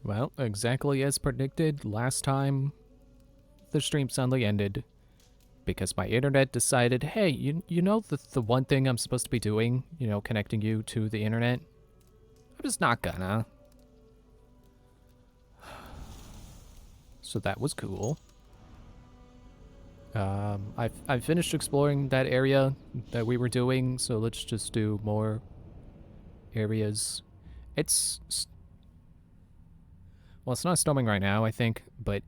Well, exactly as predicted, last time the stream suddenly ended because my internet decided, hey, you know the one thing I'm supposed to be doing, connecting you to the internet? I'm just not gonna. So that was cool. I've finished exploring that area that we were doing, so let's just do more areas. It's well, it's not storming right now, I think, but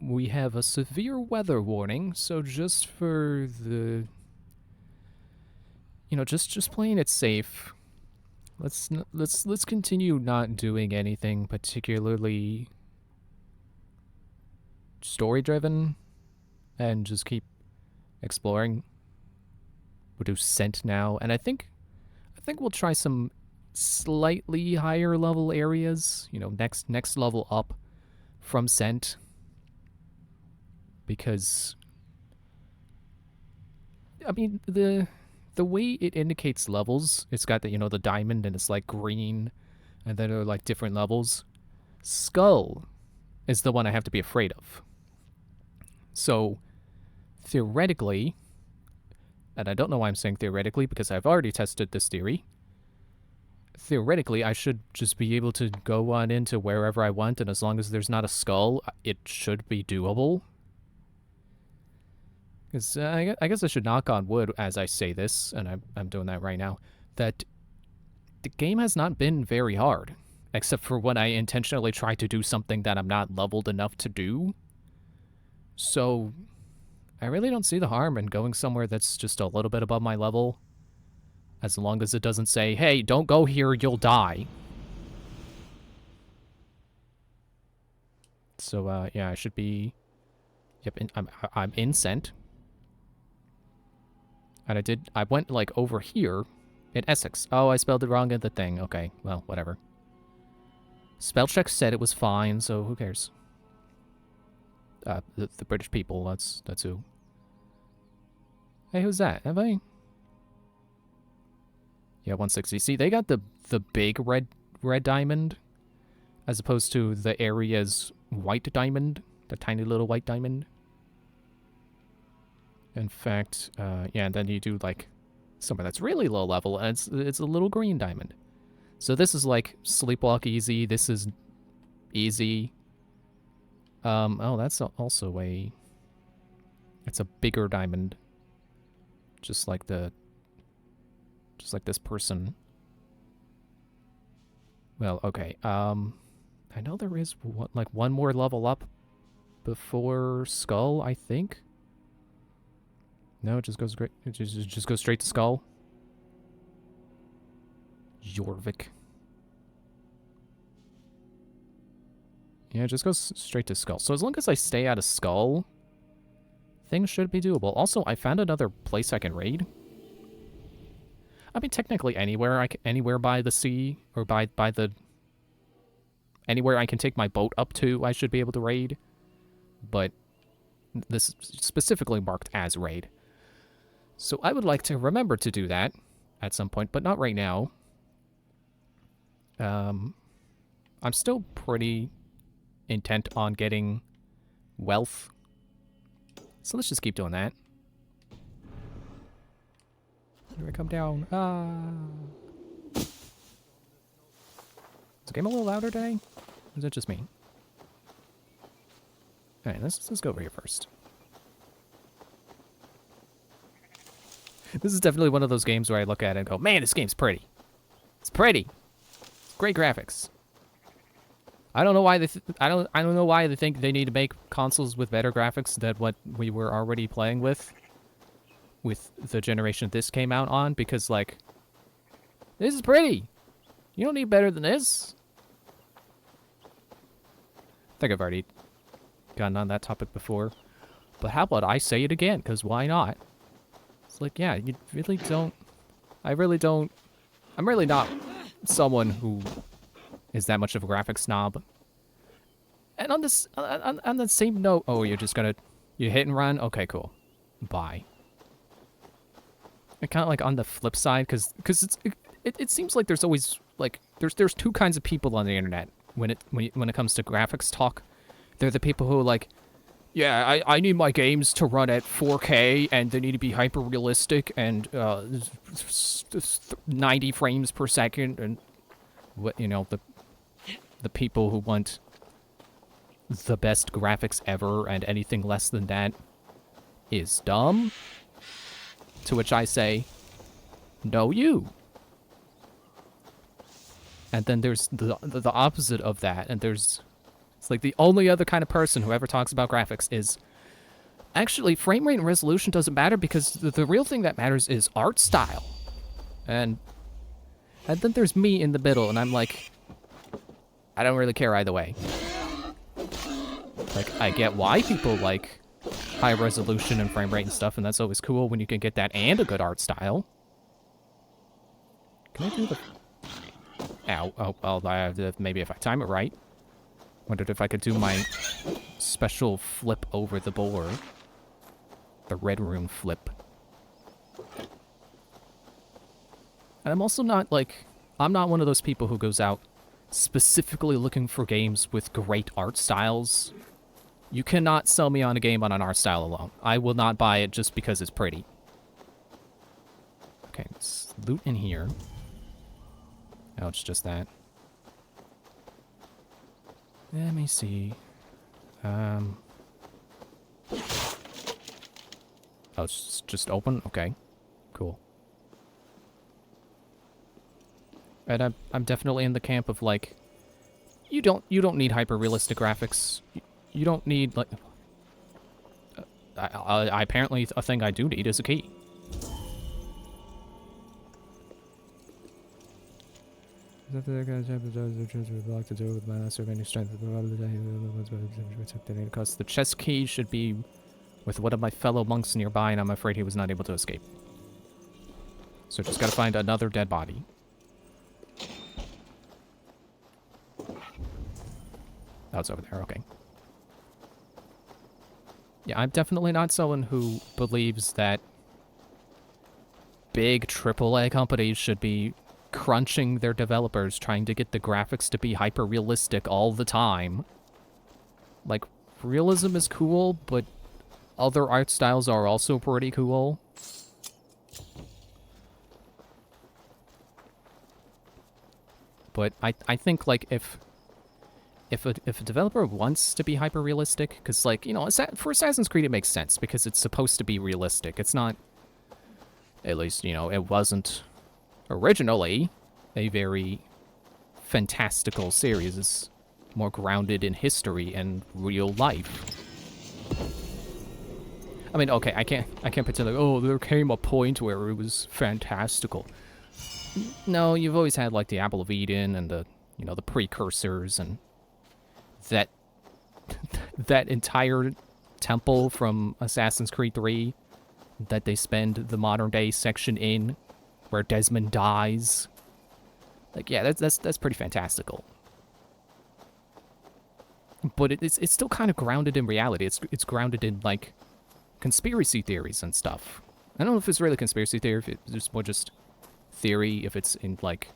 we have a severe weather warning, so just for the just playing it safe. Let's continue not doing anything particularly story driven and just keep exploring. We'll do Scent now, and I think we'll try some slightly higher level areas, next level up from Scent, because I mean the way it indicates levels, it's got the diamond and it's like green, and then there are like different levels. Skull is the one I have to be afraid of. So theoretically, and I don't know why I'm saying theoretically because I've already tested this theory. Theoretically, I should just be able to go on into wherever I want, and as long as there's not a skull, it should be doable. Because I guess I should knock on wood as I say this, and I'm doing that right now, that the game has not been very hard, except for when I intentionally try to do something that I'm not leveled enough to do. So I really don't see the harm in going somewhere that's just a little bit above my level, as long as it doesn't say, hey, don't go here, you'll die. So, yeah, I should be... Yep, I'm in Scent. And I went, like, over here in Essex. Oh, I spelled it wrong in the thing. Okay, well, whatever. Spell check said it was fine, so who cares? The British people, that's who. Hey, who's that? Have I... Yeah, 160. See, they got the big red diamond, as opposed to the area's white diamond, the tiny little white diamond. In fact, yeah, and then you do like somewhere that's really low level, and it's a little green diamond. So this is like sleepwalk easy. This is easy. Oh, that's also it's a bigger diamond, just like this person. Well, okay. I know there is one more level up before Skull, I think. No, it just goes great. It just goes straight to Skull. Jorvik. Yeah, it just goes straight to Skull. So as long as I stay out of Skull, things should be doable. Also, I found another place I can raid. I mean, technically anywhere anywhere by the sea or by the anywhere I can take my boat up to, I should be able to raid. But this is specifically marked as raid. So I would like to remember to do that at some point, but not right now. I'm still pretty intent on getting wealth. So let's just keep doing that. Here I come down. Is the game a little louder today? Or is it just me? Alright, let's go over here first. This is definitely one of those games where I look at it and go, man, this game's pretty. It's pretty. It's great graphics. I don't know why I don't know why they think they need to make consoles with better graphics than what we were already playing with the generation this came out on, because like this is pretty. You don't need better than this. I think I've already gotten on that topic before, but how about I say it again, because why not? It's like, yeah, you really don't... I really don't... I'm really not someone who is that much of a graphics snob. And on this... on the same note... Oh, you're just gonna... You hit and run? Okay, cool. Bye. And kind of like on the flip side, because it seems like there's always... Like, there's two kinds of people on the internet. when it comes to graphics talk. They're the people who are like, yeah, I need my games to run at 4K and they need to be hyper realistic and 90 frames per second, and what, you know, the people who want the best graphics ever, and anything less than that is dumb. To which I say, no you. And then there's the opposite of that, and it's like the only other kind of person who ever talks about graphics is, actually, frame rate and resolution doesn't matter because the real thing that matters is art style. And then there's me in the middle, and I'm like, I don't really care either way. Like, I get why people like high resolution and frame rate and stuff, and that's always cool when you can get that and a good art style. Can I do the... Ow. Oh, well, maybe if I time it right. Wondered if I could do my special flip over the board. The red room flip. And I'm also not, like... I'm not one of those people who goes out specifically looking for games with great art styles. You cannot sell me on a game on an art style alone. I will not buy it just because it's pretty. Okay, let's loot in here. Oh, it's just that. Let me see. Oh, it's just open? Okay. Cool. And I'm definitely in the camp of, like, you don't need hyper-realistic graphics. You don't need, like... I apparently, a thing I do need is a key. The chest key should be with one of my fellow monks nearby, and I'm afraid he was not able to escape. So just gotta find another dead body. Oh, it's over there, okay. Yeah, I'm definitely not someone who believes that big AAA companies should be crunching their developers, trying to get the graphics to be hyper-realistic all the time. Like, realism is cool, but other art styles are also pretty cool. But I think, like, if a developer wants to be hyper-realistic, because, like, you know, for Assassin's Creed it makes sense, because it's supposed to be realistic. It's not, at least, you know, it wasn't originally a very fantastical series. It's more grounded in history and real life. I mean, okay, I can't pretend like, oh, there came a point where it was fantastical. No, you've always had, like, the Apple of Eden and the, you know, the precursors, and that entire temple from Assassin's Creed 3 that they spend the modern day section in, where Desmond dies. Like, yeah, that's pretty fantastical. But it's still kind of grounded in reality. It's grounded in, like, conspiracy theories and stuff. I don't know if it's really conspiracy theory, if it's more just theory, if it's in, like,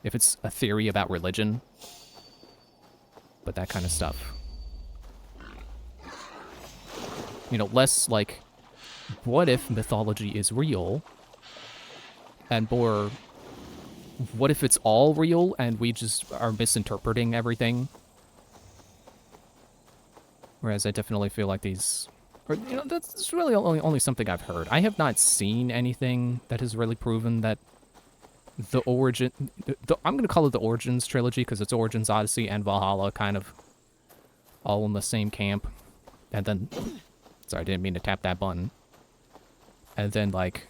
if it's a theory about religion. But that kind of stuff. You know, less like, what if mythology is real? And more, what if it's all real and we just are misinterpreting everything? Whereas I definitely feel like these... Or, you know, that's really only something I've heard. I have not seen anything that has really proven that the origin... I'm going to call it the Origins trilogy, because it's Origins, Odyssey, and Valhalla kind of all in the same camp. And then... Sorry, I didn't mean to tap that button. And then, like...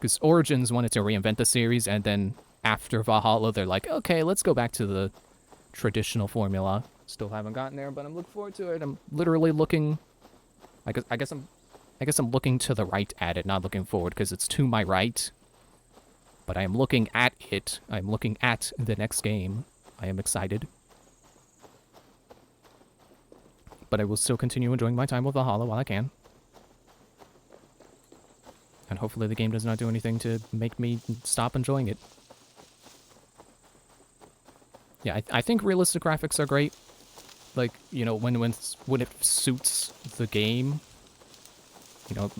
Because Origins wanted to reinvent the series, and then after Valhalla, they're like, okay, let's go back to the traditional formula. Still haven't gotten there, but I'm looking forward to it. I'm literally looking... I guess I'm looking to the right at it, not looking forward, because it's to my right. But I am looking at it. I'm looking at the next game. I am excited. But I will still continue enjoying my time with Valhalla while I can. And hopefully the game does not do anything to make me stop enjoying it. Yeah, I think realistic graphics are great. Like, you know, when it suits the game. You know,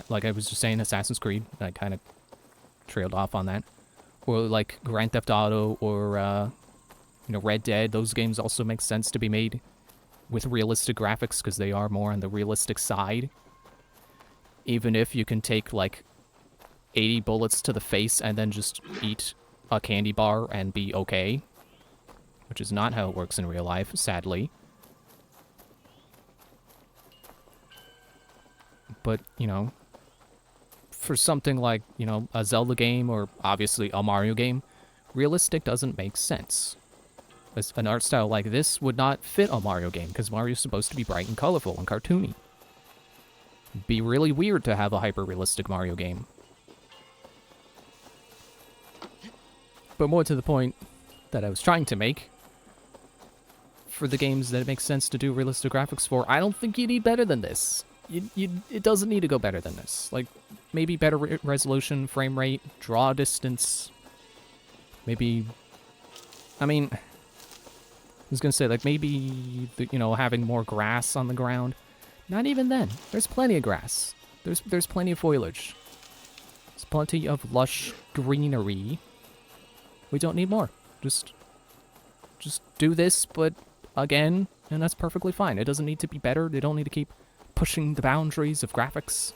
like I was just saying, Assassin's Creed. I kind of trailed off on that. Or like Grand Theft Auto or you know, Red Dead. Those games also make sense to be made with realistic graphics because they are more on the realistic side. Even if you can take like 80 bullets to the face and then just eat a candy bar and be okay, which is not how it works in real life, sadly. But, you know, for something like, you know, a Zelda game or obviously a Mario game, realistic doesn't make sense. An art style like this would not fit a Mario game because Mario's supposed to be bright and colorful and cartoony. It'd be really weird to have a hyper-realistic Mario game. But more to the point that I was trying to make, for the games that it makes sense to do realistic graphics for, I don't think you need better than this. It doesn't need to go better than this. Like, maybe better resolution, frame rate, draw distance. Maybe, I mean, I was gonna say, like, maybe, you know, having more grass on the ground. Not even then. There's plenty of grass. There's plenty of foliage. There's plenty of lush greenery. We don't need more. Just do this, but again, and that's perfectly fine. It doesn't need to be better. They don't need to keep pushing the boundaries of graphics.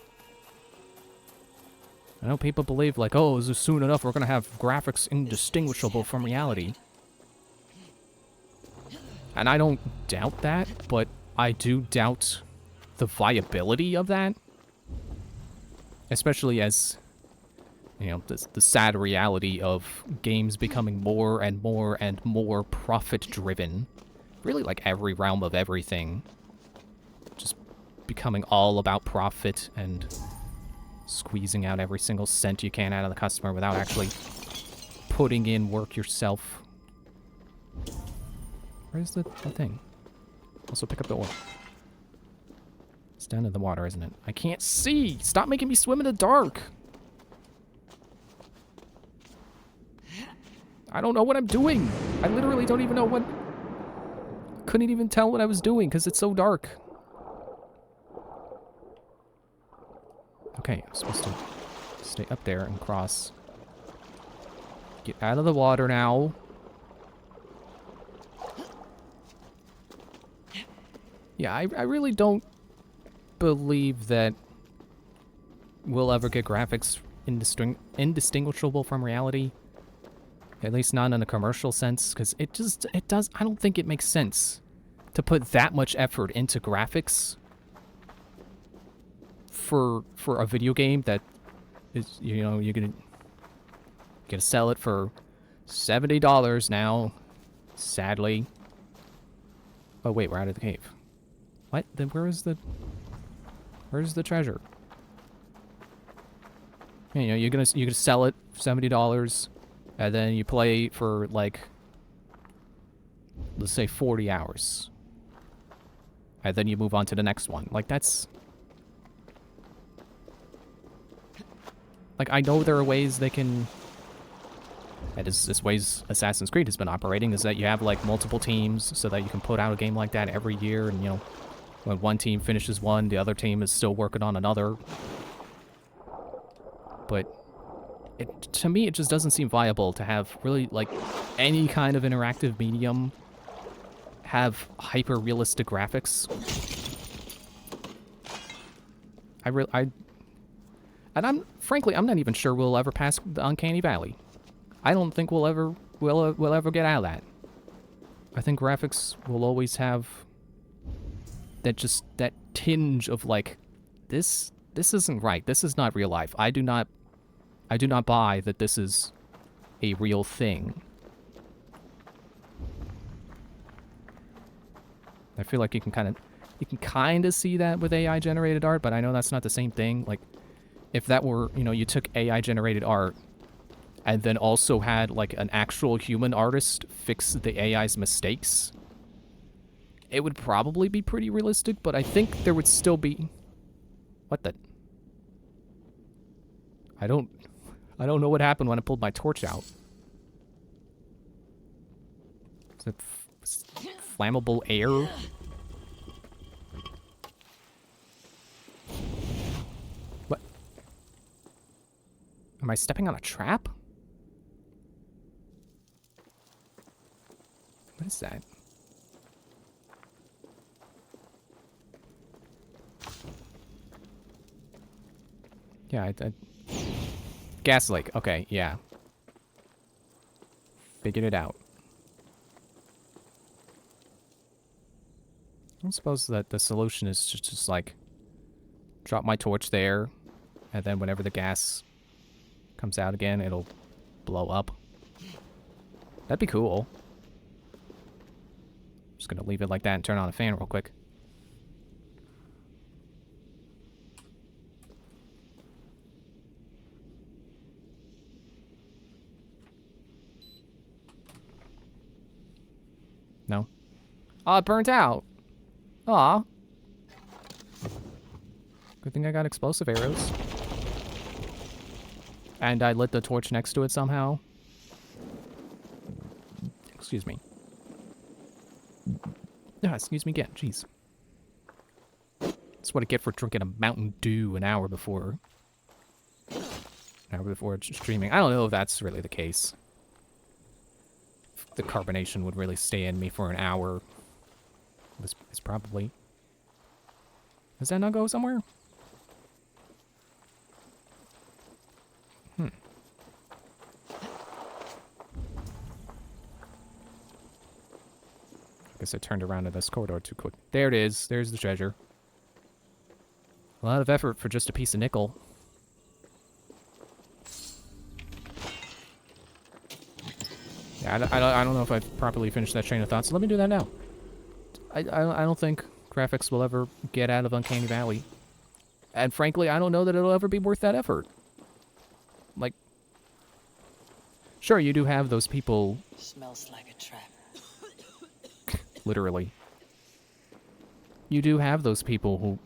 I know people believe, like, oh, is this soon enough we're going to have graphics indistinguishable from reality. And I don't doubt that, but I do doubt the viability of that. Especially as, you know, the sad reality of games becoming more and more and more profit-driven. Really, like, every realm of everything. Just becoming all about profit and squeezing out every single cent you can out of the customer without actually putting in work yourself. Where's the thing? Also pick up the oil. It's down in the water, isn't it? I can't see! Stop making me swim in the dark! I don't know what I'm doing! I literally don't even know what... Couldn't even tell what I was doing because it's so dark. Okay, I'm supposed to stay up there and cross. Get out of the water now. Yeah, I really don't believe that we'll ever get graphics indistinguishable from reality. At least not in a commercial sense, because it does, I don't think it makes sense to put that much effort into graphics for a video game that is, you know, you're gonna sell it for $70 now, sadly. Oh wait, we're out of the cave. What? Then where's the treasure? You know, you're gonna sell it for $70, and then you play for like, let's say 40 hours, and then you move on to the next one. Like, that's, like, I know there are ways they can, and this ways Assassin's Creed has been operating, is that you have like multiple teams so that you can put out a game like that every year, and you know, when one team finishes one, the other team is still working on another. But to me, it just doesn't seem viable to have really, like, any kind of interactive medium have hyper-realistic graphics. Frankly, I'm not even sure we'll ever pass the Uncanny Valley. I don't think we'll ever get out of that. I think graphics will always have that tinge of like, this isn't right. This is not real life. I do not buy that this is a real thing. I feel like you can kind of see that with AI generated art, but I know that's not the same thing. Like, if that were, you know, you took AI generated art and then also had like an actual human artist fix the AI's mistakes, it would probably be pretty realistic, but I think there would still be... What the... I don't know what happened when I pulled my torch out. it flammable air? What? Am I stepping on a trap? What is that? Yeah, I gas leak. Okay, yeah. Figured it out. I suppose that the solution is just like drop my torch there, and then whenever the gas comes out again, it'll blow up. That'd be cool. Just gonna leave it like that and turn on a fan real quick. No? Oh, it burnt out. Aw. Good thing I got explosive arrows. And I lit the torch next to it somehow. Excuse me. Yeah, excuse me again. Jeez. That's what I get for drinking a Mountain Dew an hour before streaming. I don't know if that's really the case. The carbonation would really stay in me for an hour. It's probably... Does that not go somewhere? I guess I turned around in this corridor too quick. There it is. There's the treasure. A lot of effort for just a piece of nickel. Yeah, I don't know if I've properly finished that train of thought, so let me do that now. I don't think graphics will ever get out of Uncanny Valley. And frankly, I don't know that it'll ever be worth that effort. Like, sure, you do have those people... Smells like a trap. Literally. You do have those people who,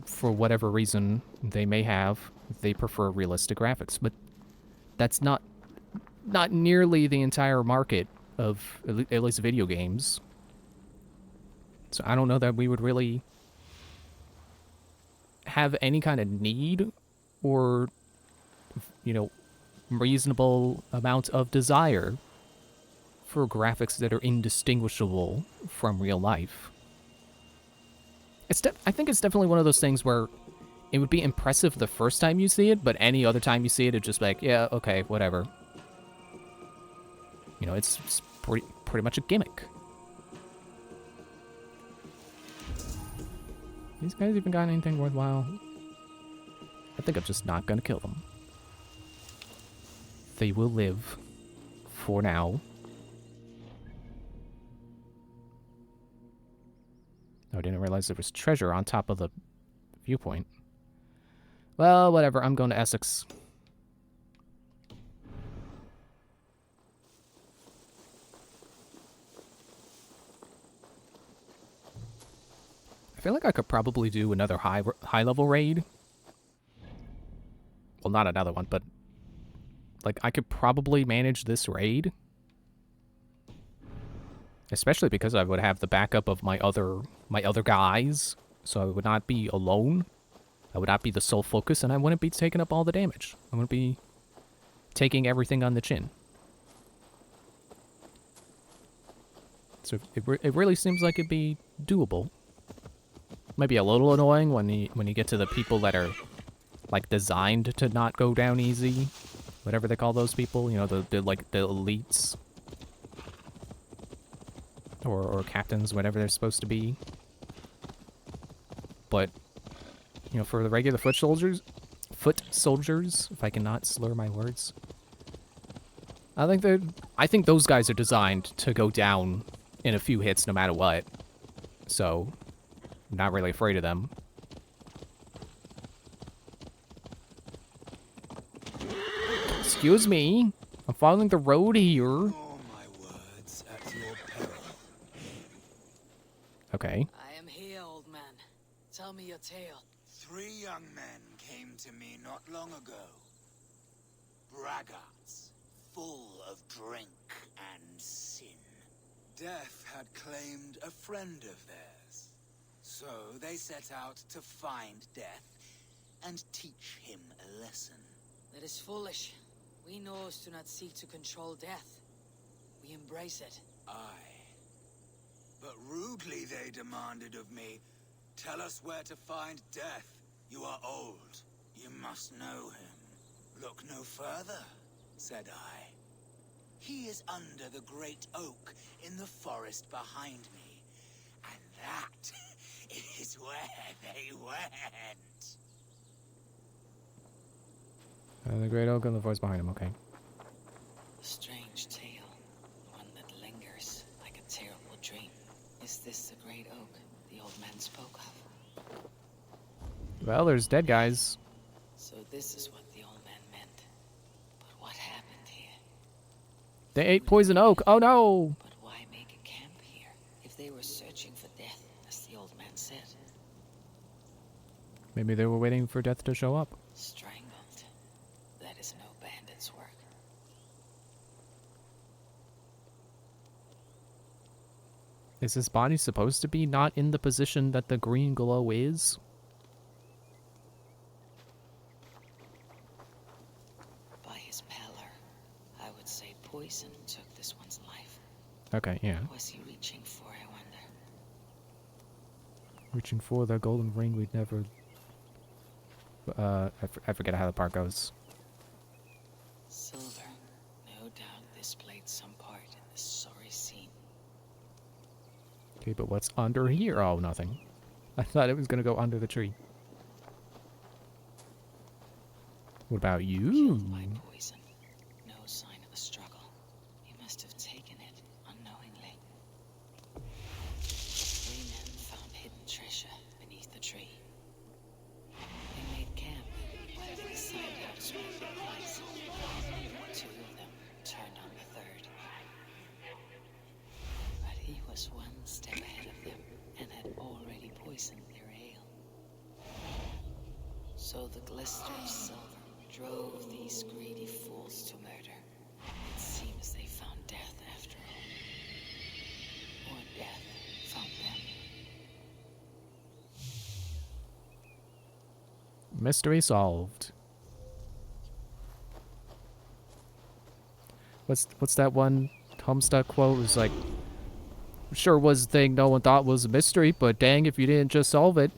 for whatever reason they may have, they prefer realistic graphics. But that's not nearly the entire market of at least video games. So I don't know that we would really have any kind of need or, you know, reasonable amount of desire for graphics that are indistinguishable from real life. I think it's definitely one of those things where it would be impressive the first time you see it, but any other time you see it, it's just like, yeah, okay, whatever. You know, it's pretty much a gimmick. These guys even got anything worthwhile? I think I'm just not gonna kill them. They will live. For now. Oh, I didn't realize there was treasure on top of the viewpoint. Well, whatever. I'm going to Essex. I feel like I could probably do another high level raid. Well, not another one, but like I could probably manage this raid. Especially because I would have the backup of my other guys, so I would not be alone. I would not be the sole focus, and I wouldn't be taking up all the damage. I wouldn't be taking everything on the chin. So it really seems like it'd be doable. Might be a little annoying when you get to the people that are like designed to not go down easy, whatever they call those people. You know, the elites. Or captains, whatever they're supposed to be. But, you know, for the regular foot soldiers, if I cannot slur my words, I think those guys are designed to go down in a few hits no matter what. So, I'm not really afraid of them. Excuse me, I'm following the road here. Okay. I am here, old man. Tell me your tale. 3 young men came to me not long ago. Braggarts, full of drink and sin. Death had claimed a friend of theirs. So they set out to find Death and teach him a lesson. That is foolish. We Norse do not seek to control death. We embrace it. Aye. But rudely they demanded of me, tell us where to find Death. You are old. You must know him. Look no further, said I. He is under the great oak in the forest behind me. And that is where they went. The great oak and the voice behind him, okay. A strange tale. One that lingers like a terrible dream. Is this the great oak the old man spoke of? Well, there's dead guys. So this is what the old man meant. But what happened here? They ate poison oak. Oh no! But why make a camp here if they were searching for death, as the old man said? Maybe they were waiting for death to show up. Strangled. That is no bandit's work. Is his body supposed to be not in the position that the green glow is? By his pallor, I would say poison took this one's life. Okay, yeah. What was he reaching for, I wonder? Reaching for the golden ring we'd never... I forget how the part goes. Silver. No doubt this played some part in this sorry scene. Okay, but what's under here? Oh, nothing. I thought it was gonna go under the tree. What about you? Killed by poison. No sign of a struggle. He must have taken it unknowingly. 3 men found hidden treasure beneath the tree. They made camp while they decided how to split the prize. 2 of them turned on the 3rd. But he was one step ahead of them and had already poisoned their ale. So the glister of silver drove these greedy fools to murder. It seems they found death after all. Or death found them. Mystery solved. What's that one Homestuck quote? It was like, sure was a thing no one thought was a mystery, but dang if you didn't just solve it.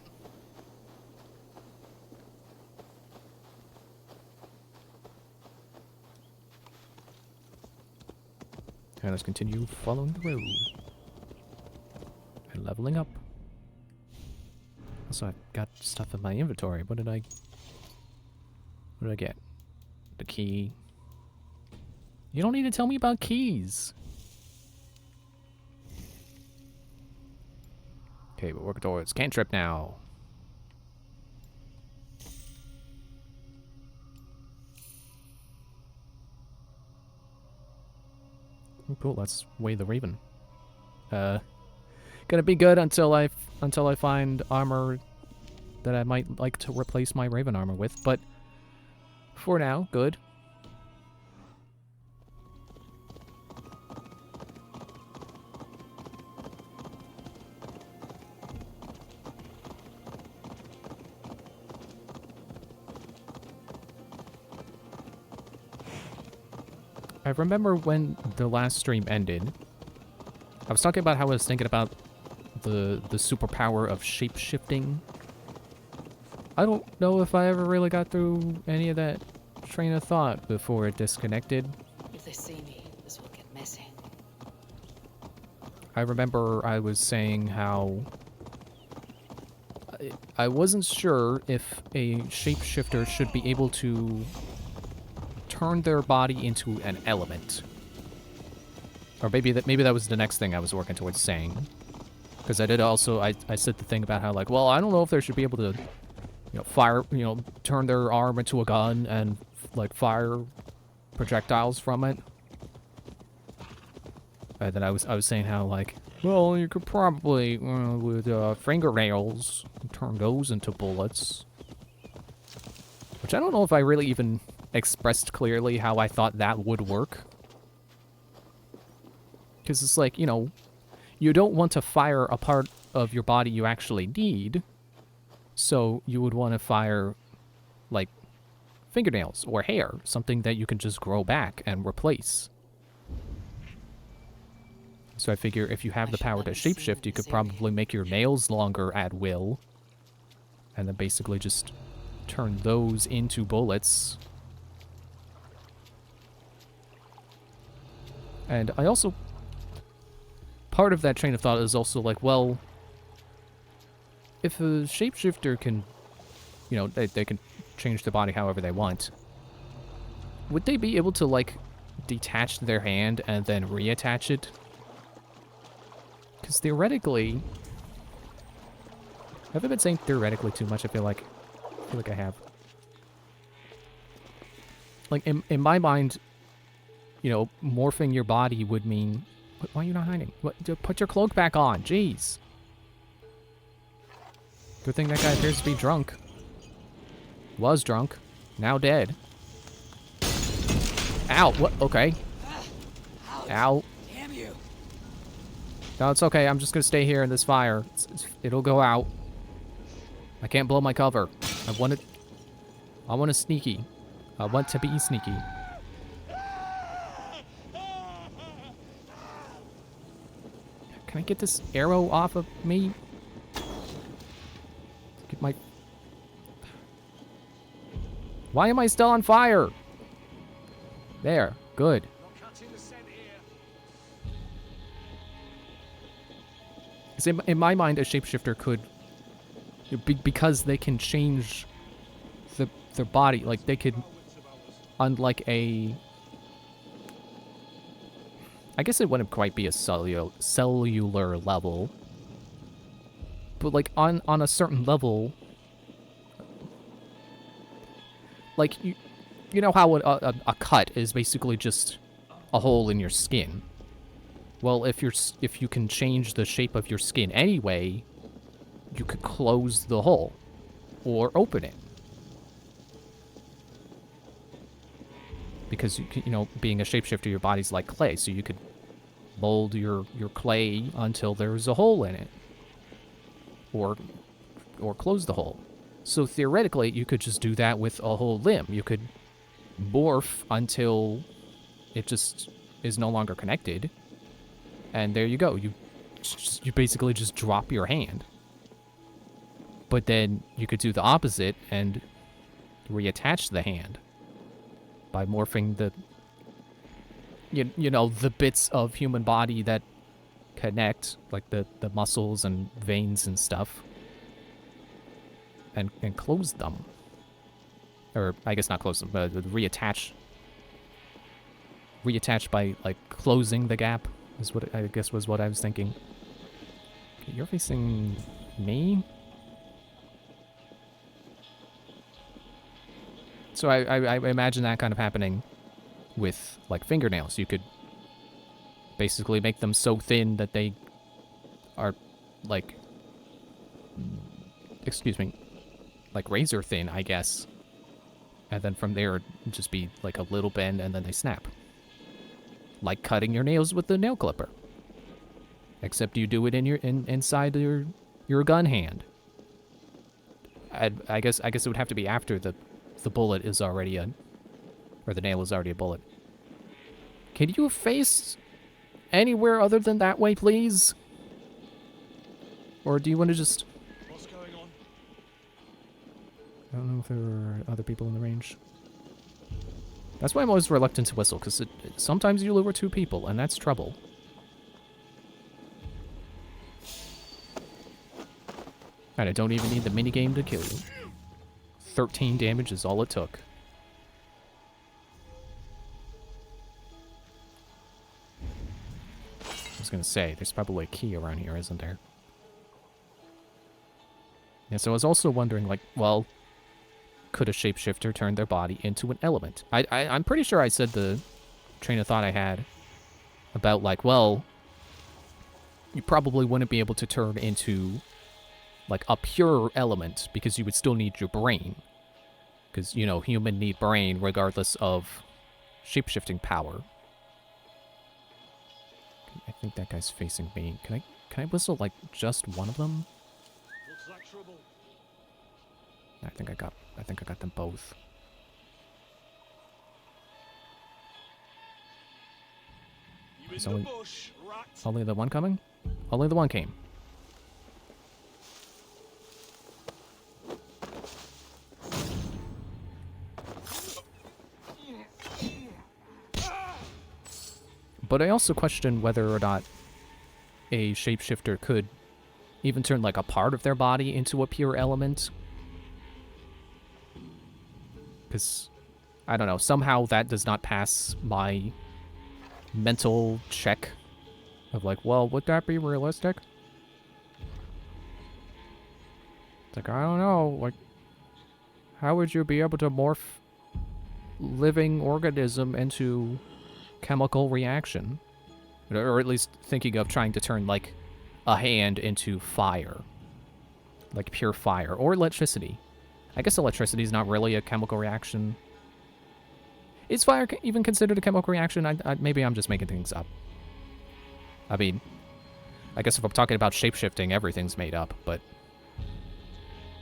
And let's continue following the road. And leveling up. Also, I've got stuff in my inventory. What did I get? The key. You don't need to tell me about keys. Okay, we're working towards cantrip now. Oh, cool, let's weigh the raven. Gonna be good until I find armor that I might like to replace my raven armor with, but for now, good. I remember when the last stream ended, I was talking about how I was thinking about the superpower of shape-shifting. I don't know if I ever really got through any of that train of thought before it disconnected. If they see me, this will get messy. I remember I was saying how I wasn't sure if a shapeshifter should be able to turn their body into an element. Or maybe that was the next thing I was working towards saying. Because I did also, I said the thing about how, like, well, I don't know if they should be able to, fire, turn their arm into a gun and, like, fire projectiles from it. And then I was saying how, like, well, you could probably, with fingernails, turn those into bullets. Which I don't know if I really even expressed clearly how I thought that would work. Because it's like, you don't want to fire a part of your body you actually need, so you would want to fire, like, fingernails or hair, something that you can just grow back and replace. So I figure if you have the power to shapeshift, you could probably make your nails longer at will, and then basically just turn those into bullets. And I also... part of that train of thought is also like, well, if a shapeshifter can, you know, they can change their body however they want, would they be able to, like, detach their hand and then reattach it? Because theoretically... have I been saying theoretically too much? I feel like I have. Like, in my mind, you know, morphing your body would mean... why are you not hiding? What? Put your cloak back on. Jeez. Good thing that guy appears to be drunk. Was drunk. Now dead. Ow. What? Okay. Ow. Damn you! No, it's okay. I'm just gonna stay here in this fire. It'll go out. I can't blow my cover. I want to sneaky. I want to be sneaky. Can I get this arrow off of me? Get my... why am I still on fire? There. Good. In my mind, a shapeshifter could... because they can change their body, like, they could... unlike a... I guess it wouldn't quite be a cellular level. But, like, on a certain level... like, you know how a cut is basically just a hole in your skin? Well, if you can change the shape of your skin anyway, you could close the hole or open it. Because, you know, being a shapeshifter, your body's like clay, so you could mold your clay until there's a hole in it. Or close the hole. So theoretically, you could just do that with a whole limb. You could morph until it just is no longer connected. And there you go. You basically just drop your hand. But then you could do the opposite and reattach the hand by morphing the, you know, the bits of human body that connect, like the muscles and veins and stuff, and close them. Or, I guess not close them, but reattach. Reattach by, like, closing the gap, is what I guess was what I was thinking. Okay, you're facing me? So I imagine that kind of happening with, like, fingernails. You could basically make them so thin that they are, like, excuse me, like razor thin, I guess. And then from there, just be, like, a little bend, and then they snap. Like cutting your nails with the nail clipper. Except you do it inside your gun hand. I guess it would have to be after the bullet is already or the nail is already a bullet. Can you face anywhere other than that way, please? Or do you want to just... What's going on? I don't know if there are other people in the range. That's why I'm always reluctant to whistle, because sometimes you lure two people, and that's trouble. And I don't even need the minigame to kill you. 13 damage is all it took. I was gonna say, there's probably a key around here, isn't there? Yeah, so I was also wondering, like, well, could a shapeshifter turn their body into an element? I'm pretty sure I said the train of thought I had about, like, well, you probably wouldn't be able to turn into, like, a pure element, because you would still need your brain. Because, you know, human need brain regardless of shapeshifting power. I think that guy's facing me. Can I whistle like just one of them? Looks like trouble. I think I got them both. You Is in only- the bush, rat. Only the one coming? Only the one came. But I also question whether or not a shapeshifter could even turn like a part of their body into a pure element. Because, I don't know, somehow that does not pass my mental check of like, well, would that be realistic? It's like, I don't know, like, how would you be able to morph living organism into chemical reaction? Or at least thinking of trying to turn, like, a hand into fire. Like pure fire. Or electricity. I guess electricity is not really a chemical reaction. Is fire even considered a chemical reaction? Maybe I'm just making things up. I mean, I guess if I'm talking about shapeshifting, everything's made up, but...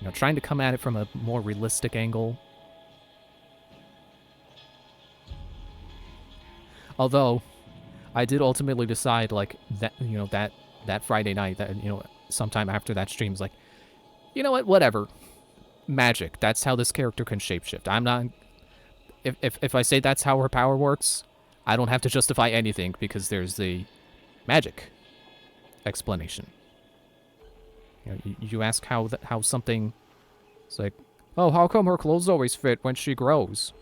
You know, trying to come at it from a more realistic angle. Although, I did ultimately decide, like, that, you know, that Friday night, that, you know, sometime after that stream, was like, you know what, whatever. Magic, that's how this character can shapeshift. I'm not... If I say that's how her power works, I don't have to justify anything, because there's the magic explanation. You know, you ask how something... It's like, oh, how come her clothes always fit when she grows?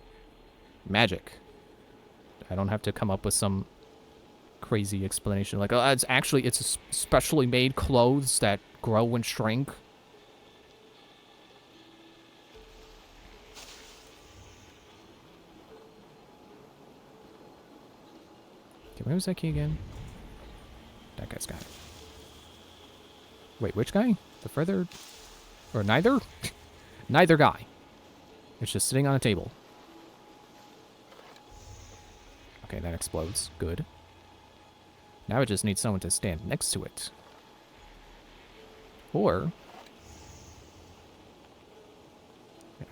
Magic. I don't have to come up with some crazy explanation. Like, oh, it's specially made clothes that grow and shrink. Okay, where was that key again? That guy's got it. Wait, which guy? The further... Or neither? Neither guy. It's just sitting on a table. Okay, that explodes. Good. Now I just need someone to stand next to it. Or...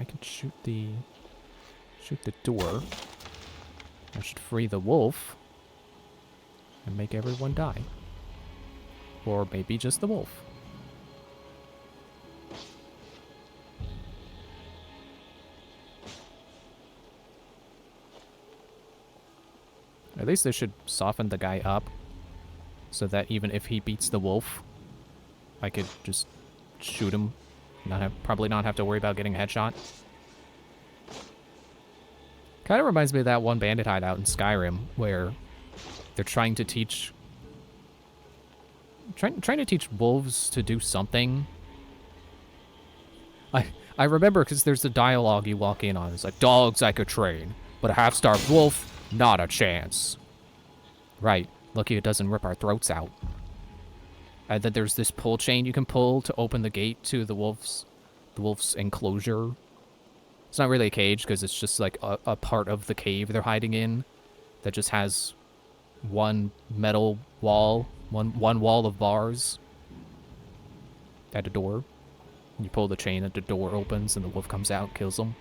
I can shoot the door. I should free the wolf. And make everyone die. Or maybe just the wolf. At least they should soften the guy up. So that even if he beats the wolf, I could just shoot him. Probably not have to worry about getting a headshot. Kind of reminds me of that one bandit hideout in Skyrim, where they're trying to teach... Trying to teach wolves to do something. I remember because there's the dialogue you walk in on. It's like, dogs I could train, but a half-starved wolf, not a chance. Right. Lucky it doesn't rip our throats out. And then there's this pull chain you can pull to open the gate to the wolf's enclosure. It's not really a cage because it's just like a part of the cave they're hiding in that just has one metal wall, one wall of bars at a door. You pull the chain and the door opens and the wolf comes out, kills them.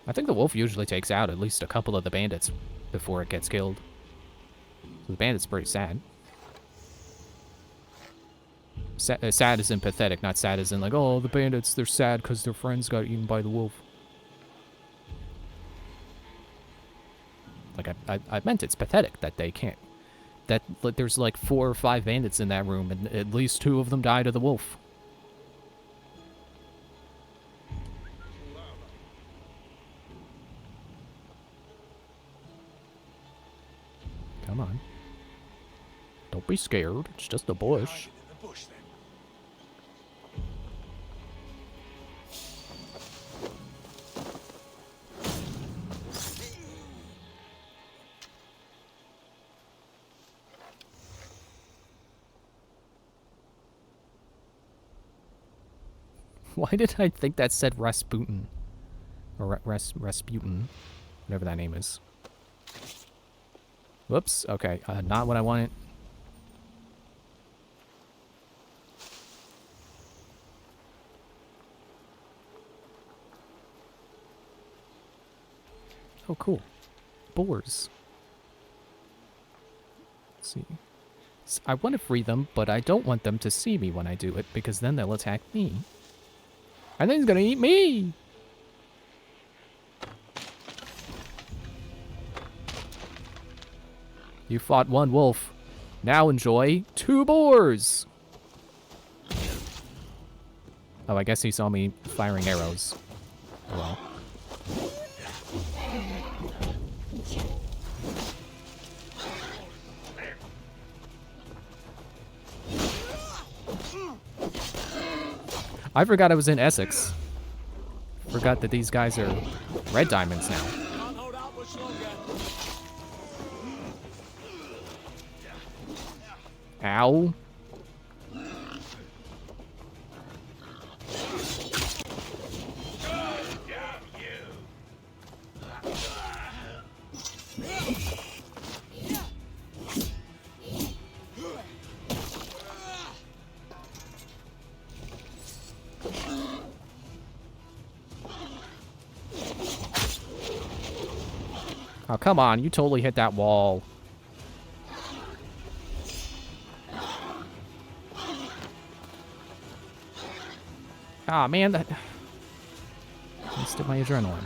I think the wolf usually takes out at least a couple of the bandits before it gets killed. So the bandit's pretty sad. Sad as in pathetic, not sad as in like, oh, the bandits, they're sad because their friends got eaten by the wolf. Like, I meant it's pathetic that they can't. That like, there's like 4 or 5 bandits in that room, and at least 2 of them died of the wolf. Come on. Don't be scared. It's just a bush. Why did I think that said Rasputin? Or Rasputin. Whatever that name is. Whoops. Okay, not what I wanted. Oh, cool. Boars. Let's see. I want to free them, but I don't want them to see me when I do it, because then they'll attack me. And then he's gonna eat me! You fought one wolf. Now enjoy 2 boars! Oh, I guess he saw me firing arrows. Oh well. I forgot I was in Essex. Forgot that these guys are red diamonds now. Can't hold out much longer. Ow. Oh, come on. You totally hit that wall. Ah, man, that... wasted my adrenaline.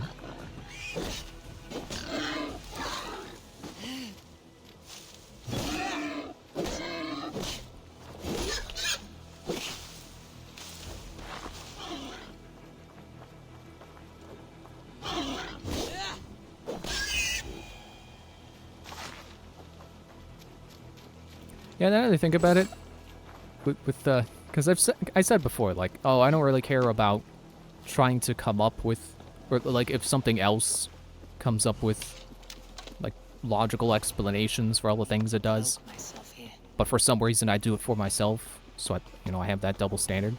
Yeah, now that I think about it, with the... Because I said before, like, oh, I don't really care about trying to come up with... Or, like, if something else comes up with, like, logical explanations for all the things it does. Broke myself here. But for some reason, I do it for myself. So, I have that double standard.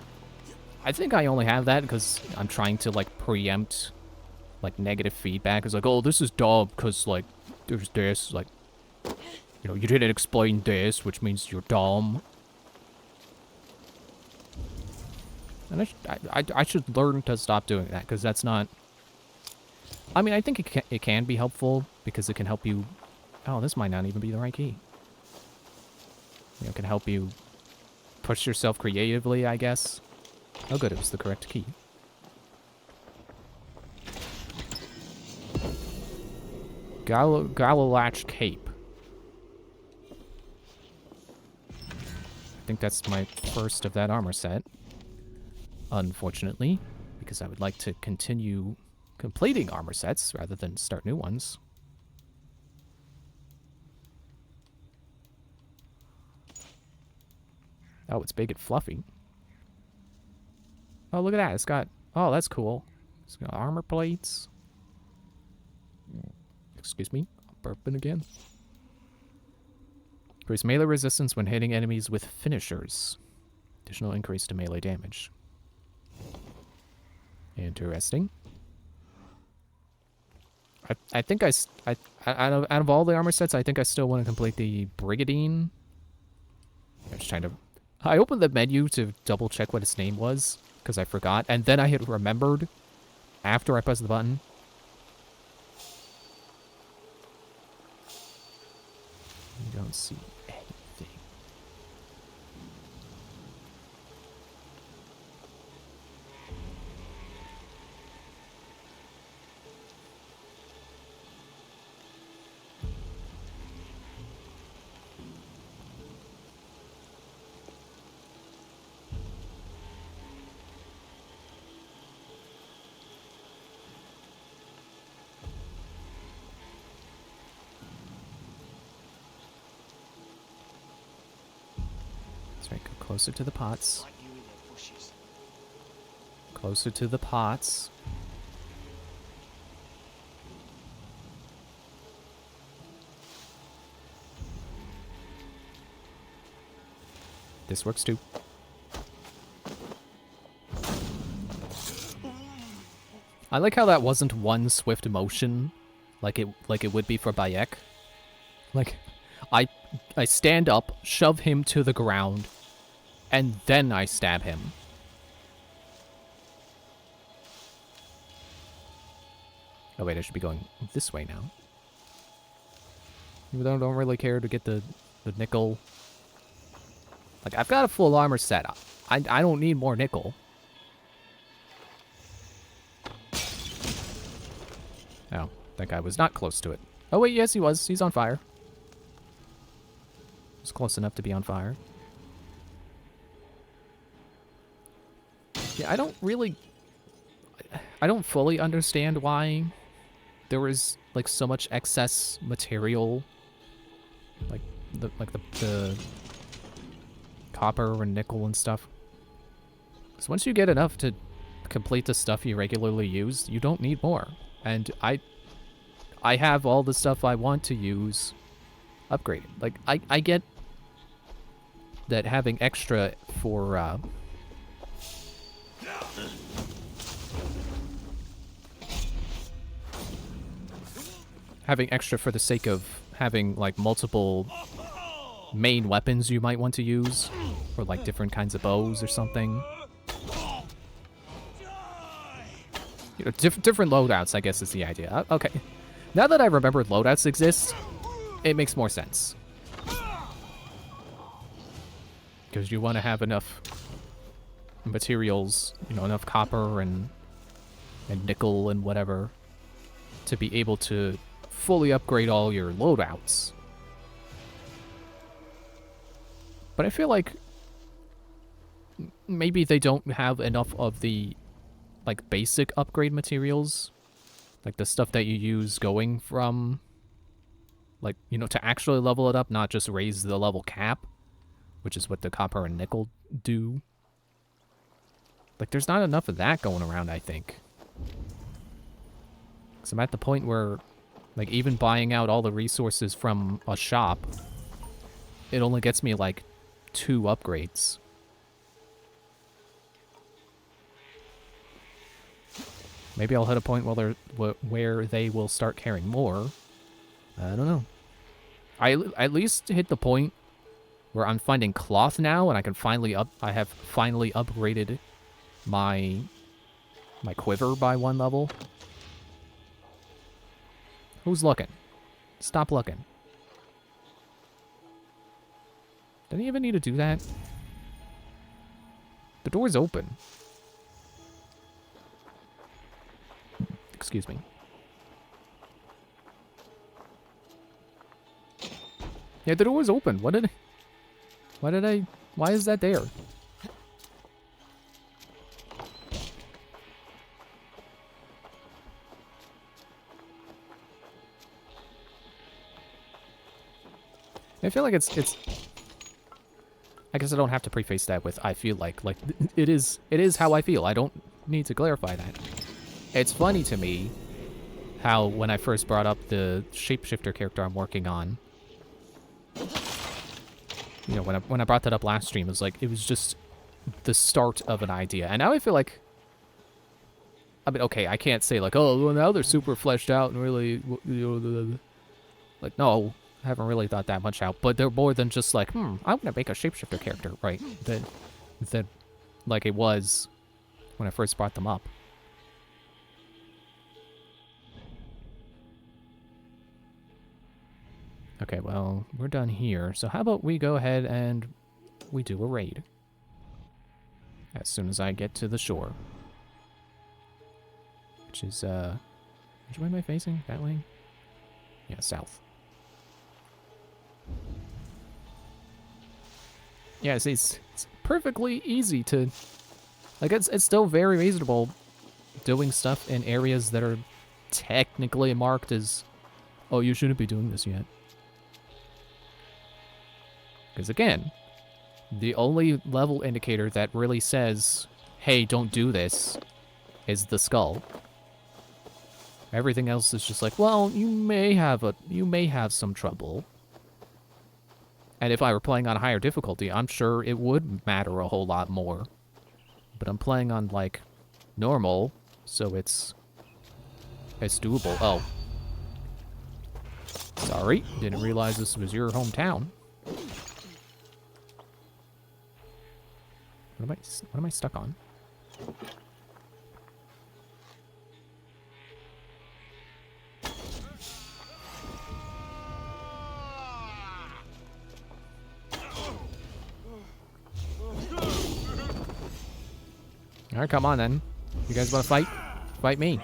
I think I only have that because I'm trying to, like, preempt, like, negative feedback. It's like, oh, this is dumb because, like, there's this, like... you didn't explain this, which means you're dumb. And I should learn to stop doing that, because that's not... I mean, I think it can be helpful, because it can help you... Oh, this might not even be the right key. It can help you push yourself creatively, I guess. Oh, good, it was the correct key. Gallalatch Cape. I think that's my first of that armor set. Unfortunately, because I would like to continue completing armor sets rather than start new ones. Oh, it's big and fluffy. Oh, look at that. It's got... Oh, that's cool. It's got armor plates. Excuse me. I'm burping again. Increase melee resistance when hitting enemies with finishers. Additional increase to melee damage. Interesting. I think out of all the armor sets, I think I still want to complete the Brigadine. I'm just trying to... I opened the menu to double check what its name was, because I forgot, and then I had remembered after I pressed the button. You don't see anything. That's right, go closer to the pots. Like you in the bushes. Closer to the pots. This works too. I like how that wasn't one swift motion, like it would be for Bayek. Like I stand up, shove him to the ground, and then I stab him. Oh wait, I should be going this way now. Even though I don't really care to get the nickel. Like, I've got a full armor set. I don't need more nickel. Oh, that guy was not close to it. Oh wait, yes he was. He's on fire. He's close enough to be on fire. Yeah, I don't fully understand why there was like so much excess material, like the copper and nickel and stuff. Because once you get enough to complete the stuff you regularly use, you don't need more. And I have all the stuff I want to use upgraded. Like, I get that having extra for, having extra for the sake of having, like, multiple main weapons you might want to use, or, like, different kinds of bows or something. You know, different loadouts, I guess, is the idea. Okay. Now that I remembered loadouts exist, it makes more sense. Because you want to have enough materials, you know, enough copper and nickel and whatever to be able to fully upgrade all your loadouts. But I feel like maybe they don't have enough of the, like, basic upgrade materials. Like, the stuff that you use going from, like, you know, to actually level it up, not just raise the level cap, which is what the copper and nickel do. Like, there's not enough of that going around, I think. Because I'm at the point where, like, even buying out all the resources from a shop, it only gets me, like, 2 upgrades. Maybe I'll hit a point where they will start caring more. I don't know. I at least hit the point where I'm finding cloth now, and I can finally I have finally upgraded my quiver by 1 level. Who's looking? Stop looking. Didn't even need to do that. The door's open. Excuse me. Yeah, the door's open. Why is that there? I feel like it's I guess I don't have to preface that with I feel like it is how I feel. I don't need to clarify that. It's funny to me how when I first brought up the shapeshifter character I'm working on, you know, when I brought that up last stream, it was just the start of an idea. And now I feel like, I mean, okay, I can't say like, oh, well, now they're super fleshed out and really, you know, like, no, I haven't really thought that much out. But they're more than just like, I'm gonna make a shapeshifter character, right? That like it was when I first brought them up. Okay, well, we're done here. So how about we go ahead and we do a raid as soon as I get to the shore. Which is, which way am I facing? That way? Yeah, south. Yeah, see, it's perfectly easy to... Like, it's still very reasonable doing stuff in areas that are technically marked as, oh, you shouldn't be doing this yet. Because again, the only level indicator that really says, hey, don't do this, is the skull. Everything else is just like, well, you may have some trouble. And if I were playing on a higher difficulty, I'm sure it would matter a whole lot more. But I'm playing on, like, normal, so it's doable. Oh. Sorry, didn't realize this was your hometown. What am I stuck on? Alright, come on then. You guys want to fight? Fight me.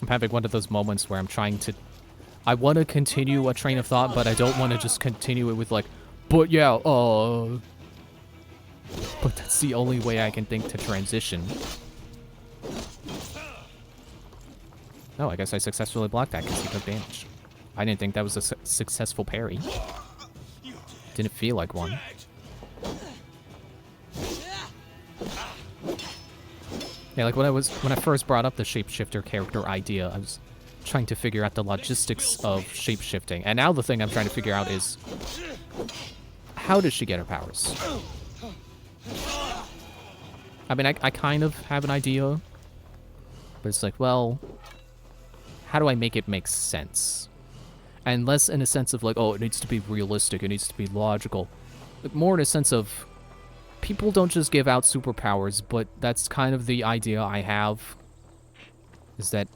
I'm having one of those moments where I'm trying to... I want to continue a train of thought, but I don't want to just continue it with like, but yeah, but that's the only way I can think to transition. Oh, I guess I successfully blocked that because he took damage. I didn't think that was a successful parry. Didn't feel like one. Yeah, like when I first brought up the shapeshifter character idea, I was trying to figure out the logistics of shapeshifting. And now the thing I'm trying to figure out is, how does she get her powers? I mean, I kind of have an idea, but it's like, well, how do I make it make sense? And less in a sense of like, oh, it needs to be realistic, it needs to be logical. But more in a sense of, people don't just give out superpowers, but that's kind of the idea I have. Is that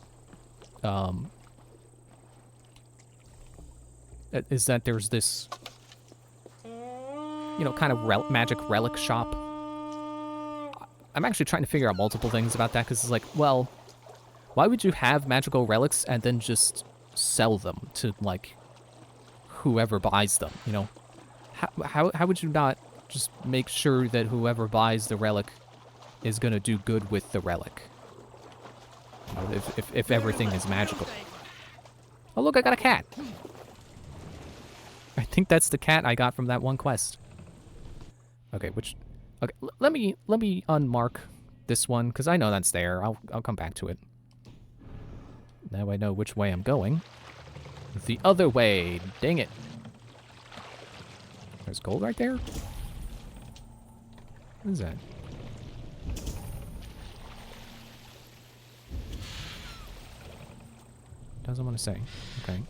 there's this, you know, kind of magic relic shop. I'm actually trying to figure out multiple things about that, because it's like, well, why would you have magical relics and then just sell them to, like, whoever buys them, you know? How would you not just make sure that whoever buys the relic is gonna do good with the relic? You know, if everything is magical. Oh look, I got a cat! I think that's the cat I got from that one quest. Okay, okay, let me unmark this one, because I know that's there. I'll come back to it. Now I know which way I'm going. The other way. Dang it. There's gold right there? What is that? Doesn't want to say. Okay.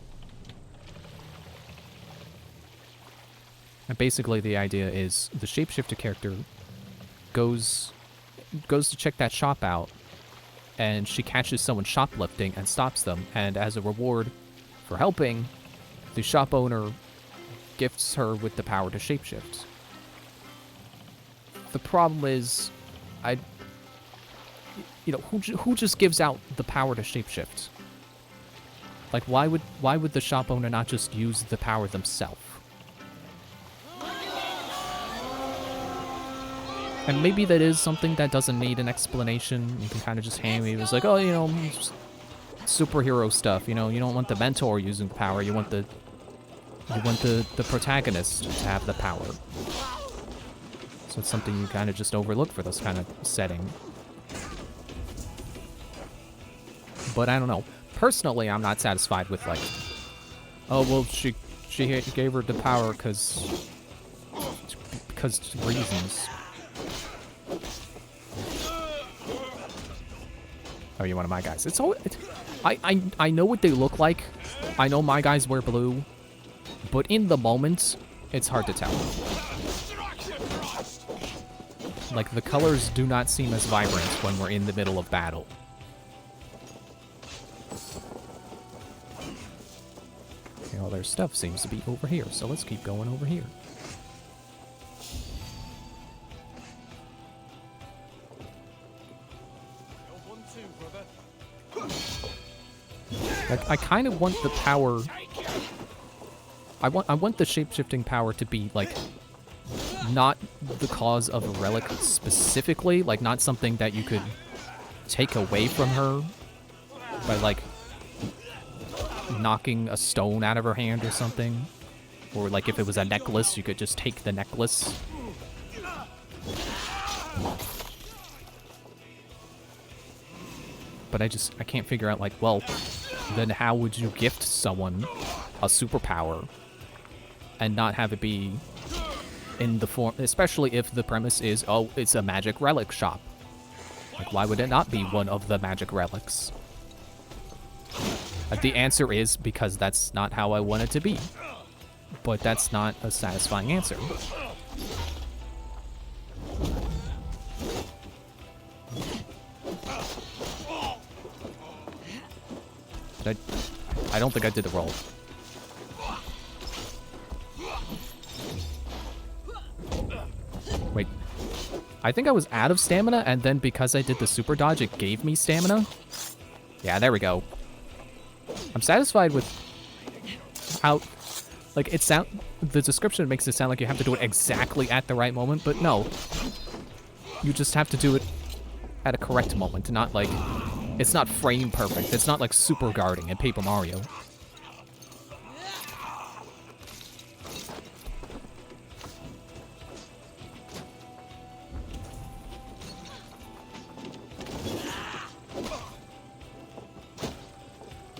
And basically the idea is the shapeshifter character goes to check that shop out, and she catches someone shoplifting and stops them, and as a reward for helping, the shop owner gifts her with the power to shapeshift. The problem is, who just gives out the power to shapeshift? Like, why would the shop owner not just use the power themselves? And maybe that is something that doesn't need an explanation. You can kind of just hand me. It was like, oh, you know, superhero stuff. You know, you don't want the mentor using the power. You want the protagonist to have the power. So it's something you kind of just overlook for this kind of setting. But I don't know. Personally, I'm not satisfied with like, oh well, she gave her the power because reasons. Oh, you're one of my guys. It's all. I know what they look like. I know my guys wear blue, but in the moment, it's hard to tell. Like, the colors do not seem as vibrant when we're in the middle of battle. Okay, well, their stuff seems to be over here, so let's keep going over here. Like, I kind of want the power... I want the shapeshifting power to be, like, not the cause of a relic specifically, like, not something that you could take away from her by, like, knocking a stone out of her hand or something. Or, like, if it was a necklace, you could just take the necklace. But I can't figure out, like, well, then how would you gift someone a superpower and not have it be in the form, especially if the premise is, oh, it's a magic relic shop. Like, why would it not be one of the magic relics? The answer is because that's not how I want it to be. But that's not a satisfying answer. I don't think I did the roll. Wait. I think I was out of stamina, and then because I did the super dodge, it gave me stamina. Yeah, there we go. I'm satisfied with how... Like, the description makes it sound like you have to do it exactly at the right moment, but no. You just have to do it at a correct moment, not like... It's not frame perfect. It's not like super guarding in Paper Mario.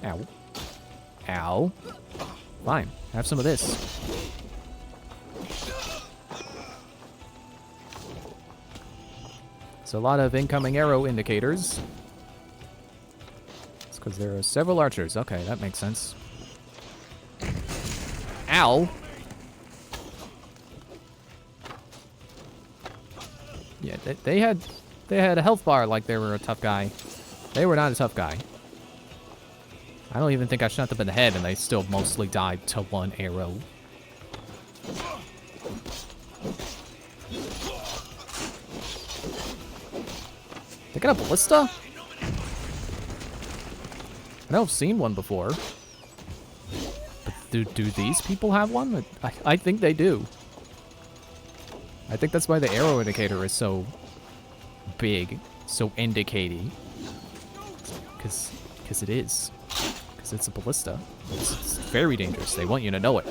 Ow. Ow. Fine. Have some of this. It's a lot of incoming arrow indicators. It's because there are several archers. Okay, that makes sense. Ow! Yeah, they had a health bar like they were a tough guy. They were not a tough guy. I don't even think I shot them in the head, and they still mostly died to one arrow. They got a ballista? I know I've seen one before. But do these people have one? I think they do. I think that's why the arrow indicator is so big, so indicating. Because it is. Because it's a ballista. It's very dangerous. They want you to know it.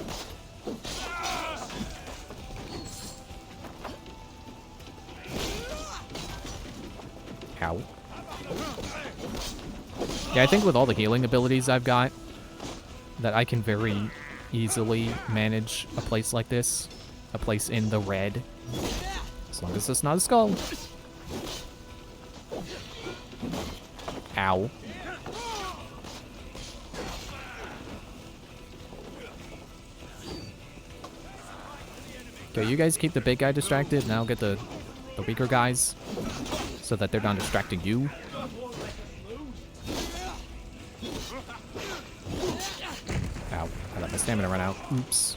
Ow. Yeah, I think with all the healing abilities I've got, that I can very easily manage a place like this. A place in the red. As long as it's not a skull. Ow. Okay, you guys keep the big guy distracted, and I'll get the weaker guys, so that they're not distracting you. Ow, I let my stamina run out. Oops.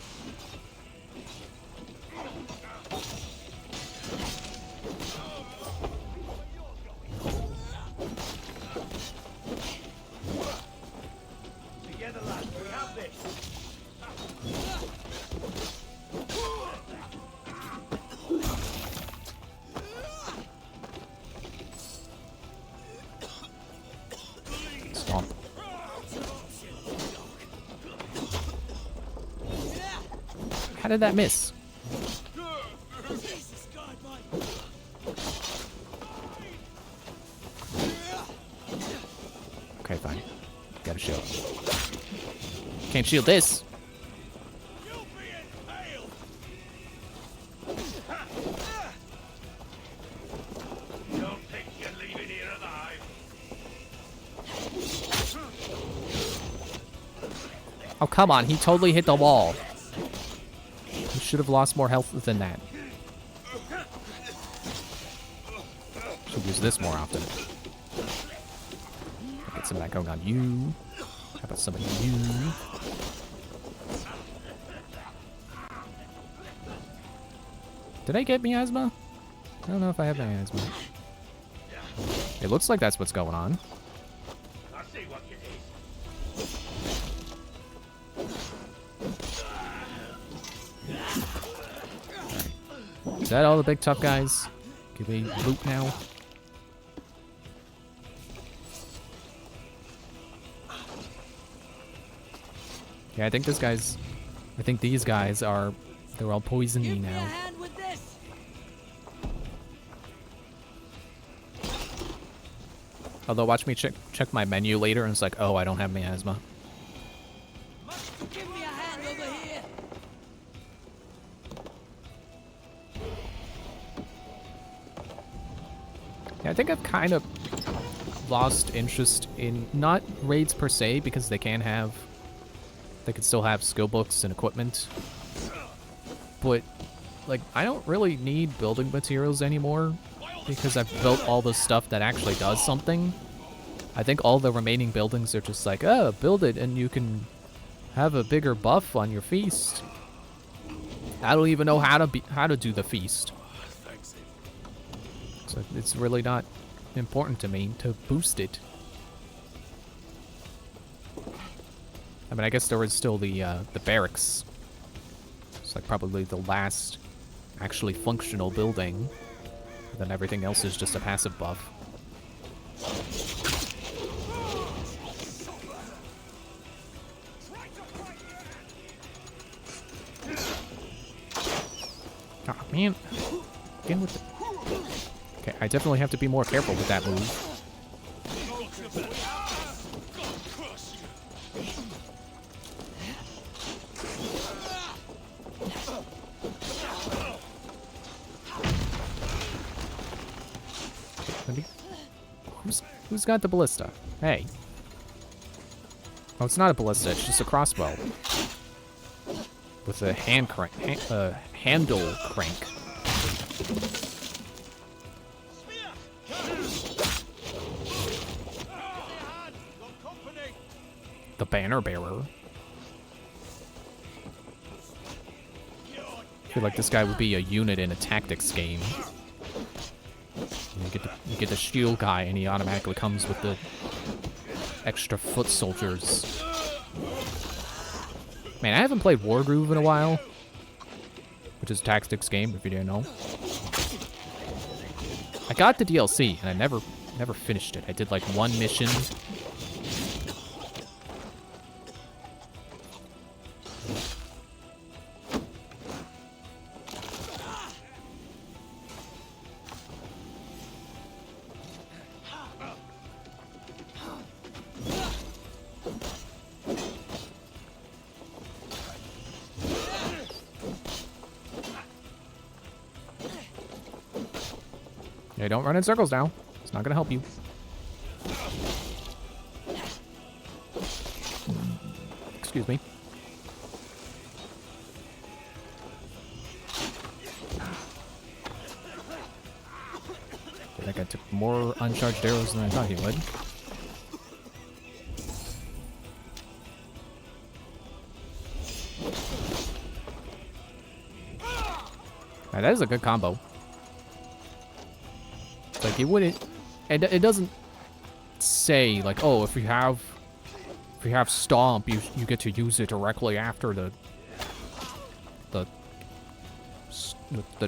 Together, lads, we have this. Stomp. How did that miss? Okay, fine. Gotta shield. Can't shield this. Don't think you're leaving here alive. Oh, come on. He totally hit the wall. He should have lost more health than that. Should use this more often. Get some of that going on you. How about some of you? Did I get miasma? I don't know if I have miasma. It looks like that's what's going on. I see what you did. Is that all the big tough guys? Can we loot now? Yeah, I think this guy's... I think these guys are... They're all poisony now. Although, watch me check my menu later, and it's like, oh, I don't have miasma. Give me a hand over here. Yeah, I think I've kind of lost interest in not raids per se because they can still have skill books and equipment. But like I don't really need building materials anymore because I've built all the stuff that actually does something. I think all the remaining buildings are just like, oh, build it and you can have a bigger buff on your feast. I don't even know how to do the feast. So it's really not important to me to boost it. I mean, I guess there was still the barracks. It's like probably the last actually functional building. And then everything else is just a passive buff. Oh man, again with the... Okay, I definitely have to be more careful with that move. Who's got the ballista? Hey. Oh, it's not a ballista, it's just a crossbow. With a handle crank. The banner bearer. I feel like this guy would be a unit in a tactics game. You get the shield guy, and he automatically comes with the extra foot soldiers. Man, I haven't played Wargroove in a while, which is a tactics game, if you didn't know. I got the DLC, and I never finished it. I did like one mission. Yeah, don't run in circles now. It's not gonna help you. Excuse me. That guy took more uncharged arrows than I thought he would. Right, that is a good combo. Like, it wouldn't... It doesn't say, like, oh, if you have Stomp, you get to use it directly after the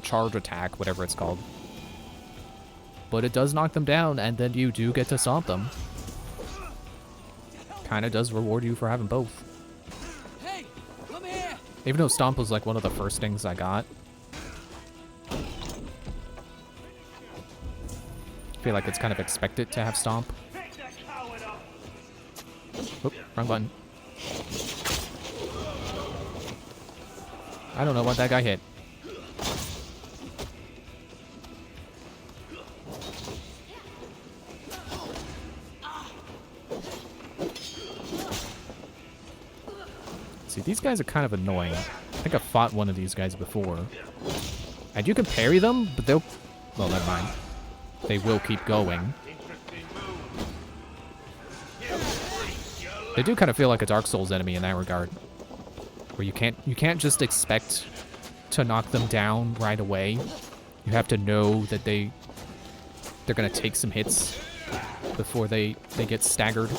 charge attack, whatever it's called. But it does knock them down, and then you do get to Stomp them. Kinda does reward you for having both. Hey, come here. Even though Stomp was, like, one of the first things I got. I feel like it's kind of expected to have Stomp. Oop, wrong button. I don't know what that guy hit. See, these guys are kind of annoying. I think I've fought one of these guys before. And you can parry them, but they'll... Well, never mind. They will keep going. They do kind of feel like a Dark Souls enemy in that regard, where you can't just expect to knock them down right away. You have to know that they're gonna take some hits before they get staggered.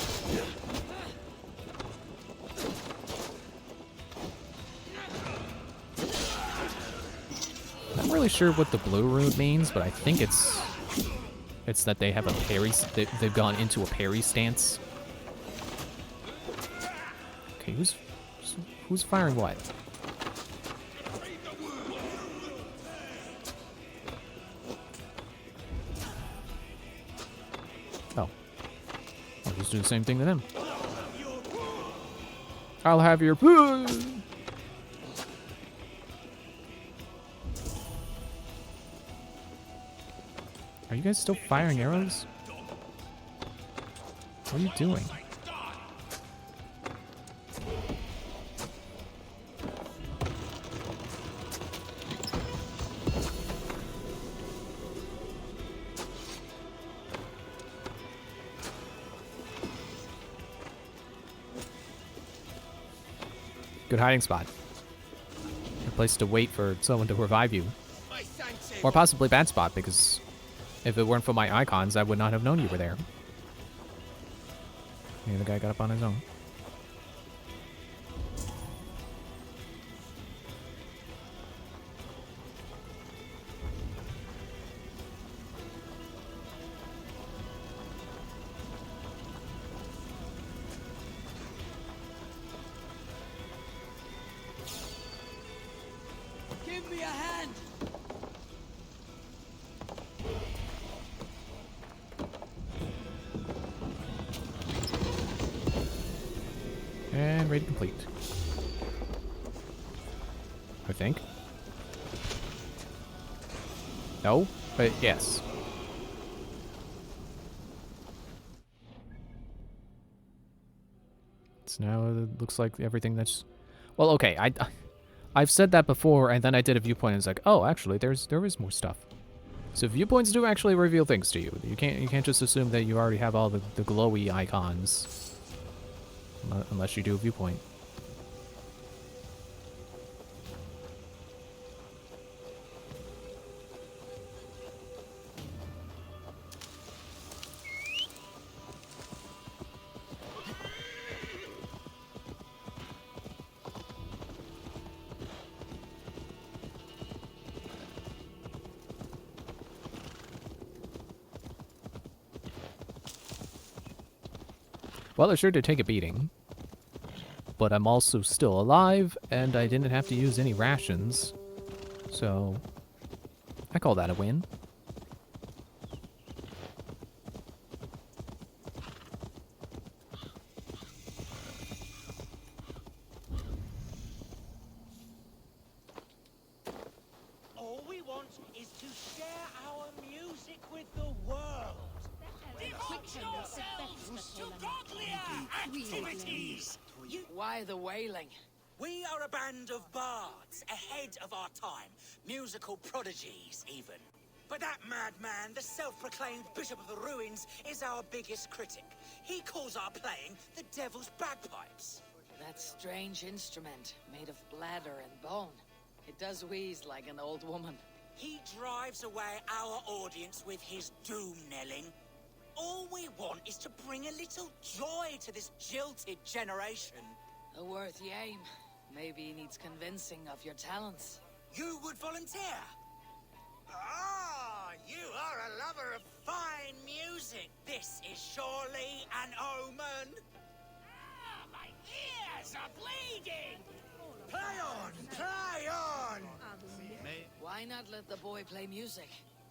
Not really sure what the blue rune means, but I think it's that they have a parry. They've gone into a parry stance. Okay, who's firing what? Oh, I'll just do the same thing to them. I'll have your... Are you guys still firing arrows? What are you doing? Good hiding spot. A place to wait for someone to revive you. Or possibly bad spot, because if it weren't for my icons, I would not have known you were there. Maybe the guy got up on his own. Give me a hand. And raid complete. I think. No, but yes. It's now it looks like everything that's well, okay, I've said that before, and then I did a viewpoint and it's like, oh, actually there is more stuff. So viewpoints do actually reveal things to you. You can't just assume that you already have all the glowy icons. Unless you do a viewpoint. Well, I sure did take a beating. But I'm also still alive, and I didn't have to use any rations. So, I call that a win. All we want is to share our music with the world. Devote yourselves to godlier activities! Why the wailing? We are a band of bards, ahead of our time. Musical prodigies, even. But that madman, the self-proclaimed Bishop of the Ruins, is our biggest critic. He calls our playing the Devil's Bagpipes. That strange instrument, made of bladder and bone. It does wheeze like an old woman. He drives away our audience with his doom-knelling. All we want is to bring a little joy to this jilted generation. A worthy aim. Maybe he needs convincing of your talents. You would volunteer? Ah, you are a lover of fine music. This is surely an omen. Ah, my ears are bleeding! Play on, play on! Why not let the boy play music?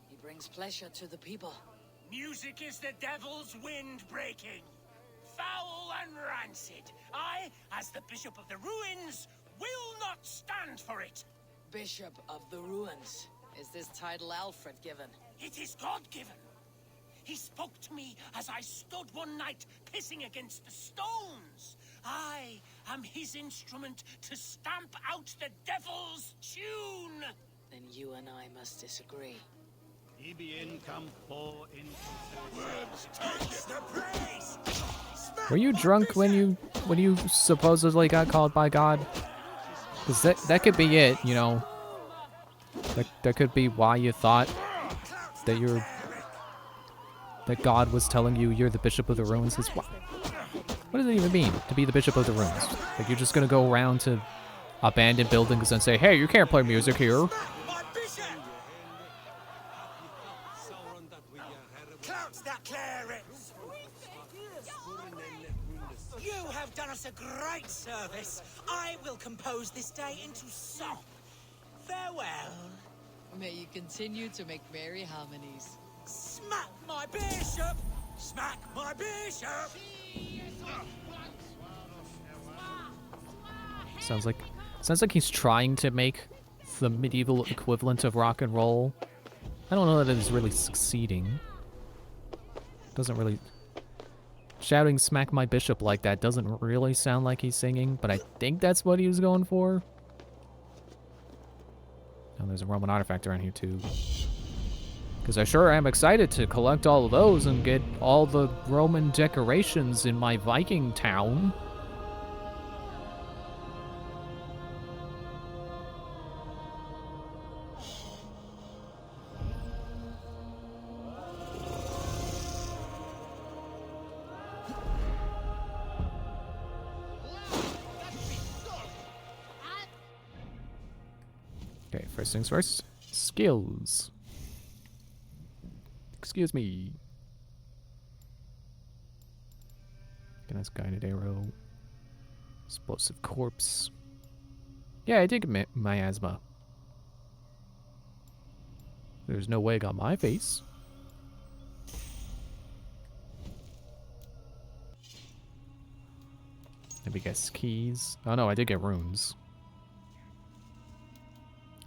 He brings pleasure to the people. Music is the devil's wind breaking. Foul and rancid. I, as the Bishop of the Ruins, will not stand for it. Bishop of the Ruins. Is this title Alfred given? It is God-given. He spoke to me as I stood one night pissing against the stones. I am his instrument to stamp out the devil's tune. Then you and I must disagree. Were you drunk when you supposedly got called by God? Because that could be it, you know. That could be why you thought that that God was telling you you're the Bishop of the Ruins. What does it even mean to be the Bishop of the Ruins? Like you're just gonna go around to abandoned buildings and say, hey, you can't play music here. My bishop! Clouts that clarets! You have done us a great service. I will compose this day into song. Farewell. May you continue to make merry harmonies. Smack my bishop! Smack my bishop! Sounds like he's trying to make the medieval equivalent of rock and roll, I don't know that it is really succeeding. Doesn't really... Shouting smack my bishop like that doesn't really sound like he's singing, but I think that's what he was going for. Oh, there's a Roman artifact around here too. Because I sure am excited to collect all of those and get all the Roman decorations in my Viking town. Okay, first things first. Skills. Excuse me. That's guided arrow. Explosive corpse. Yeah, I did get miasma. There's no wig on my face. Maybe guess keys. Oh no, I did get runes.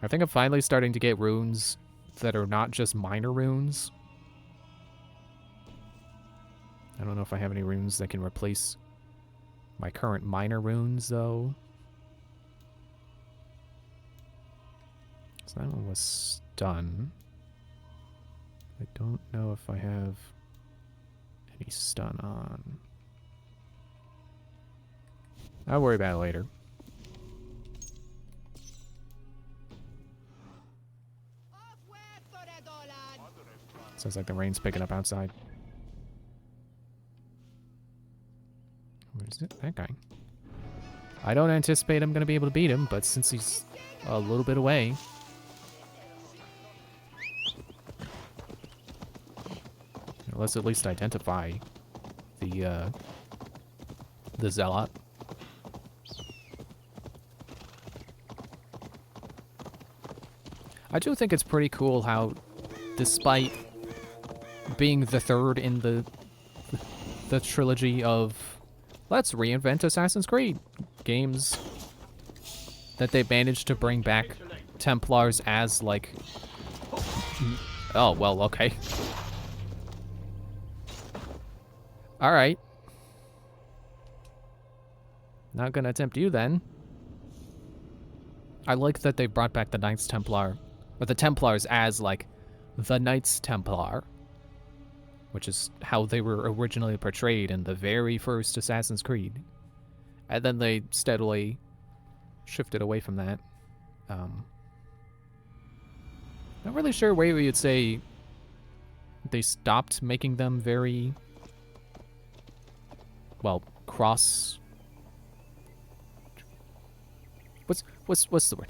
I think I'm finally starting to get runes that are not just minor runes. I don't know if I have any runes that can replace my current minor runes, though. So that one was stun. I don't know if I have any stun on. I'll worry about it later. Sounds like the rain's picking up outside. Where's it? That guy. I don't anticipate I'm going to be able to beat him, but since he's a little bit away... Let's at least identify the Zealot. I do think it's pretty cool how, despite being the third in the trilogy of let's reinvent Assassin's Creed games, that they managed to bring back Templars as like... Oh, well, okay. Alright. Not gonna tempt you then. I like that they brought back the Knights Templar, or the Templars as like the Knights Templar, which is how they were originally portrayed in the very first Assassin's Creed. And then they steadily shifted away from that. Not really sure where you'd say they stopped making them very, well, cross... What's the word?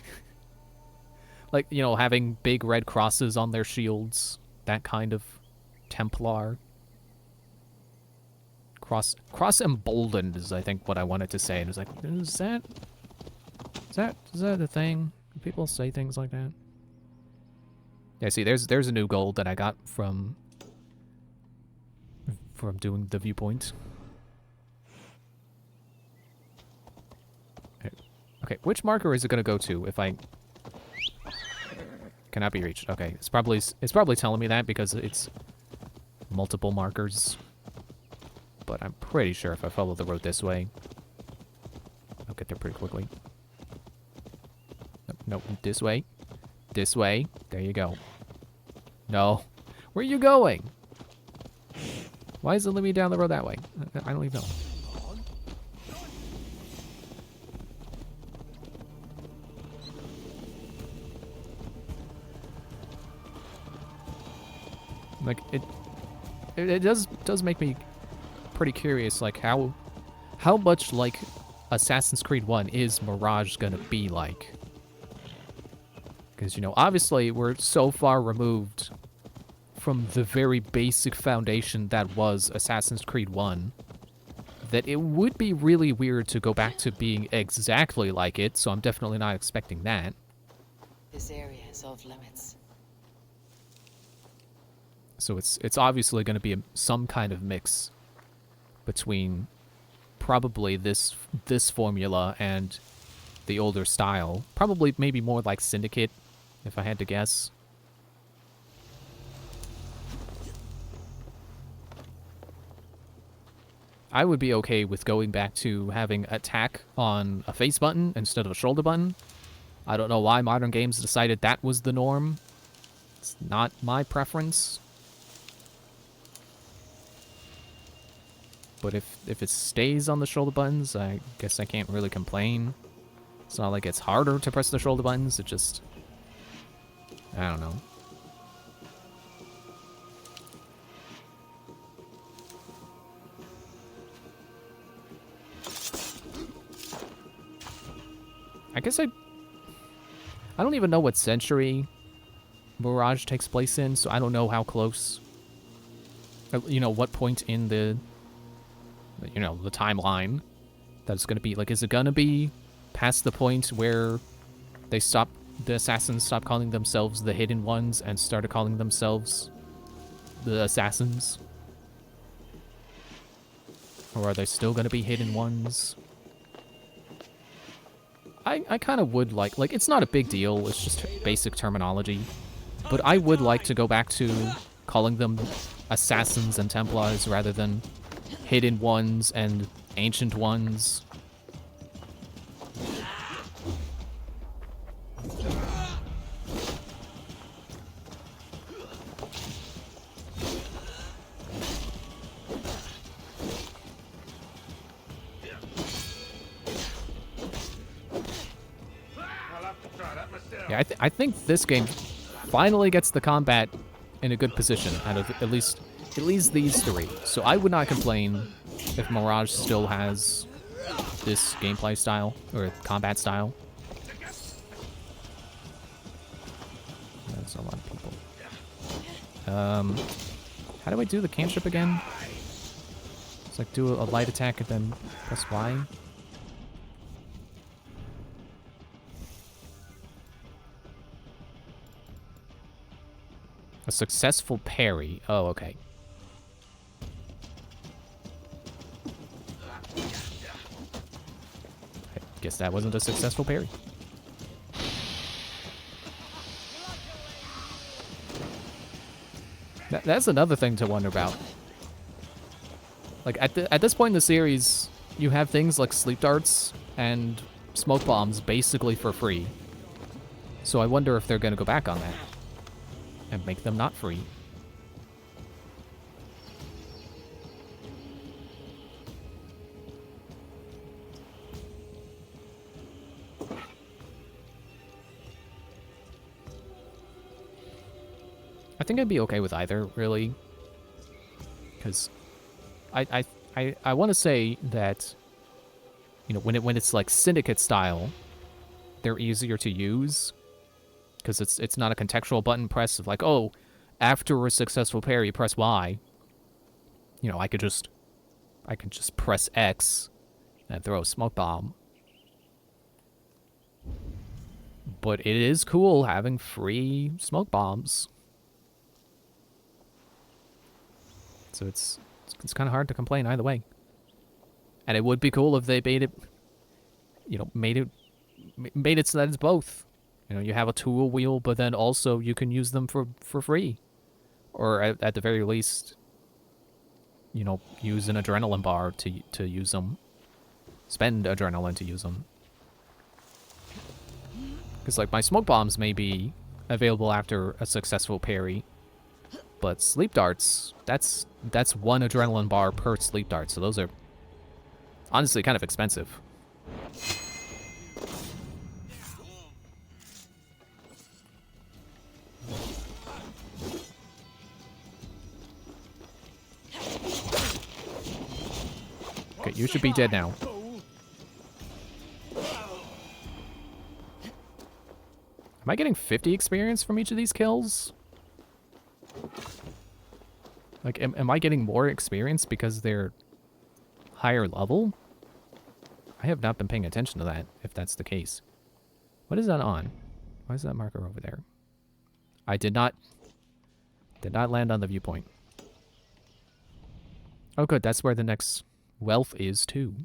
Like, you know, having big red crosses on their shields, that kind of Templar. Cross emboldened is, I think, what I wanted to say. And it was like, is that a thing? Do people say things like that? Yeah, see, there's a new gold that I got from doing the viewpoint. Okay, which marker is it gonna go to if I cannot be reached? Okay, it's probably telling me that because it's multiple markers. But I'm pretty sure if I follow the road this way, I'll get there pretty quickly. Nope, this way. This way. There you go. No. Where are you going? Why is it leading me down the road that way? I don't even know. Like, it does make me pretty curious, like, how much like Assassin's Creed 1 is Mirage gonna be like? Because, you know, obviously we're so far removed from the very basic foundation that was Assassin's Creed 1 that it would be really weird to go back to being exactly like it, so I'm definitely not expecting that. This area is off limits. So it's obviously going to be some kind of mix between probably this formula and the older style. Probably maybe more like Syndicate, if I had to guess. I would be okay with going back to having attack on a face button instead of a shoulder button. I don't know why modern games decided that was the norm. It's not my preference. But if it stays on the shoulder buttons, I guess I can't really complain. It's not like it's harder to press the shoulder buttons, it just... I don't know. I guess I don't even know what century Mirage takes place in, so I don't know how close, you know, what point in the, you know, the timeline that it's going to be. Like, is it going to be past the point where the assassins stopped calling themselves the Hidden Ones and started calling themselves the Assassins? Or are they still going to be Hidden Ones? I kind of would like, it's not a big deal, it's just basic terminology, but I would like to go back to calling them Assassins and Templars rather than Hidden Ones and Ancient Ones. Yeah, I think this game finally gets the combat in a good position out of at least these three. So I would not complain if Mirage still has this gameplay style or combat style. That's a lot of people. How do I do the cantrip again? It's like do a light attack and then press Y. A successful parry. Oh, okay. I guess that wasn't a successful parry. That's another thing to wonder about. Like, at this point in the series, you have things like sleep darts and smoke bombs basically for free. So I wonder if they're going to go back on that and make them not free. I think I'd be okay with either, really. Because I want to say that, you know, when it's like Syndicate style, they're easier to use. Because it's not a contextual button press of like, oh, after a successful parry, press Y. You know, I could just press X and throw a smoke bomb. But it is cool having free smoke bombs. So it's kind of hard to complain either way. And it would be cool if they made it, you know, made it so that it's both. You know, you have a tool wheel, but then also you can use them for free. Or at the very least, you know, use an adrenaline bar to use them. Spend adrenaline to use them. Because, like, my smoke bombs may be available after a successful parry. But sleep darts, that's one adrenaline bar per sleep dart. So those are honestly kind of expensive. Okay, you should be dead now. Am I getting 50 experience from each of these kills? Like, am I getting more experience because they're higher level? I have not been paying attention to that, if that's the case. What is that on? Why is that marker over there? I did not land on the viewpoint. Oh, good. That's where the next wealth is, too.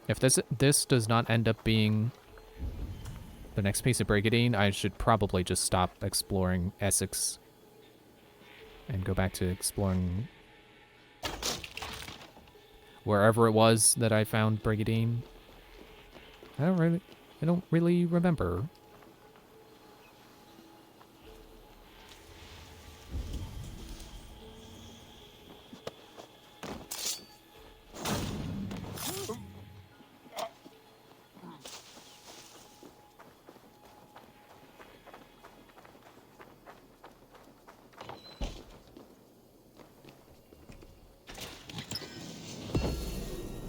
If this does not end up being the next piece of Brigadine, I should probably just stop exploring Essex and go back to exploring wherever it was that I found Brigadine. I don't really remember.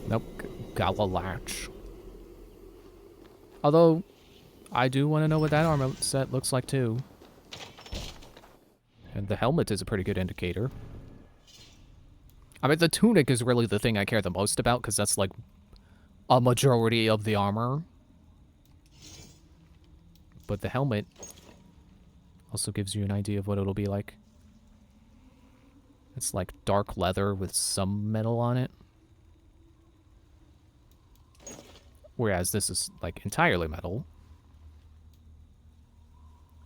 Nope, Galalach. Although, I do want to know what that armor set looks like too. And the helmet is a pretty good indicator. I mean, the tunic is really the thing I care the most about, because that's like a majority of the armor. But the helmet also gives you an idea of what it'll be like. It's like dark leather with some metal on it. Whereas this is like entirely metal.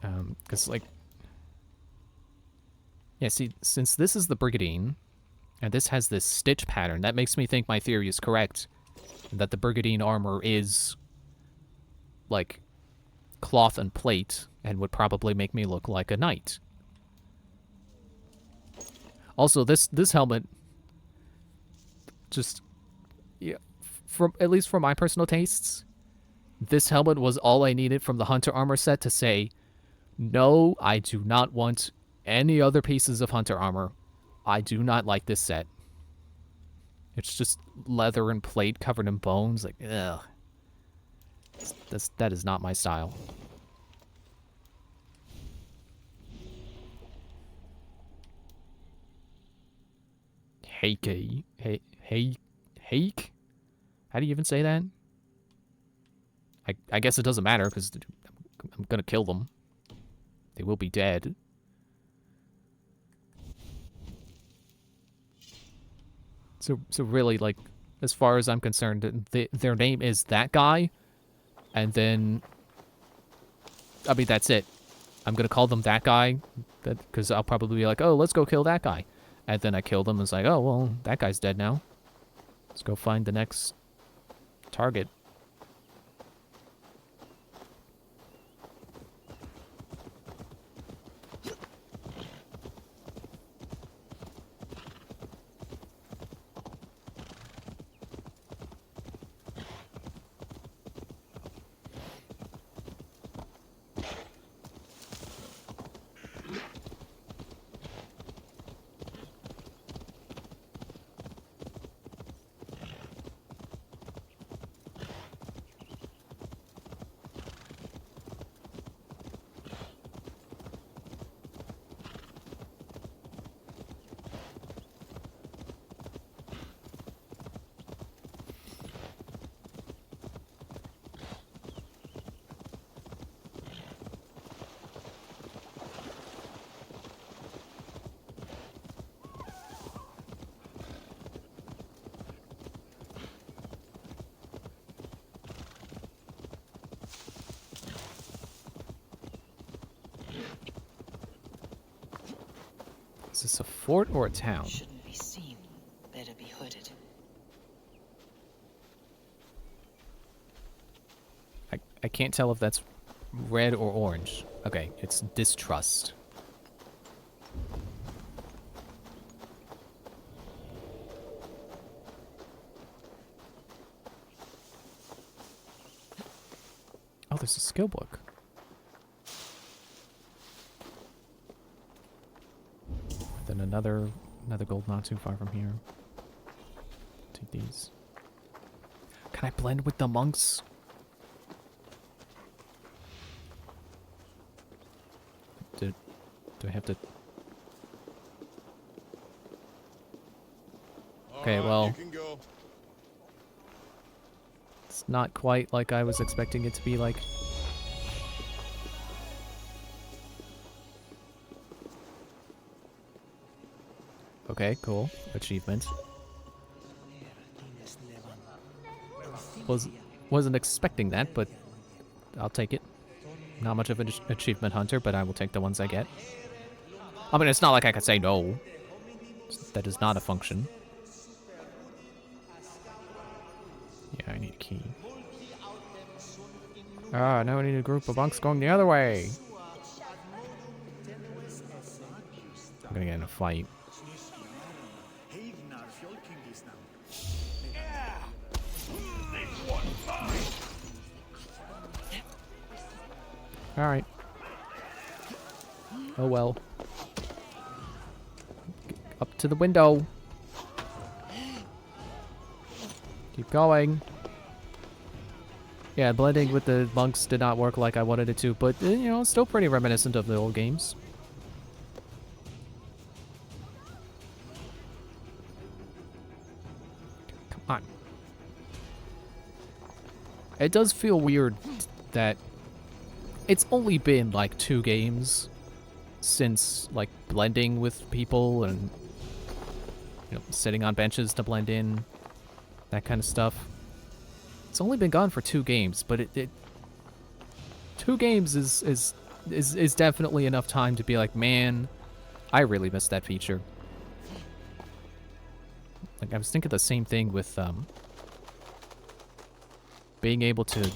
Because like... Yeah, see, since this is the Brigadine, and this has this stitch pattern, that makes me think my theory is correct. That the Brigadine armor is like cloth and plate, and would probably make me look like a knight. Also, this helmet, just, yeah, at least for my personal tastes, this helmet was all I needed from the Hunter armor set to say, no, I do not want any other pieces of Hunter armor. I do not like this set. It's just leather and plate covered in bones. Like, ugh. That is not my style. Heike. Hake? How do you even say that? I guess it doesn't matter, because I'm gonna kill them. They will be dead. So really, like, as far as I'm concerned, their name is that guy, and then, I mean, that's it. I'm gonna call them that guy, because I'll probably be like, oh, let's go kill that guy. And then I kill them, and it's like, oh, well, that guy's dead now. Let's go find the next target. Is this a fort or a town? Shouldn't be seen. Better be hooded. I can't tell if that's red or orange. Okay, it's distrust. Oh, there's a skill book. Then another gold not too far from here. Take these. Can I blend with the monks? Do I have to? Okay, well, it's not quite like I was expecting it to be like. Okay, cool. Achievement. Wasn't expecting that, but I'll take it. Not much of an achievement hunter, but I will take the ones I get. I mean, it's not like I could say no. That is not a function. Yeah, I need a key. Ah, now I need a group of monks going the other way. I'm gonna get in a fight. Alright. Oh well. Up to the window. Keep going. Yeah, blending with the monks did not work like I wanted it to, but, you know, it's still pretty reminiscent of the old games. Come on. It does feel weird that it's only been, like, 2 games since, like, blending with people and, you know, sitting on benches to blend in, that kind of stuff. It's only been gone for 2 games, but it 2 games is definitely enough time to be like, man, I really missed that feature. Like, I was thinking the same thing with being able to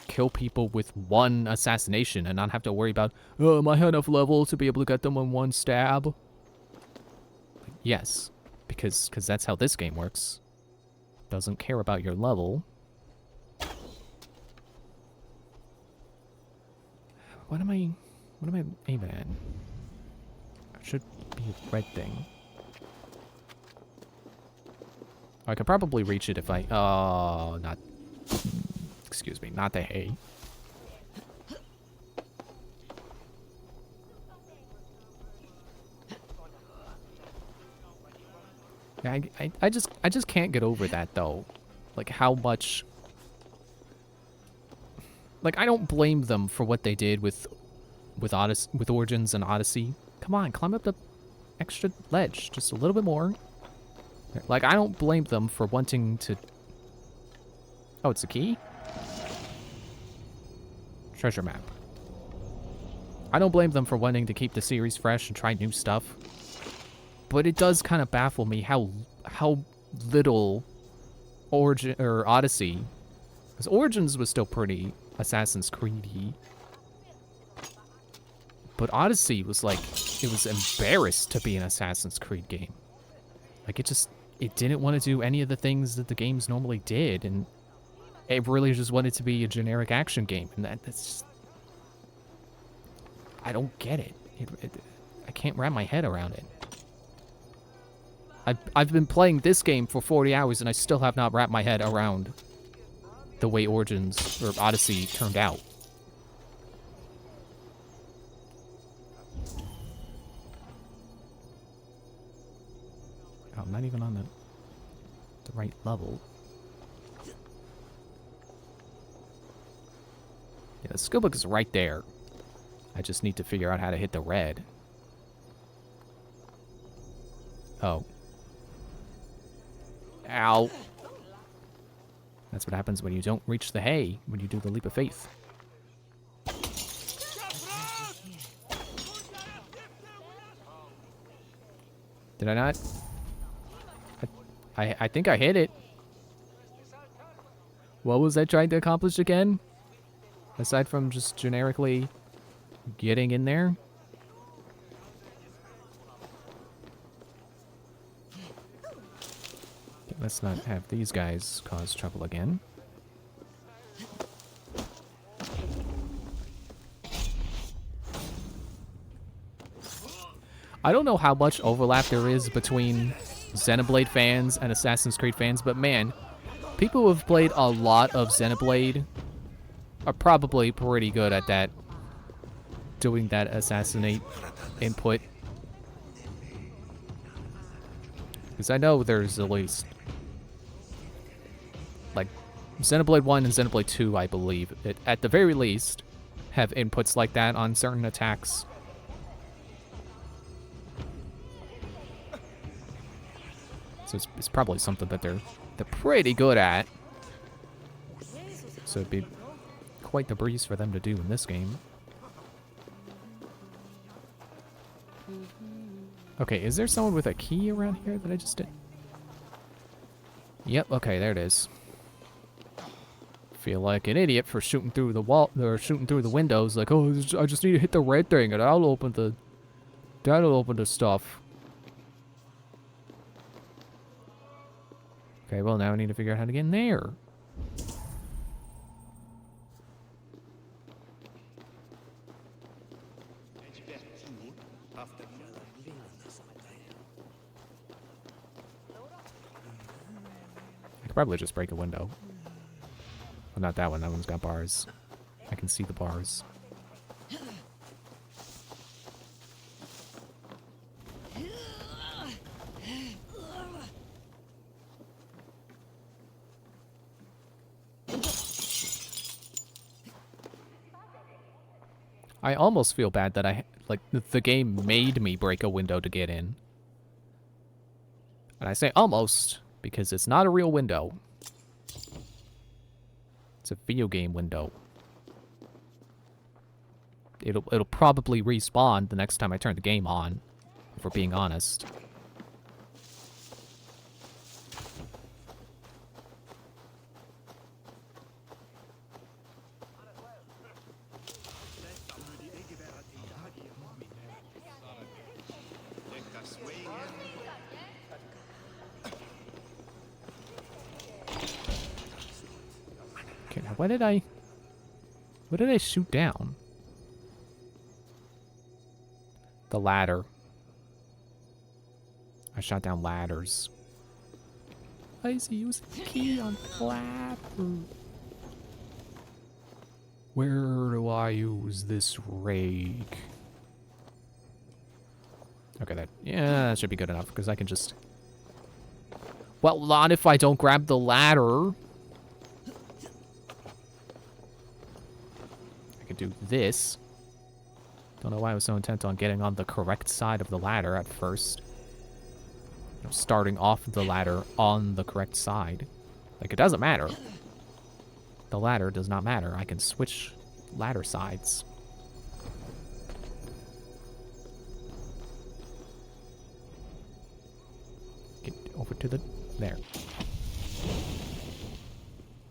kill people with 1 assassination and not have to worry about, oh, am I high enough level to be able to get them in 1 stab? Like, yes, because that's how this game works. Doesn't care about your level. What am I aiming at? It should be a red thing. I could probably reach it if I, oh, not, excuse me, not the hay. Yeah, I just can't get over that though. Like how much, like I don't blame them for what they did with Origins and Odyssey. Come on, climb up the extra ledge just a little bit more. Like I don't blame them for wanting to. Oh, it's a key? Treasure map. I don't blame them for wanting to keep the series fresh and try new stuff. But it does kind of baffle me how little Origin or Odyssey, because Origins was still pretty Assassin's Creed-y, but Odyssey was like, it was embarrassed to be an Assassin's Creed game. Like it didn't want to do any of the things that the games normally did, and it really just wanted to be a generic action game, and that's just, I don't get it. I can't wrap my head around it. I've been playing this game for 40 hours and I still have not wrapped my head around the way Origins or Odyssey turned out. Oh, I'm not even on the right level. Yeah, the skill book is right there. I just need to figure out how to hit the red. Oh. Ow. That's what happens when you don't reach the hay, when you do the leap of faith. Did I not? I think I hit it. What was I trying to accomplish again? Aside from just generically getting in there? Let's not have these guys cause trouble again. I don't know how much overlap there is between Xenoblade fans and Assassin's Creed fans, but man, people who have played a lot of Xenoblade are probably pretty good at that, doing that assassinate input. Because I know there's at least, like, Xenoblade 1 and Xenoblade 2, I believe, at the very least, have inputs like that on certain attacks. So it's probably something that they're pretty good at. So it'd be quite the breeze for them to do in this game. Okay, is there someone with a key around here that I just did? Yep, okay, there it is. Feel like an idiot for shooting through the wall, or shooting through the windows, like, oh, I just need to hit the red thing and that'll open the stuff. Okay, well now I need to figure out how to get in there. I could probably just break a window. Well, not that one. That one's got bars. I can see the bars. I almost feel bad that the game made me break a window to get in. And I say almost because it's not a real window. It's a video game window. It'll probably respawn the next time I turn the game on, if we're being honest. Okay, now what did I shoot down? The ladder. I shot down ladders. I see use the key on the ladder. Where do I use this rake? Okay, that should be good enough because I can just. Well, not if I don't grab the ladder. I could do this. Don't know why I was so intent on getting on the correct side of the ladder at first. You know, starting off the ladder on the correct side. Like, it doesn't matter. The ladder does not matter. I can switch ladder sides. Get over to the... There.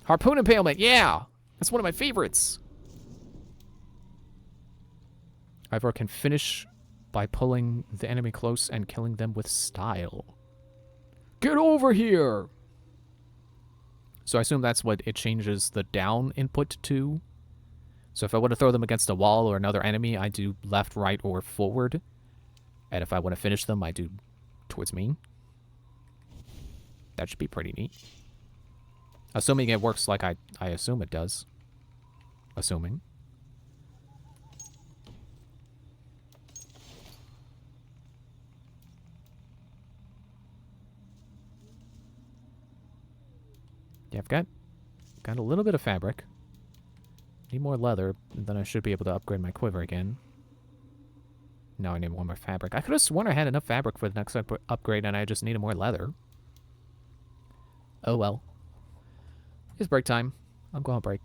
Harpoon impalement, yeah! That's one of my favorites! Ivor can finish by pulling the enemy close and killing them with style. Get over here! So I assume that's what it changes the down input to. So if I want to throw them against a wall or another enemy, I do left, right, or forward. And if I want to finish them, I do towards me. That should be pretty neat. Assuming it works like I assume it does. Assuming. Yeah, I've got a little bit of fabric. Need more leather, and then I should be able to upgrade my quiver again. No, I need more fabric. I could have sworn I had enough fabric for the next upgrade, and I just needed more leather. Oh well. It's break time. I'm going on break.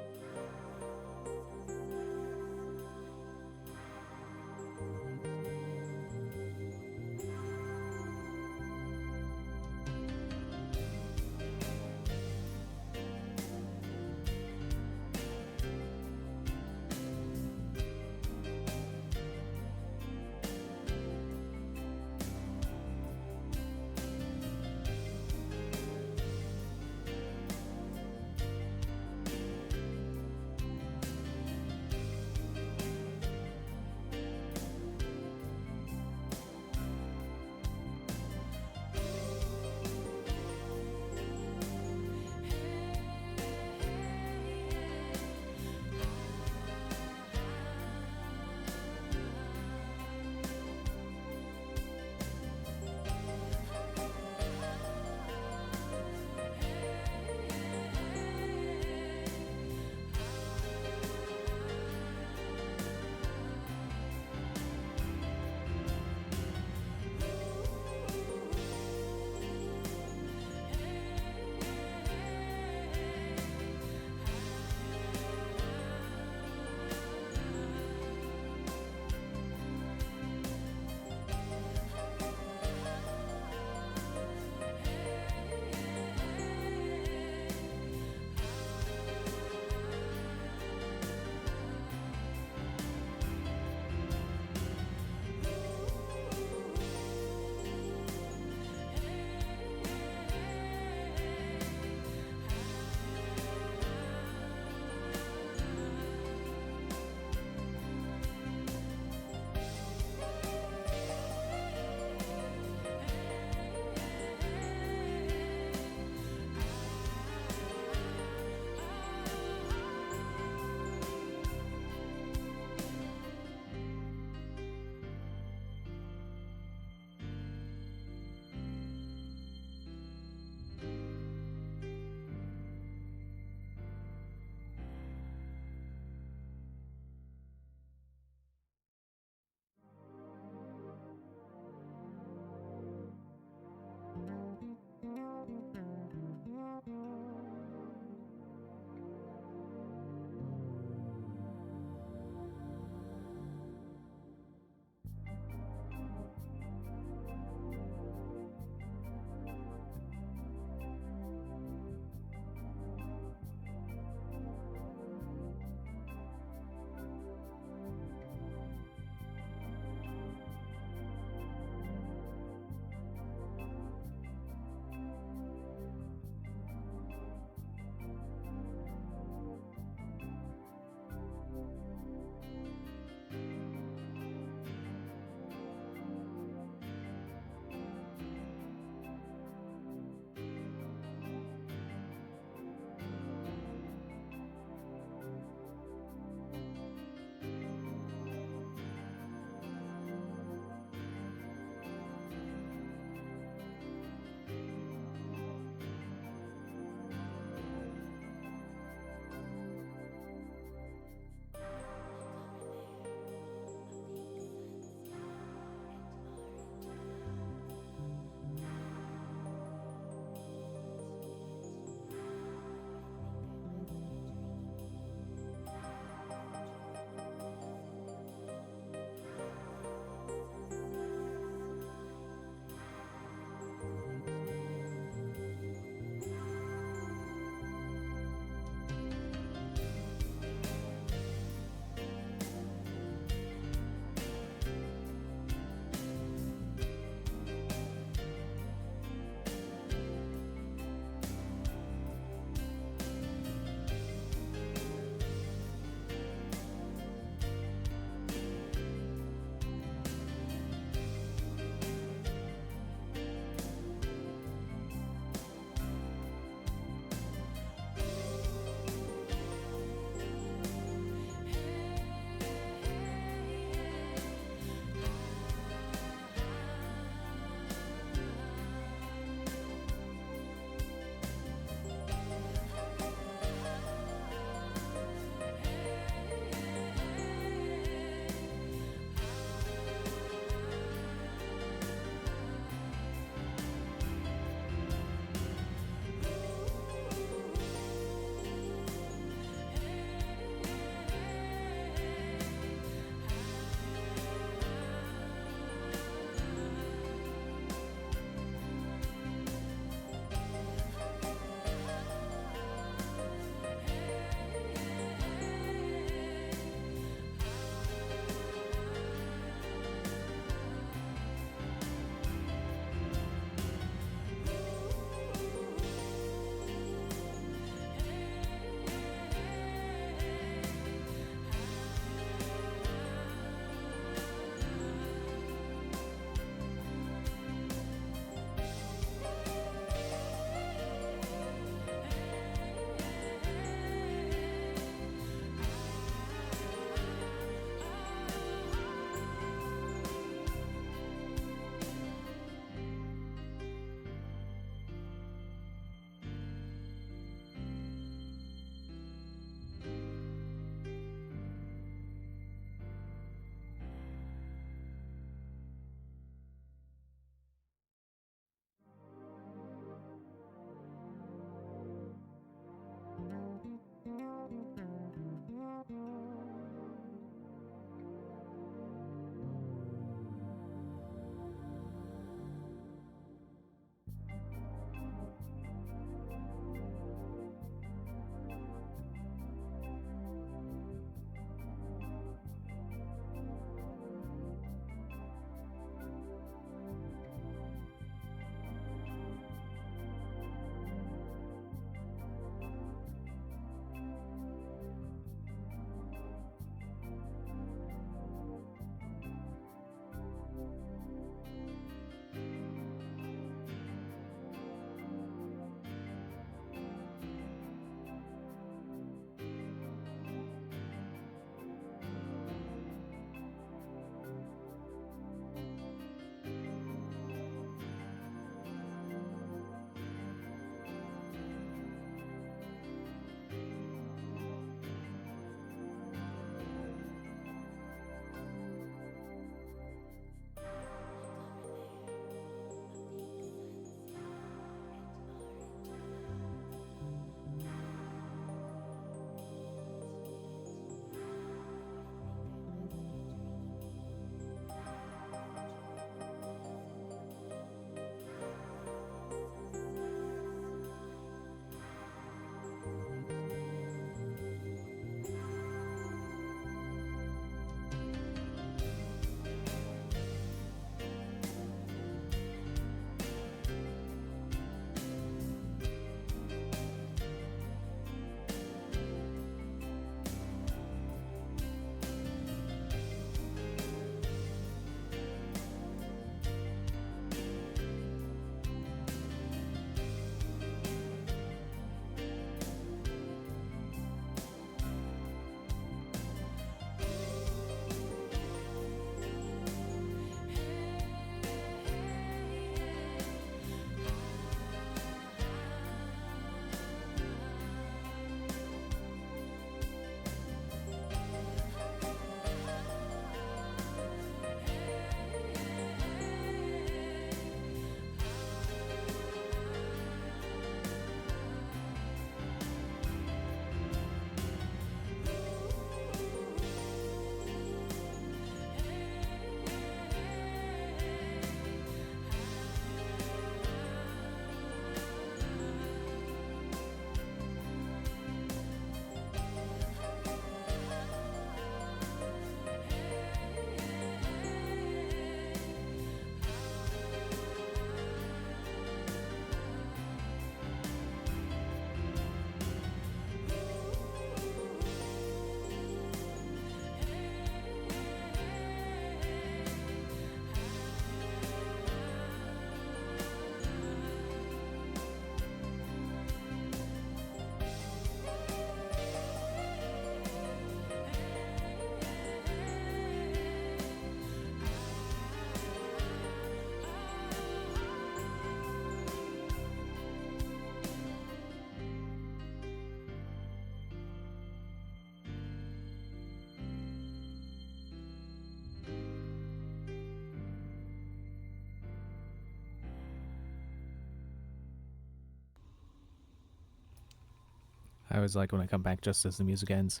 I always like when I come back just as the music ends.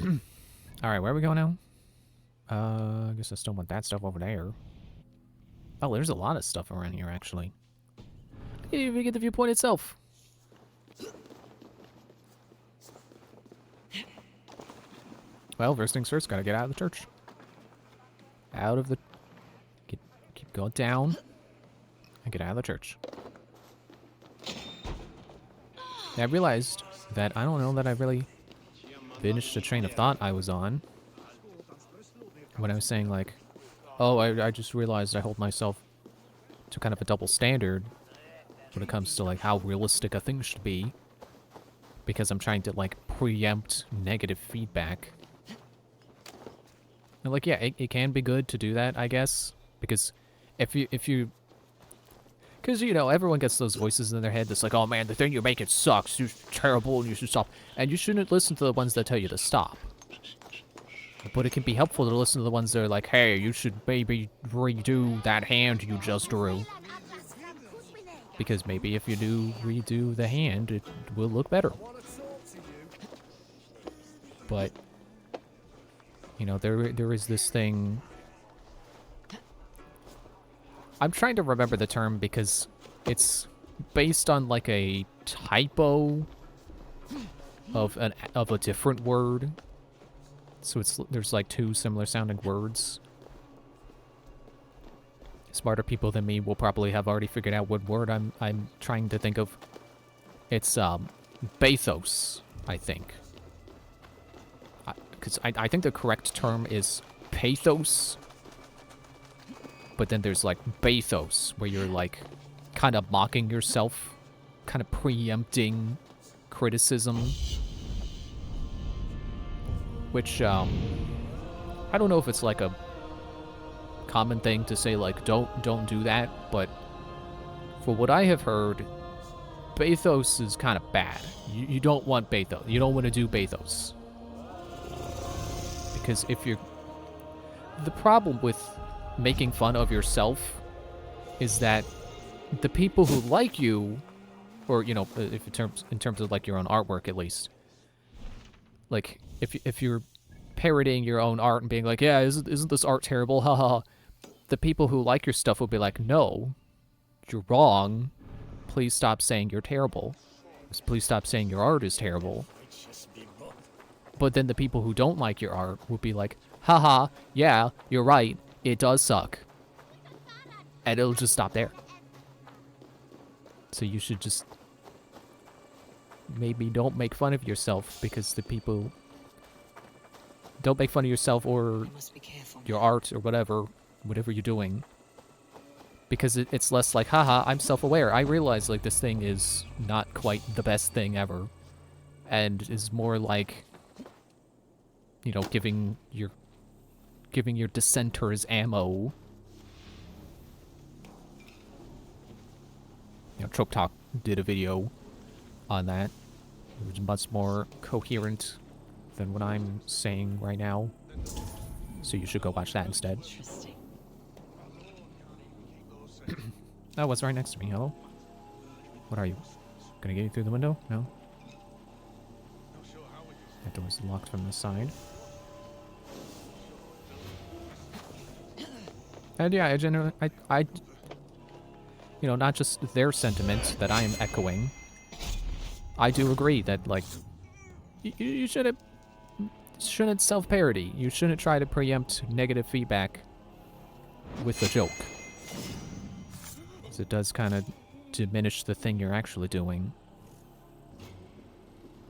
Alright, where are we going now? I guess I still want that stuff over there. Oh, there's a lot of stuff around here, actually. I didn't even get the viewpoint itself. Well, first things first, gotta get out of the church. Out of the... Keep going down. And get out of the church. I realized that I don't know that I really finished the train of thought I was on. When I was saying, like, oh, I just realized I hold myself to kind of a double standard when it comes to, like, how realistic a thing should be. Because I'm trying to, like, preempt negative feedback. And, like, yeah, it can be good to do that, I guess. Because if you... Because, you know, everyone gets those voices in their head that's like, oh man, the thing you're making sucks, you're terrible, and you should stop. And you shouldn't listen to the ones that tell you to stop. But it can be helpful to listen to the ones that are like, hey, you should maybe redo that hand you just drew. Because maybe if you do redo the hand, it will look better. But, you know, there is this thing... I'm trying to remember the term because it's based on like a typo of a different word. So there's like two similar sounding words. Smarter people than me will probably have already figured out what word I'm trying to think of. It's bathos, I think. Because I think the correct term is pathos. But then there's, like, bathos, where you're, like, kind of mocking yourself, kind of preempting criticism. Which, I don't know if it's, like, a common thing to say, like, don't do that, but for what I have heard, bathos is kind of bad. You don't want bathos. You don't want to do bathos. Because if you're... The problem with making fun of yourself is that the people who like you, or, you know, if in terms of like your own artwork at least, like if you're parodying your own art and being like, yeah, isn't this art terrible, haha, the people who like your stuff will be like, no, you're wrong, please stop saying you're terrible, please stop saying your art is terrible. But then the people who don't like your art will be like, haha, yeah, you're right, it does suck. And it'll just stop there. So you should just maybe don't make fun of yourself, because the people... Don't make fun of yourself or your art or whatever you're doing. Because it's less like, haha, I'm self-aware. I realize, like, this thing is not quite the best thing ever. And is more like, you know, giving your dissenters ammo. You know, Trope Talk did a video on that. It was much more coherent than what I'm saying right now. So you should go watch that instead. Interesting. Oh, what's right next to me? Hello? What are you? Gonna get you through the window? No? That door's locked from the side. And yeah, I you know, not just their sentiment that I am echoing. I do agree that, like, you shouldn't self-parody. You shouldn't try to preempt negative feedback with a joke. Because it does kind of diminish the thing you're actually doing.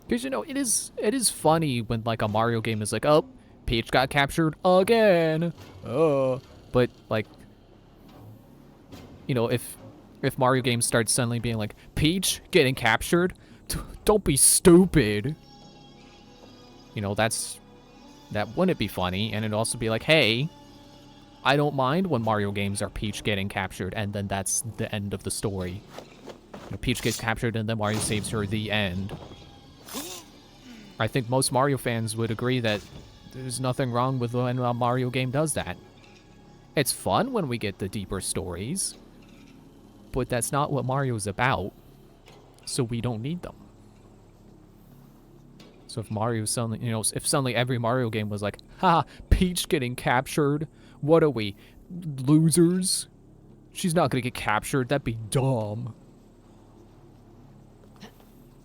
Because, you know, it is funny when, like, a Mario game is like, oh, Peach got captured again. But, like, you know, if Mario games start suddenly being like, Peach getting captured? Don't be stupid. You know, that wouldn't be funny, and it'd also be like, hey, I don't mind when Mario games are Peach getting captured, and then that's the end of the story. You know, Peach gets captured, and then Mario saves her, the end. I think most Mario fans would agree that there's nothing wrong with when a Mario game does that. It's fun when we get the deeper stories, but that's not what Mario's about, so we don't need them. So if Mario suddenly, you know, if suddenly every Mario game was like, ha, Peach getting captured, what are we, losers? She's not gonna get captured, that'd be dumb.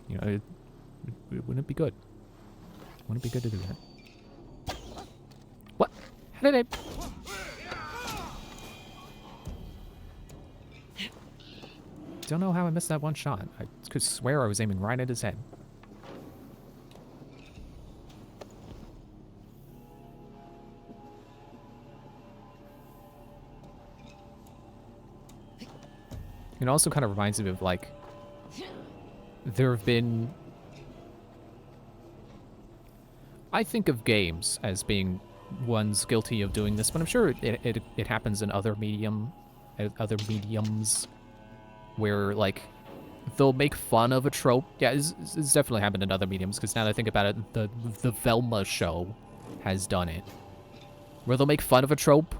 You know, it wouldn't be good. Wouldn't be good to do that. What? How did I... Don't know how I missed that one shot. I could swear I was aiming right at his head. It also kind of reminds me of, like, there have been... I think of games as being ones guilty of doing this, but I'm sure it happens in other mediums, where, like, they'll make fun of a trope. Yeah, it's definitely happened in other mediums, because now that I think about it, the Velma show has done it. Where they'll make fun of a trope,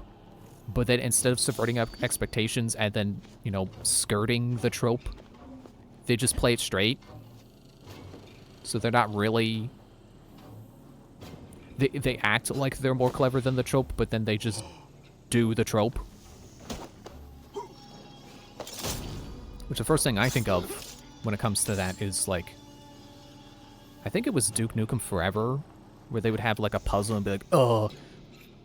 but then instead of subverting up expectations and then, you know, skirting the trope, they just play it straight. So they're not really... They act like they're more clever than the trope, but then they just do the trope. Which the first thing I think of when it comes to that is, like... I think it was Duke Nukem Forever, where they would have, like, a puzzle and be like, oh,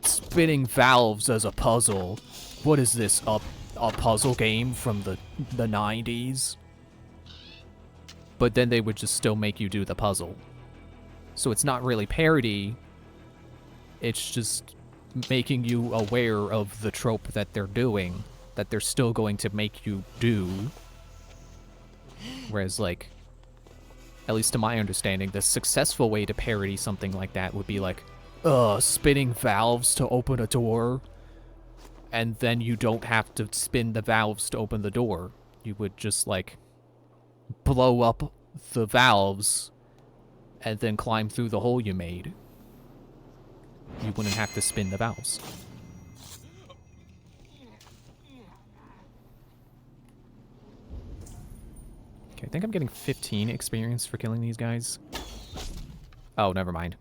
spinning valves as a puzzle. What is this, a puzzle game from the 90s? But then they would just still make you do the puzzle. So it's not really parody, it's just making you aware of the trope that they're doing, that they're still going to make you do. Whereas, like, at least to my understanding, the successful way to parody something like that would be like, spinning valves to open a door, and then you don't have to spin the valves to open the door. You would just, like, blow up the valves and then climb through the hole you made. You wouldn't have to spin the valves. Okay, I think I'm getting 15 experience for killing these guys. Oh, never mind.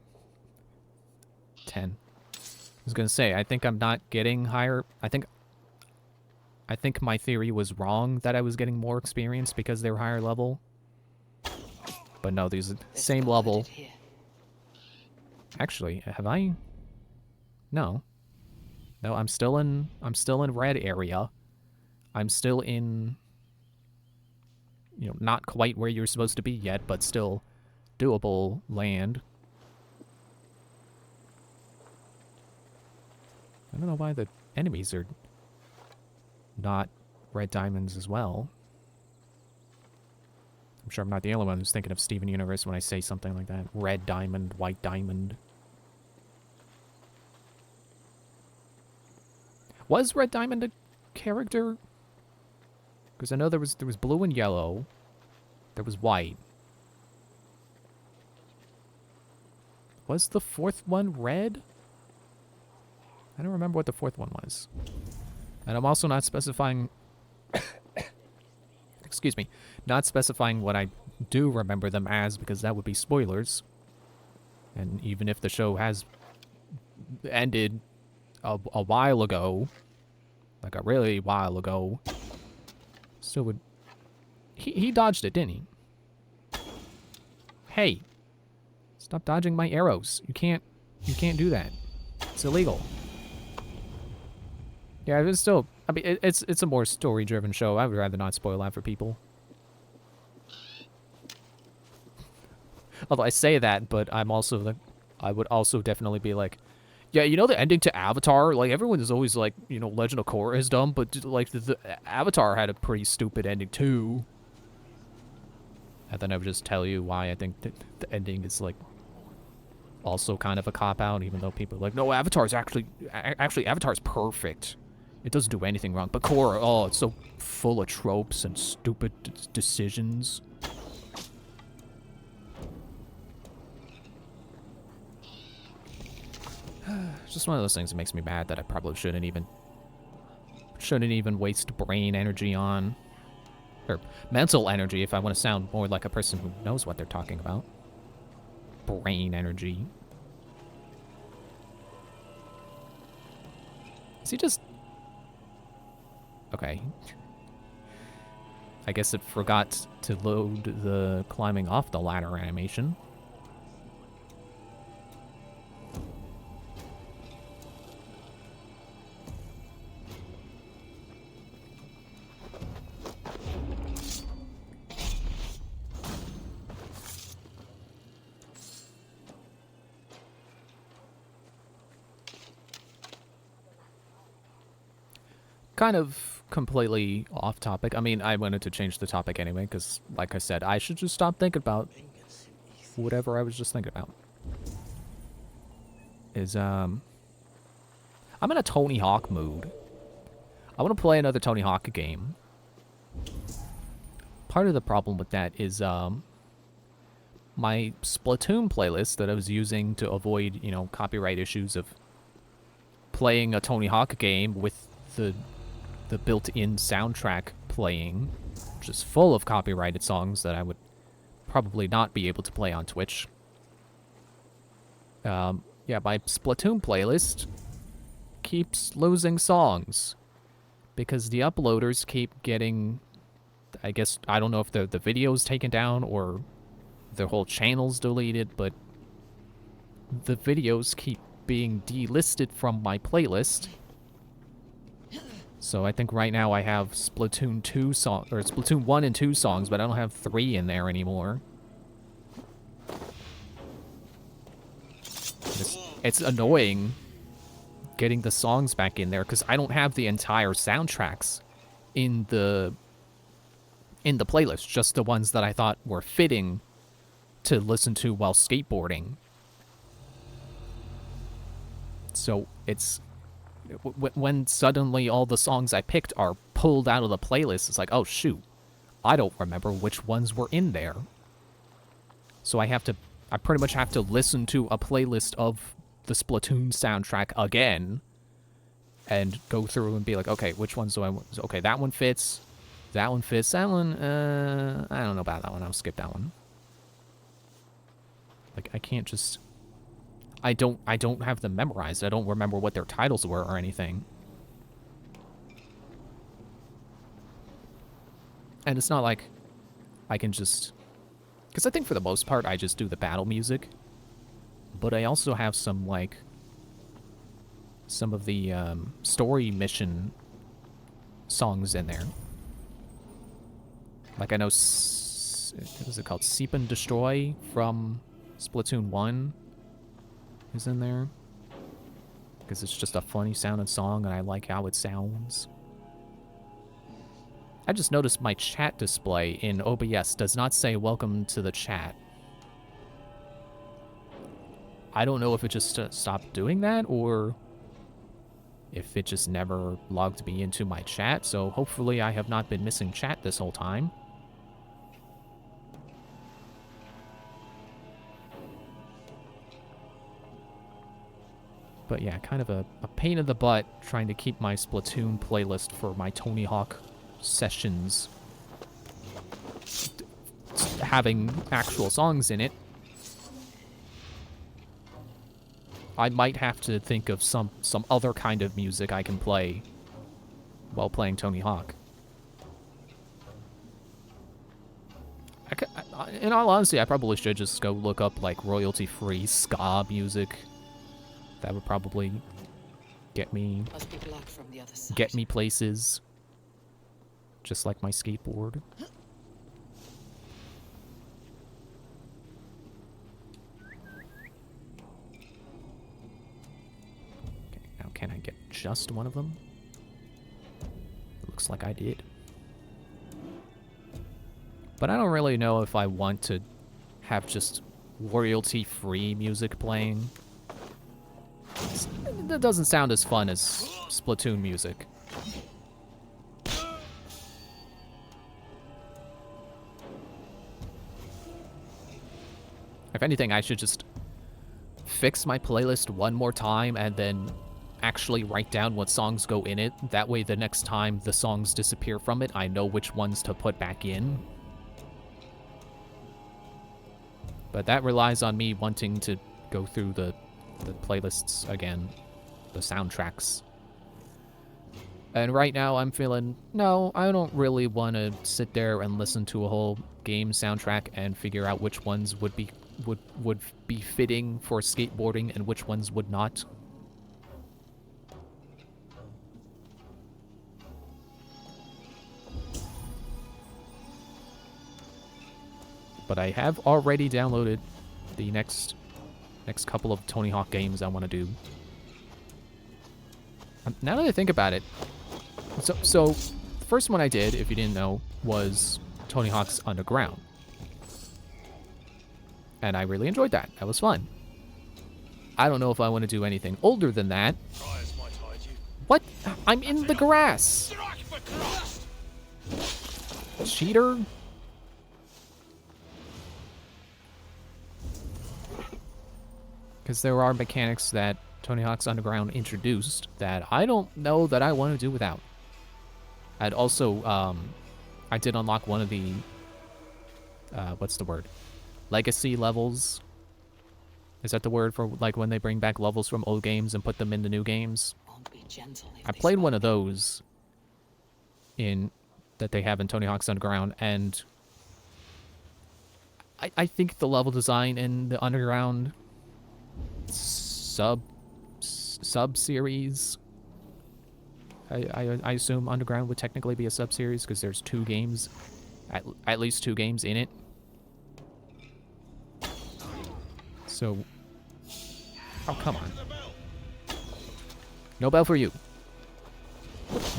10. I was gonna say, I think I'm not getting higher. I think my theory was wrong that I was getting more experience because they were higher level. But no, these are the same level. Actually, have I? No. No, I'm still in red area. I'm still in, you know, not quite where you're supposed to be yet, but still doable land. I don't know why the enemies are not red diamonds as well. I'm sure I'm not the only one who's thinking of Steven Universe when I say something like that. Red diamond, white diamond. Was Red Diamond a character? Because I know there was blue and yellow. There was white. Was the fourth one red? I don't remember what the fourth one was. And I'm also not specifying... excuse me. Not specifying what I do remember them as, because that would be spoilers. And even if the show has ended a while ago, like a really while ago, still would... He dodged it, didn't he? Hey! Stop dodging my arrows. You can't do that. It's illegal. Yeah, it's still... I mean, it's a more story-driven show. I would rather not spoil that for people. Although I say that, but I'm also like... I would also definitely be like... Yeah, you know the ending to Avatar? Like, everyone is always like, you know, Legend of Korra is dumb, but, like, the Avatar had a pretty stupid ending, too. And then I would just tell you why I think that the ending is, like, also kind of a cop-out, even though people are like, no, Avatar's actually Avatar's perfect. It doesn't do anything wrong. But Korra, oh, it's so full of tropes and stupid decisions. It's just one of those things that makes me mad that I probably shouldn't even waste brain energy on, or mental energy if I want to sound more like a person who knows what they're talking about. brain energy. Is he just... Okay. I guess it forgot to load the climbing off the ladder animation. Kind of completely off topic. I mean, I wanted to change the topic anyway, because, like I said, I should just stop thinking about whatever I was just thinking about. I'm in a Tony Hawk mood. I want to play another Tony Hawk game. Part of the problem with that is, my Splatoon playlist that I was using to avoid, you know, copyright issues of playing a Tony Hawk game with the built-in soundtrack playing, which is full of copyrighted songs that I would probably not be able to play on Twitch. Yeah, my Splatoon playlist keeps losing songs because the uploaders keep getting, I guess, I don't know if the video's taken down or the whole channel's deleted, but the videos keep being delisted from my playlist. So I think right now I have Splatoon 2 song or Splatoon 1 and 2 songs, but I don't have 3 in there anymore. It's annoying getting the songs back in there because I don't have the entire soundtracks in the playlist, just the ones that I thought were fitting to listen to while skateboarding. So it's when suddenly all the songs I picked are pulled out of the playlist, it's like, oh shoot, I don't remember which ones were in there. So I pretty much have to listen to a playlist of the Splatoon soundtrack again and go through and be like, okay, which ones do I want? Okay, that one fits. That one fits. That one, I don't know about that one. I'll skip that one. Like, I can't just... I don't have them memorized. I don't remember what their titles were or anything. And it's not like I can just... Because I think for the most part, I just do the battle music. But I also have some, like... some of the story mission songs in there. Like, I know... what is it called? Seep and Destroy from Splatoon 1 is in there. Because it's just a funny sounding song and I like how it sounds. I just noticed my chat display in OBS does not say welcome to the chat. I don't know if it just stopped doing that or if it just never logged me into my chat, so hopefully I have not been missing chat this whole time. But yeah, kind of a pain in the butt trying to keep my Splatoon playlist for my Tony Hawk sessions having actual songs in it. I might have to think of some other kind of music I can play while playing Tony Hawk. In all honesty, I probably should just go look up like royalty-free ska music. That would probably get me places, just like my skateboard. Okay, now can I get just one of them? Looks like I did. But I don't really know if I want to have just royalty-free music playing. That doesn't sound as fun as Splatoon music. If anything, I should just fix my playlist one more time and then actually write down what songs go in it. That way the next time the songs disappear from it, I know which ones to put back in. But that relies on me wanting to go through the playlists again, the soundtracks. And right now I'm feeling, no, I don't really want to sit there and listen to a whole game soundtrack and figure out which ones would be fitting for skateboarding and which ones would not. But I have already downloaded the next couple of Tony Hawk games I want to do. Now that I think about it, so the first one I did, if you didn't know, was Tony Hawk's Underground. And I really enjoyed that. That was fun. I don't know if I want to do anything older than that. What? I'm in the grass. Cheater. Because there are mechanics that Tony Hawk's Underground introduced that I don't know that I want to do without. I'd also, I did unlock one of the, what's the word? Legacy levels. Is that the word for, like, when they bring back levels from old games and put them into new games? Won't be gentle if I they played one spot of me. those that they have in Tony Hawk's Underground, and I think the level design in the Underground sub-series, I assume Underground would technically be a sub-series because there's 2 games, at least 2 games in it. So, oh, come on. No bell for you.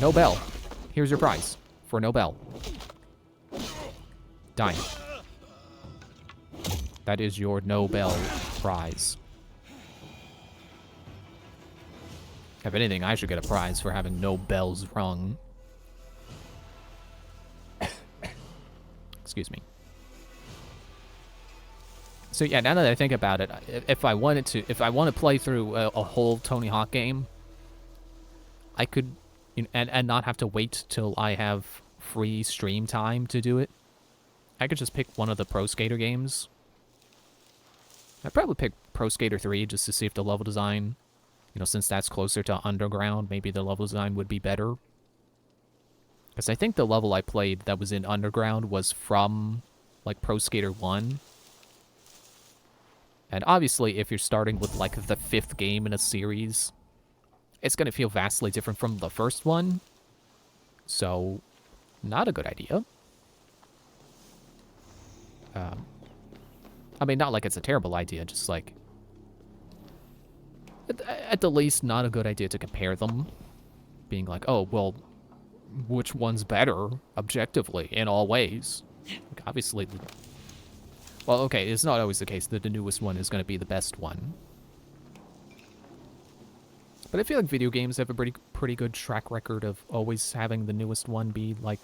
No bell. Here's your prize for no bell. Dying. That is your no bell prize. If anything, I should get a prize for having no bells rung. Excuse me. So yeah, now that I think about it, if I want to play through a whole Tony Hawk game, I could, and not have to wait till I have free stream time to do it. I could just pick one of the Pro Skater games. I'd probably pick Pro Skater 3 just to see if the level design, since that's closer to Underground, maybe the level design would be better. Because I think the level I played that was in Underground was from, like, Pro Skater 1. And obviously, if you're starting with, like, the 5th game in a series, it's going to feel vastly different from the first one. So, not a good idea. I mean, not like it's a terrible idea, just like, at the least, not a good idea to compare them. Being like, oh, well, which one's better, objectively, in all ways? Like, obviously, well, okay, it's not always the case that the newest one is going to be the best one. But I feel like video games have a pretty good track record of always having the newest one be, like,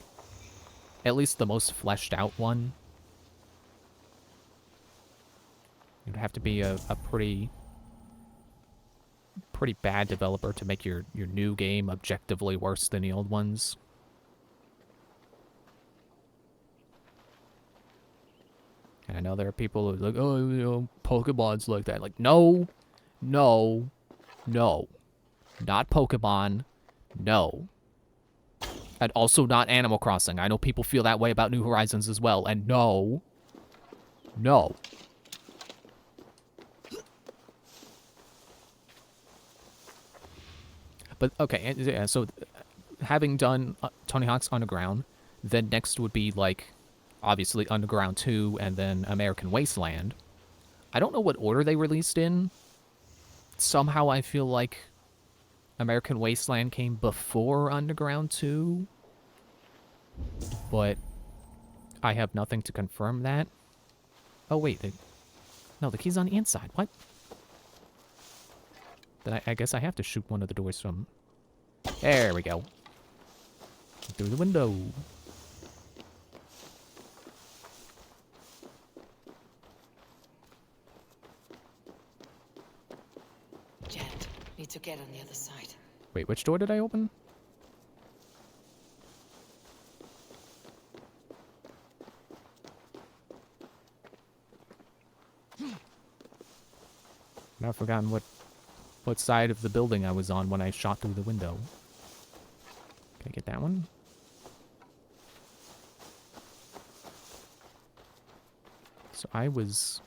at least the most fleshed out one. You'd have to be a pretty bad developer to make your new game objectively worse than the old ones. And I know there are people who are like, oh, Pokemon's like that. Like, no. Not Pokemon. No. And also not Animal Crossing. I know people feel that way about New Horizons as well. And no. But, okay, yeah, so having done Tony Hawk's Underground, then next would be, like, obviously Underground 2 and then American Wasteland. I don't know what order they released in. Somehow I feel like American Wasteland came before Underground 2. But I have nothing to confirm that. Oh, wait. No, the key's on the inside. What? Then I guess I have to shoot one of the doors from... There we go. Through the window. Jet, need to get on the other side. Wait, which door did I open? I've forgotten what side of the building I was on when I shot through the window. Can I get that one? So I was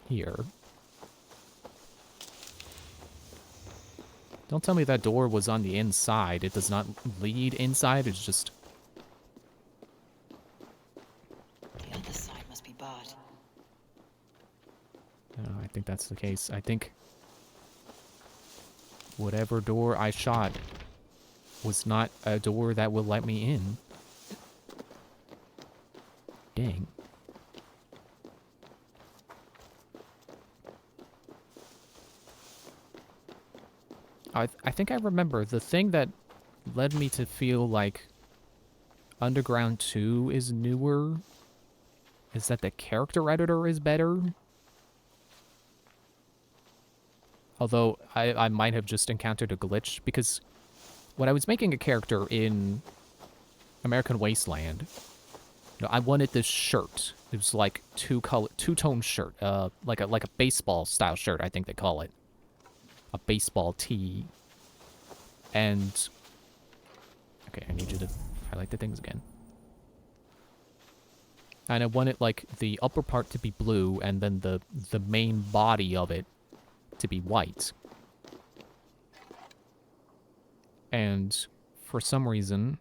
here. Don't tell me that door was on the inside. It does not lead inside, it's just... The other side must be barred. I think that's the case. I think whatever door I shot was not a door that will let me in. Dang. I think I remember the thing that led me to feel like Underground 2 is newer is that the character editor is better. Although I might have just encountered a glitch because when I was making a character in American Wasteland, I wanted this shirt. It was like two-tone shirt, like a baseball style shirt, I think they call it. A baseball tee. And okay, I need you to highlight the things again. And I wanted like the upper part to be blue and then the main body of it to be white. And for some reason,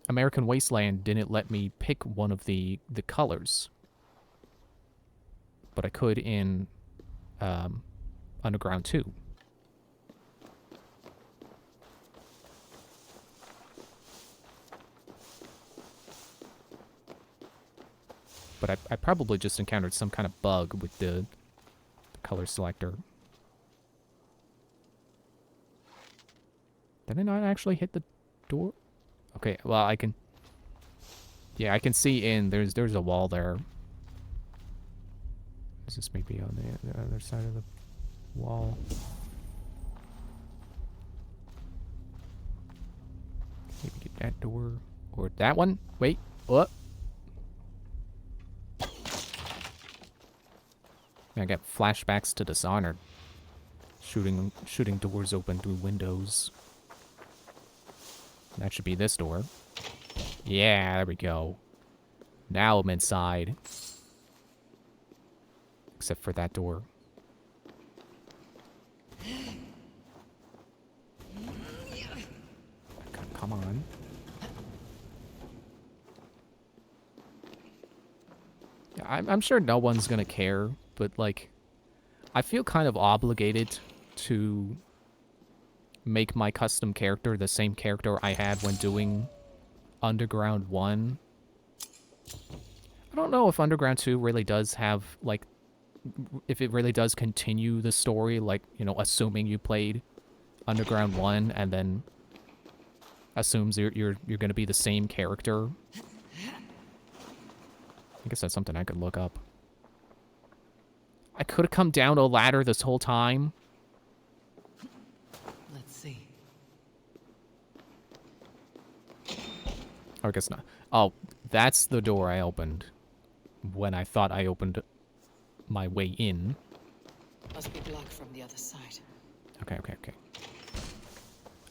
American Wasteland didn't let me pick one of the colors. But I could in Underground 2. But I probably just encountered some kind of bug with the color selector. Did I not actually hit the door? Okay, well, I can... Yeah, I can see in. There's a wall there. Is this maybe on the other side of the wall? Maybe get that door. Or that one? Wait, what? I got flashbacks to Dishonored. Shooting doors open through windows. That should be this door. Yeah, there we go. Now I'm inside. Except for that door. Come on. Yeah, I'm sure no one's gonna care, but like, I feel kind of obligated to make my custom character the same character I had when doing Underground 1. I don't know if Underground 2 really does have, like, if it really does continue the story, like, you know, assuming you played Underground 1 and then assumes you're gonna be the same character. I guess that's something I could look up. I could have come down a ladder this whole time. Let's see. Or I guess not. Oh, that's the door I opened when I thought I opened my way in. Must be blocked from the other side. Okay.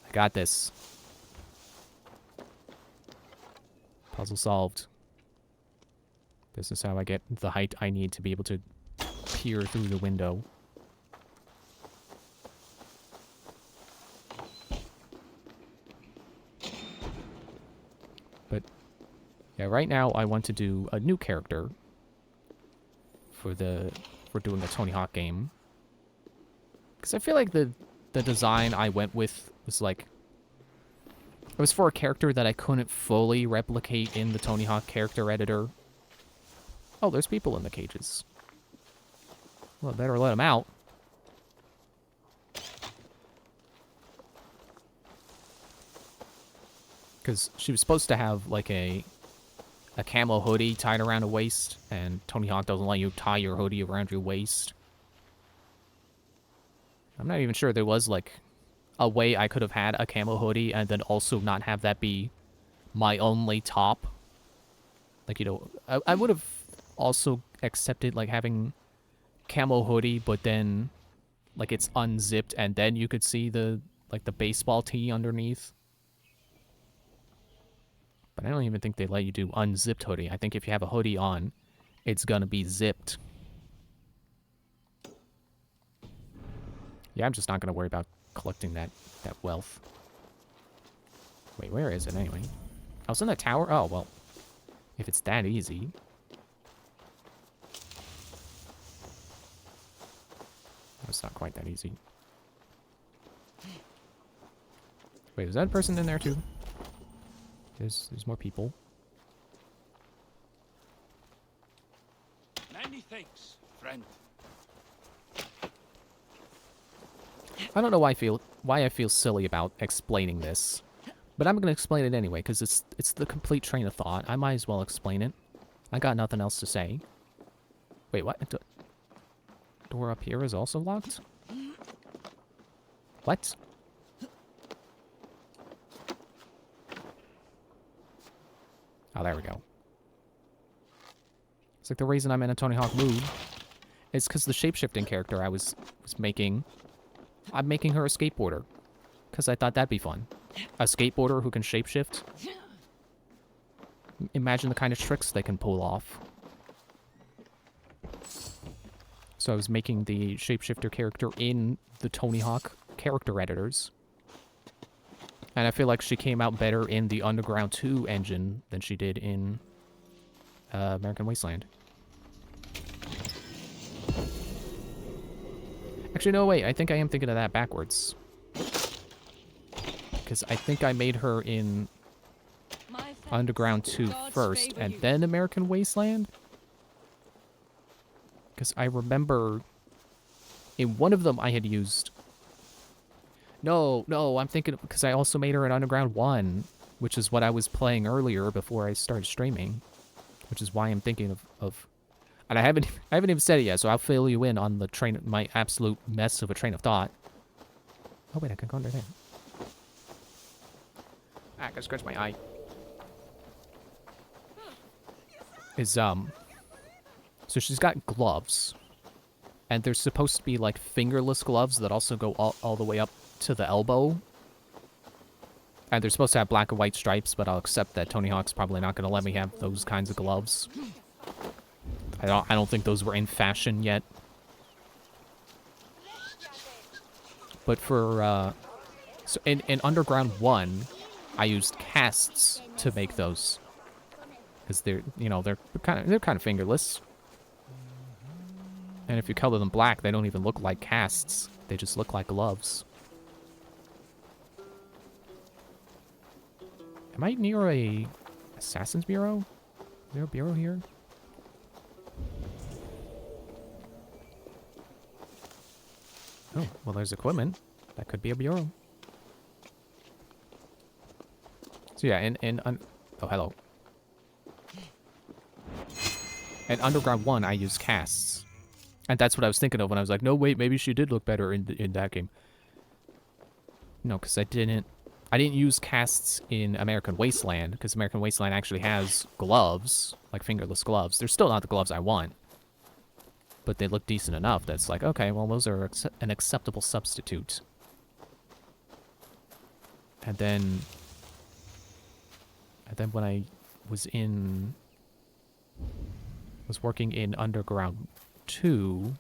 I got this. Puzzle solved. This is how I get the height I need to be able to peer through the window. But yeah, right now I want to do a new character for doing a Tony Hawk game. Because I feel like the design I went with was like, it was for a character that I couldn't fully replicate in the Tony Hawk character editor. Oh, there's people in the cages. Well, I better let them out. Because she was supposed to have, like, a camo hoodie tied around her waist, and Tony Hawk doesn't let you tie your hoodie around your waist. I'm not even sure there was, like, a way I could have had a camo hoodie and then also not have that be my only top. Like, you know, I would have also accepted, like, having camo hoodie, but then like it's unzipped and then you could see the like the baseball tee underneath. But I don't even think they let you do unzipped hoodie. I think if you have a hoodie on, it's gonna be zipped. Yeah, I'm just not gonna worry about collecting that wealth. Wait, where is it anyway? I was in that tower? Oh, well. If it's that easy. It's not quite that easy. Wait, is that person in there too? There's more people. Many thanks, friend. I don't know why I feel silly about explaining this, but I'm gonna explain it anyway because it's the complete train of thought. I might as well explain it. I got nothing else to say. Wait, what? Door up here is also locked? What? Oh, there we go. It's like the reason I'm in a Tony Hawk mood is because the shapeshifting character I was making, I'm making her a skateboarder. Because I thought that'd be fun. A skateboarder who can shapeshift. Imagine the kind of tricks they can pull off. So I was making the shapeshifter character in the Tony Hawk character editors. And I feel like she came out better in the Underground 2 engine than she did in American Wasteland. Actually, no, wait. I think I am thinking of that backwards. Because I think I made her in Underground 2 first, and then American Wasteland? Because I remember in one of them I had used... No, I'm thinking... Because I also made her in Underground 1, which is what I was playing earlier before I started streaming. Which is why I'm thinking of... And I haven't even said it yet, so I'll fill you in on the train... My absolute mess of a train of thought. Oh, wait, I can go under there. Ah, I gotta scratch my eye. So she's got gloves. And they're supposed to be, like, fingerless gloves that also go all the way up to the elbow. And they're supposed to have black and white stripes, but I'll accept that Tony Hawk's probably not going to let me have those kinds of gloves. I don't think those were in fashion yet. But for, so in Underground 1, I used casts to make those. Because they're, you know, they're kind of fingerless. And if you color them black, they don't even look like casts. They just look like gloves. Am I near a Assassin's Bureau? Is there a bureau here? Oh, well, there's equipment. That could be a bureau. So yeah, oh, hello. In Underground 1, I used casts. And that's what I was thinking of when I was like, no, wait, maybe she did look better in that game. No, because I didn't use casts in American Wasteland, because American Wasteland actually has gloves, like fingerless gloves. They're still not the gloves I want. But they look decent enough that's like, okay, well, those are an acceptable substitute. And then when I was working in Underground 2,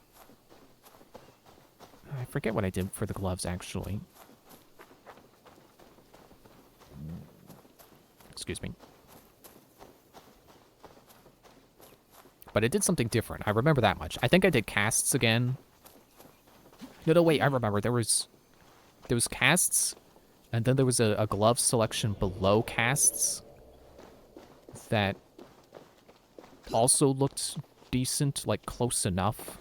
I forget what I did for the gloves, actually. Excuse me. But I did something different. I remember that much. I think I did casts again. No, wait, I remember. There was casts, and then there was a glove selection below casts that also looked decent, like close enough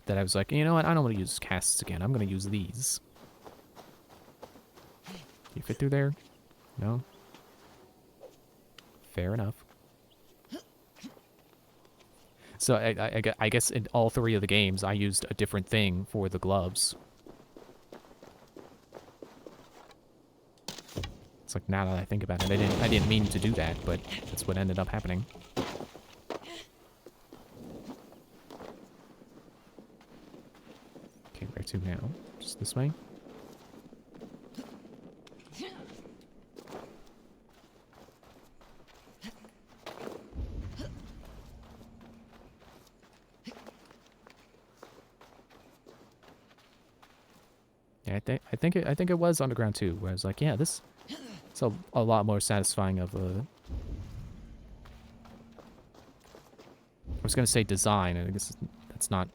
that I was like, you know what, I don't want to use casts again. I'm going to use these. You fit through there? No? Fair enough. So I guess in all three of the games, I used a different thing for the gloves. It's like, now that I think about it, I didn't mean to do that, but that's what ended up happening. Where to now? Just this way? Yeah, I think it was underground too, where I was like, yeah, this it's a lot more satisfying of a I was gonna say design, and I guess that's not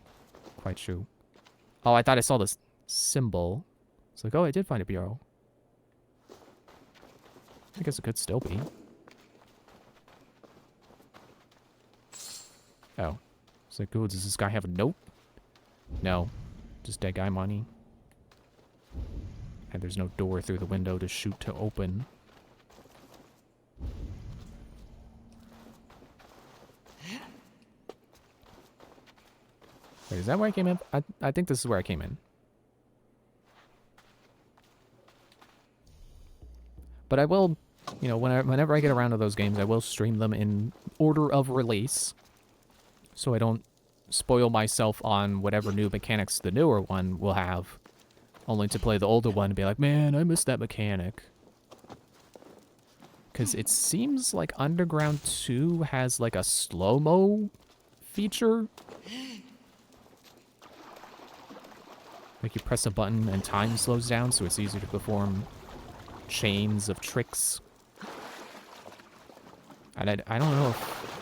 quite true. Oh, I thought I saw this symbol. It's like, oh, I did find a bureau. I guess it could still be. Oh. It's like, oh, does this guy have a note? No. Just dead guy money. And there's no door through the window to shoot to open. Wait, is that where I came in? I think this is where I came in. But I will, you know, whenever I get around to those games, I will stream them in order of release. So I don't spoil myself on whatever new mechanics the newer one will have. Only to play the older one and be like, man, I missed that mechanic. Because it seems like Underground 2 has like a slow-mo feature. Like you press a button and time slows down, so it's easier to perform chains of tricks. And I don't know if...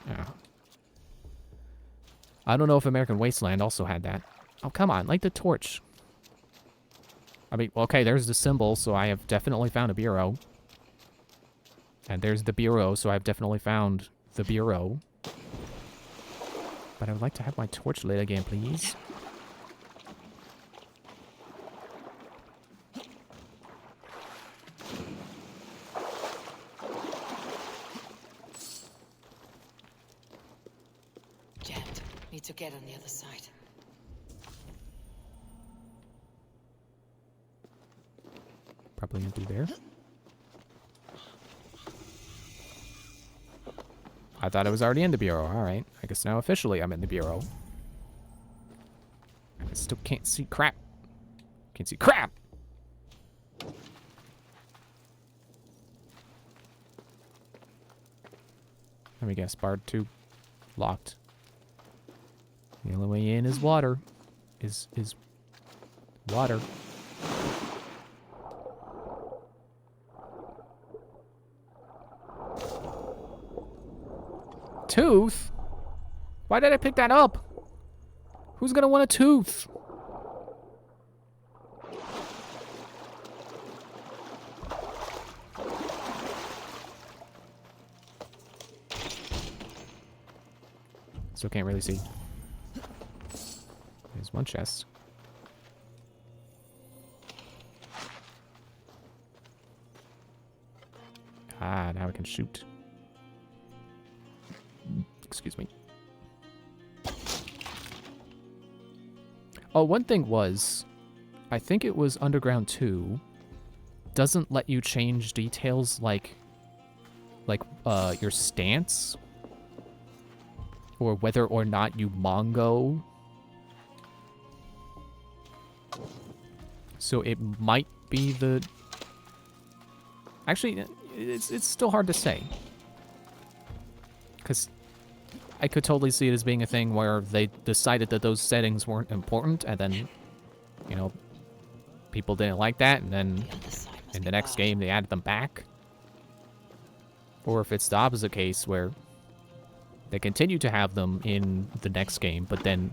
Yeah. I don't know if American Wasteland also had that. Oh, come on, light the torch. I mean, okay, there's the symbol, so I have definitely found a bureau. And there's the bureau, so I've definitely found the bureau. But I would like to have my torch lit again, please. Jammed. Need to get on the other side. Probably gonna do there. I thought I was already in the bureau. Alright. I guess now officially I'm in the bureau. I still can't see crap. Can't see crap! Let me guess. Barred 2. Locked. The only way in is water. Is water. Tooth? Why did I pick that up? Who's gonna want a tooth? Still can't really see. There's one chest. Ah, now we can shoot. Excuse me. Oh, one thing was, I think it was Underground 2, doesn't let you change details like your stance, or whether or not you Mongo. So it might be the... Actually, it's still hard to say. Because I could totally see it as being a thing where they decided that those settings weren't important, and then, you know, people didn't like that, and then in the next game they added them back. Or if it's the opposite case where they continue to have them in the next game, but then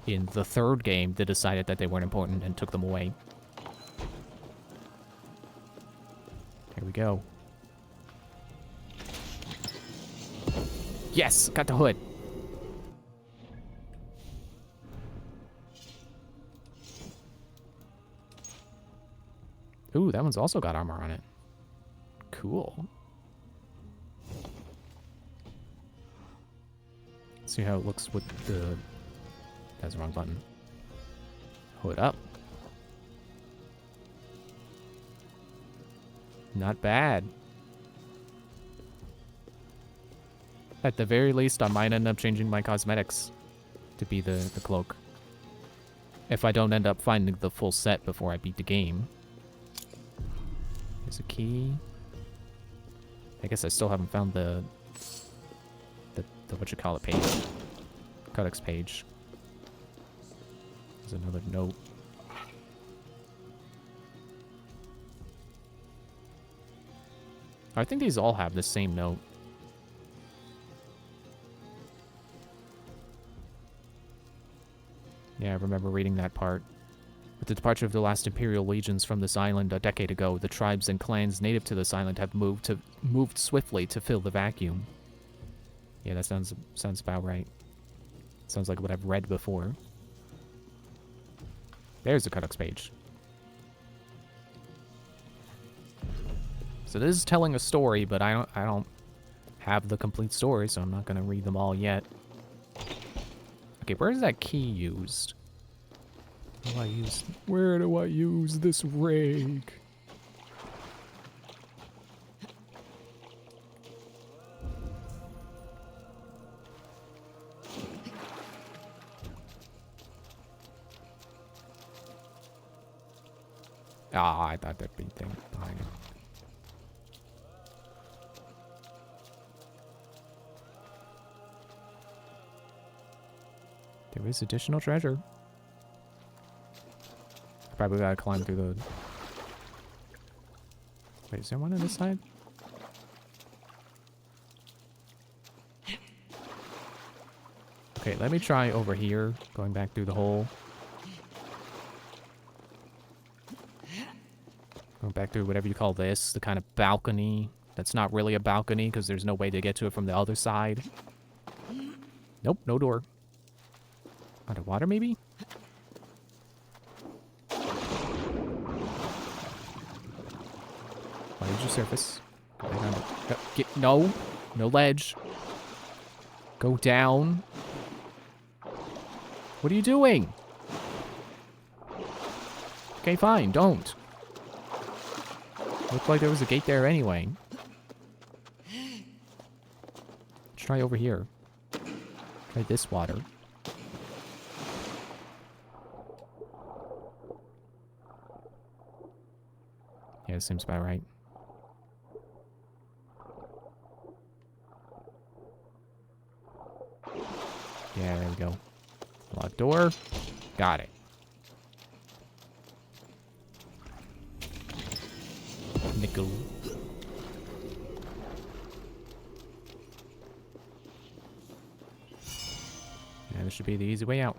in the third game they decided that they weren't important and took them away. Here we go. Yes, got the hood. Ooh, that one's also got armor on it. Cool. See how it looks with the... That's the wrong button. Hood up. Not bad. At the very least, I might end up changing my cosmetics to be the cloak. If I don't end up finding the full set before I beat the game. There's a key. I guess I still haven't found the whatchamacallit page. Codex page. There's another note. I think these all have the same note. Yeah, I remember reading that part. With the departure of the last Imperial legions from this island a decade ago, the tribes and clans native to this island have moved swiftly to fill the vacuum. Yeah, that sounds about right. Sounds like what I've read before. There's the Codex page. So this is telling a story, but I don't have the complete story, so I'm not gonna read them all yet. Okay, where is that key used? Where do I use this rake? Ah, I thought there'd be thing behind it. There is additional treasure. Probably gotta climb through the... Wait, is there one on this side? Okay, let me try over here, going back through the hole. Going back through whatever you call this, the kind of balcony. That's not really a balcony, because there's no way to get to it from the other side. Nope, no door. Underwater, maybe? Why did you surface? Go down. No, no ledge. Go down. What are you doing? Okay, fine, don't. Looked like there was a gate there anyway. Let's try over here. Try this water. Yeah, seems about right. Yeah, there we go. Locked door. Got it. Nickel. Yeah, this should be the easy way out.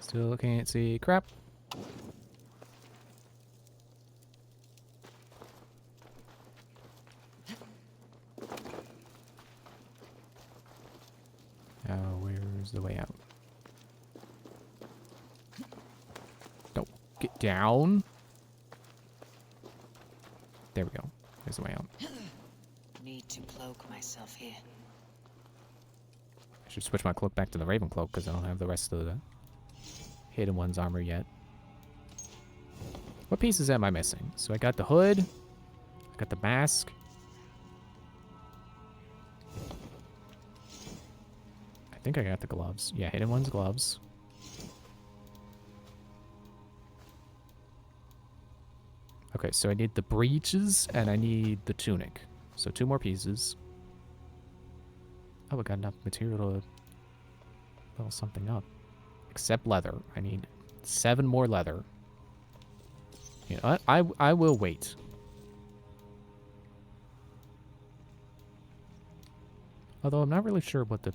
Still can't see crap. Now, where's the way out? Don't get down. There we go. There's the way out. Need to cloak myself here. I should switch my cloak back to the Raven cloak because I don't have the rest of the Hidden One's armor yet. What pieces am I missing? So I got the hood. I got the mask. I think I got the gloves. Yeah, Hidden One's gloves. Okay, so I need the breeches and I need the tunic. So 2 more pieces. Oh, I got enough material to level something up. Except leather. I need 7 more leather. You know what? I will wait. Although I'm not really sure what the...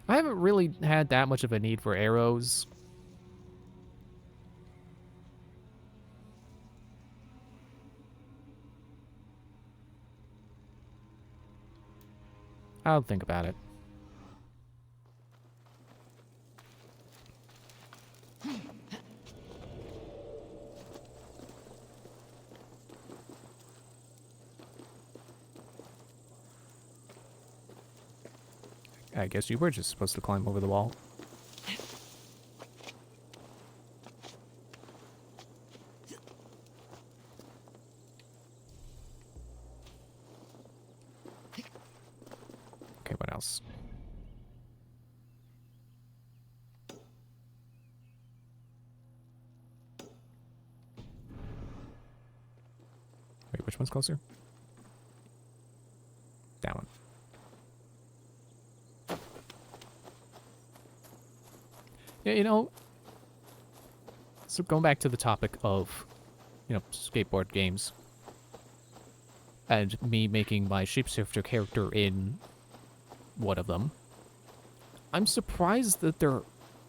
I haven't really had that much of a need for arrows. I'll think about it. I guess you were just supposed to climb over the wall. Which one's closer? That one. Yeah, you know, so going back to the topic of, you know, skateboard games, and me making my shapeshifter character in one of them, I'm surprised that there,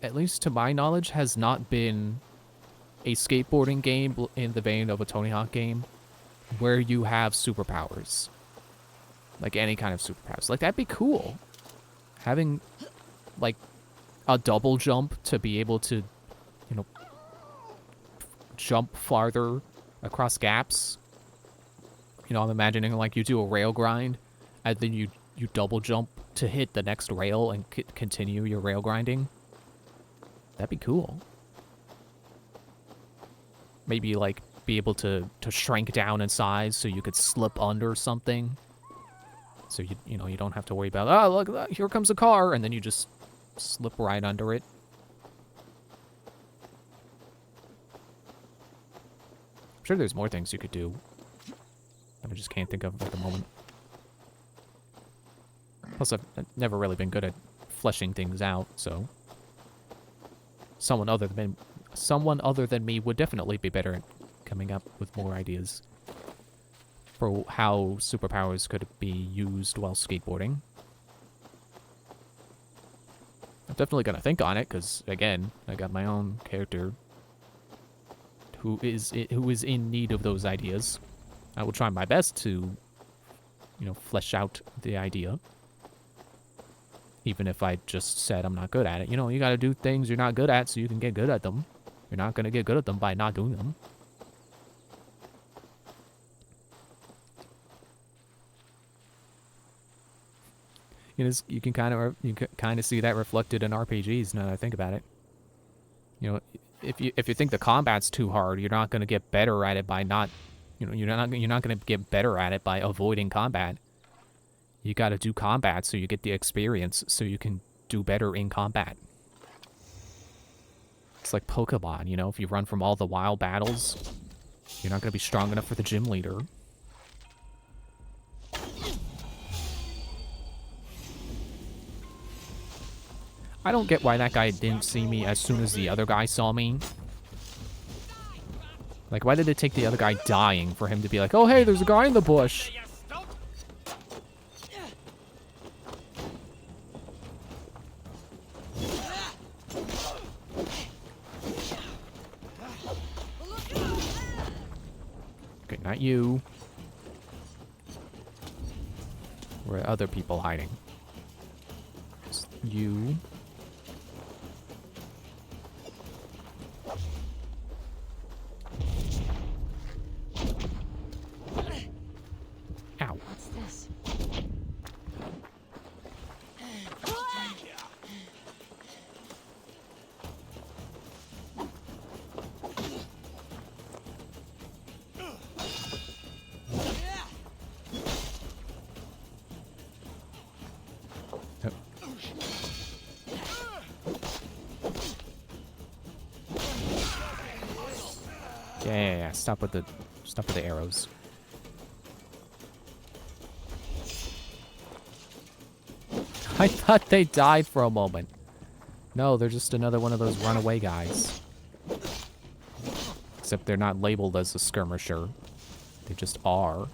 at least to my knowledge, has not been a skateboarding game in the vein of a Tony Hawk game where you have superpowers. Like any kind of superpowers. Like, that'd be cool. Having, like, a double jump to be able to, you know, jump farther across gaps. You know, I'm imagining, like, you do a rail grind, and then you double jump to hit the next rail and continue your rail grinding. That'd be cool. Maybe, like, be able to shrink down in size so you could slip under something. So, you know, you don't have to worry about, oh, look, here comes a car, and then you just slip right under it. I'm sure there's more things you could do that I just can't think of at the moment. Plus, I've never really been good at fleshing things out, so someone other than me would definitely be better at coming up with more ideas for how superpowers could be used while skateboarding. I'm definitely gonna think on it, because again, I got my own character who is in need of those ideas. I will try my best to, you know, flesh out the idea. Even if I just said I'm not good at it. You know, you gotta do things you're not good at so you can get good at them. You're not gonna get good at them by not doing them. You know, you can kind of see that reflected in RPGs now that I think about it. You know, if you think the combat's too hard, you're not gonna get better at it by not, you know, you're not gonna get better at it by avoiding combat. You gotta do combat so you get the experience so you can do better in combat. It's like Pokemon, you know, if you run from all the wild battles, you're not gonna be strong enough for the gym leader. I don't get why that guy didn't see me as soon as the other guy saw me. Like, why did it take the other guy dying for him to be like, oh, hey, there's a guy in the bush? Okay, not you. Where are other people hiding? It's you. Ow. What's this? Oh. Yeah. Stop with the arrows. I thought they died for a moment. No, they're just another one of those runaway guys. Except they're not labeled as a skirmisher. They just are.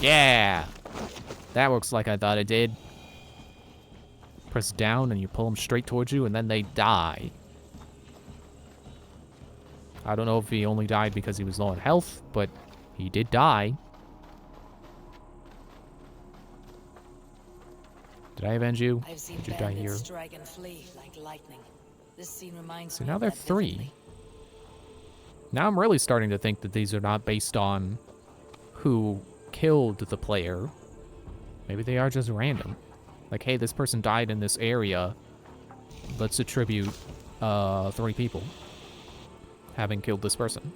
Yeah! That works like I thought it did. Press down and you pull them straight towards you and then they die. I don't know if he only died because he was low on health, but he did die. Did I avenge you? I've seen Did you die here? bandits strike and flee like lightning. This scene reminds So me now of they're that 3. vividly. Now I'm really starting to think that these are not based on who killed the player. Maybe they are just random. Like, hey, this person died in this area. Let's attribute 3 people having killed this person.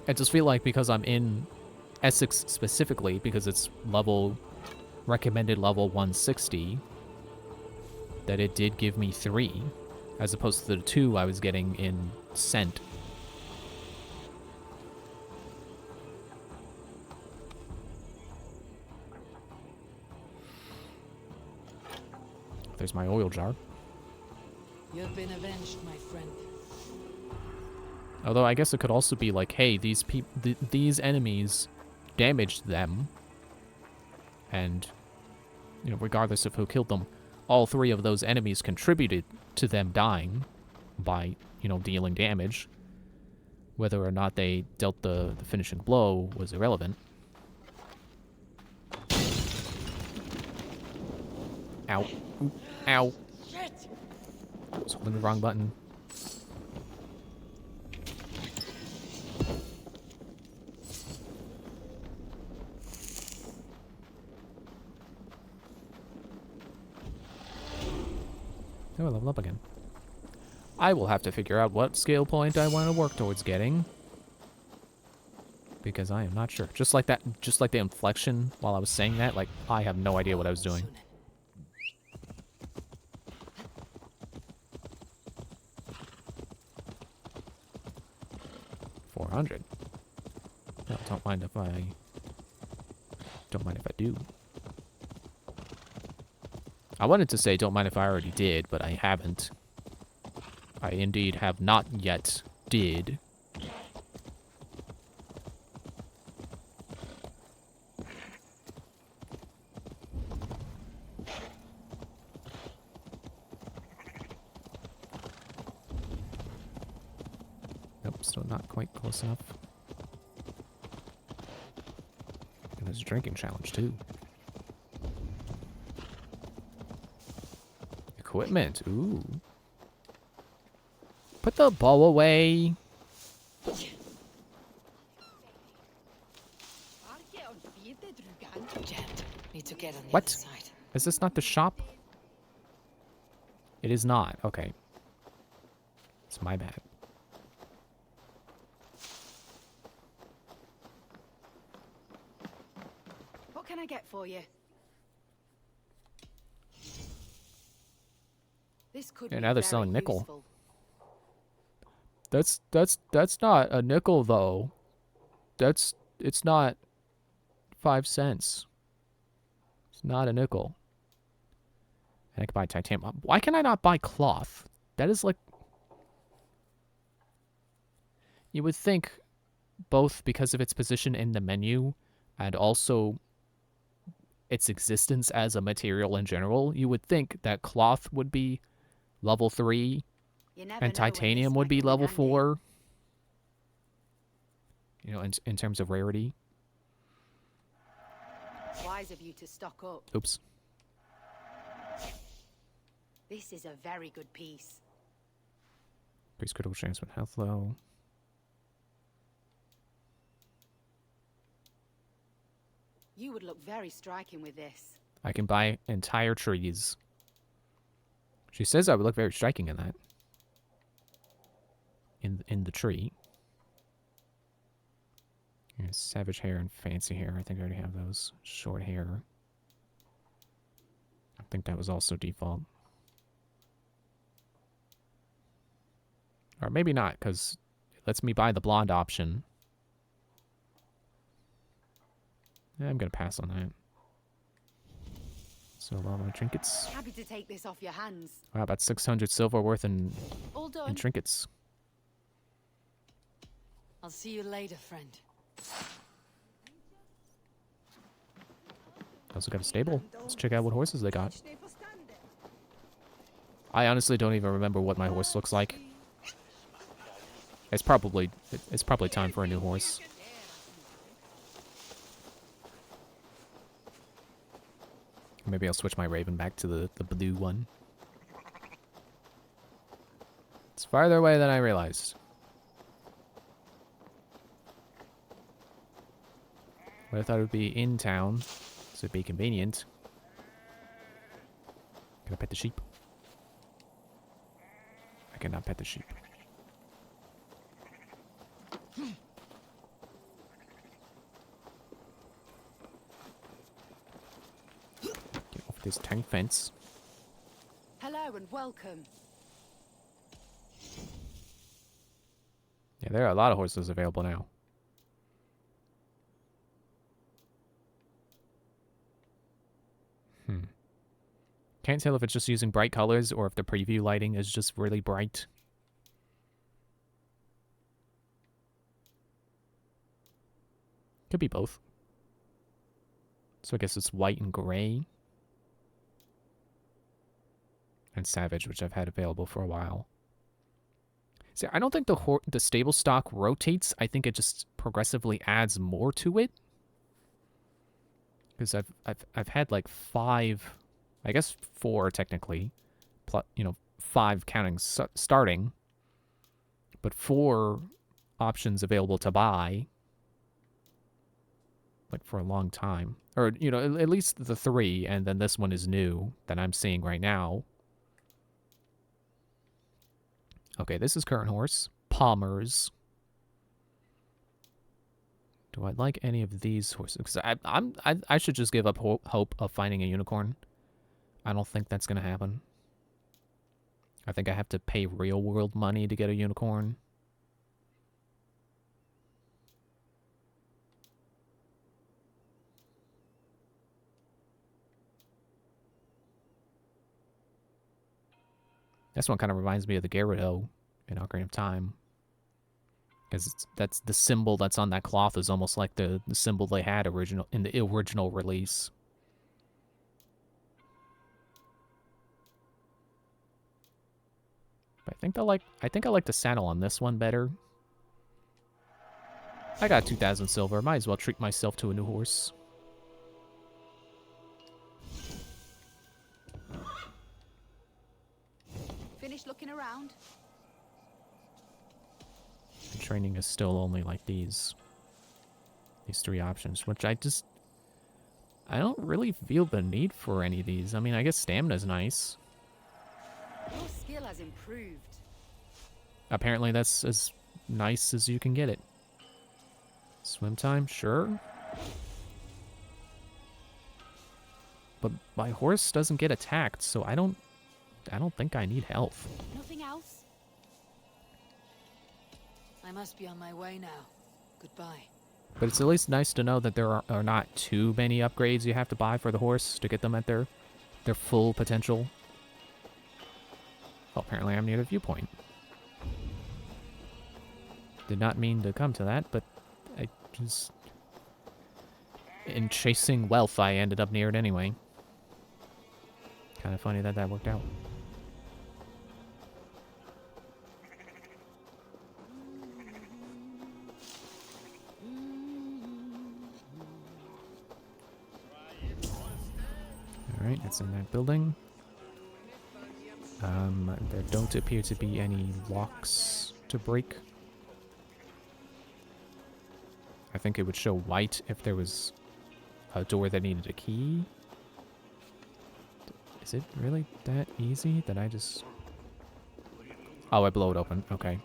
I just feel like because I'm in Essex specifically, because it's recommended level 160, that it did give me 3 as opposed to the 2 I was getting in Scent. There's my oil jar. You've been avenged, my friend. Although I guess it could also be like, hey, these enemies damaged them, and you know, regardless of who killed them, all 3 of those enemies contributed to them dying by, you know, dealing damage. Whether or not they dealt the finishing blow was irrelevant. Ow. Oop. Ow. Shit! I was holding the wrong button. Oh, I leveled up again. I will have to figure out what skill point I want to work towards getting. Because I am not sure. Just like that, just like the inflection while I was saying that, like, I have no idea what I was doing. 400. No, don't mind if I do. I wanted to say don't mind if I already did, but I haven't. I indeed have not yet did. Nope, still not quite close enough. And there's a drinking challenge too. Equipment, ooh. Put the bow away. Gent, need to get on the What? other side. Is this not the shop? It is not. Okay. It's my bad. What can I get for you? This could Yeah, be now they're very selling nickel. useful. That's not a nickel though. It's not 5 cents. It's not a nickel. And I can buy titanium. Why can I not buy cloth? That is like... You would think both because of its position in the menu and also its existence as a material in general, you would think that cloth would be level 3 You never and know when titanium this would might be come in level handy. 4. You know, in terms of rarity. Wise of you to stock up. Oops. This is a very good piece. Increase critical chance when health low. You would look very striking with this. I can buy entire trees. She says I would look very striking in that. In the tree. Here's savage hair and fancy hair. I think I already have those. Short hair. I think that was also default. Or maybe not, because it lets me buy the blonde option. I'm going to pass on that. So, all my trinkets. Happy to take this off your hands. Wow, about 600 silver worth in All done. trinkets. I'll see you later, friend. Also got a stable. Let's check out what horses they got. I honestly don't even remember what my horse looks like. It's probably time for a new horse. Maybe I'll switch my Raven back to the blue one. It's farther away than I realized. But I thought it would be in town, so it'd be convenient. Can I pet the sheep? I cannot pet the sheep. Get off this tank fence. Hello and welcome. Yeah, there are a lot of horses available now. Can't tell if it's just using bright colors or if the preview lighting is just really bright. Could be both. So I guess it's white and gray. And Savage, which I've had available for a while. See, I don't think the stable stock rotates. I think it just progressively adds more to it. Because I've had like 5, I guess 4 technically, plus, you know, 5 counting starting, but 4 options available to buy, like for a long time, or you know, at least the 3, and then this one is new that I'm seeing right now. Okay, this is current horse, Palmer's. Do I like any of these horses? Because I should just give up hope of finding a unicorn. I don't think that's gonna happen. I think I have to pay real world money to get a unicorn. This one kind of reminds me of the Gyarados in Ocarina of Time. Because that's the symbol that's on that cloth is almost like the symbol they had in the original release. But I think I like the saddle on this one better. I got 2,000 silver. Might as well treat myself to a new horse. Finish looking around. Training is still only like these 3 options, which I don't really feel the need for any of these. I mean, I guess stamina's nice. Your skill has improved. Apparently that's as nice as you can get it. Swim time, sure. But my horse doesn't get attacked, so I don't think I need health. Nothing else? I must be on my way now. Goodbye. But it's at least nice to know that there are not too many upgrades you have to buy for the horse to get them at their full potential. Well, apparently I'm near the viewpoint. Did not mean to come to that, but I just... in chasing wealth, I ended up near it anyway. Kind of funny that worked out. Alright, it's in that building. There don't appear to be any locks to break. I think it would show white if there was a door that needed a key. Is it really that easy that I just... Oh, I blow it open. Okay.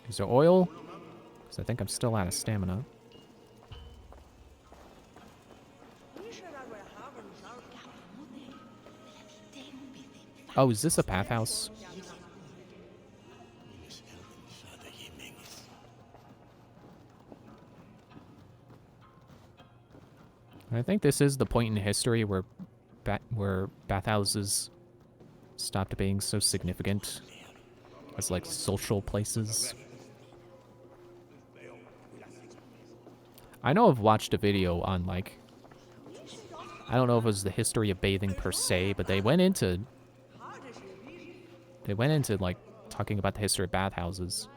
Is there oil? Because I think I'm still out of stamina. Oh, is this a path house? I think this is the point in history where bathhouses stopped being so significant as like social places. I know I've watched a video on like, I don't know if it was the history of bathing per se, but they went into like talking about the history of bathhouses.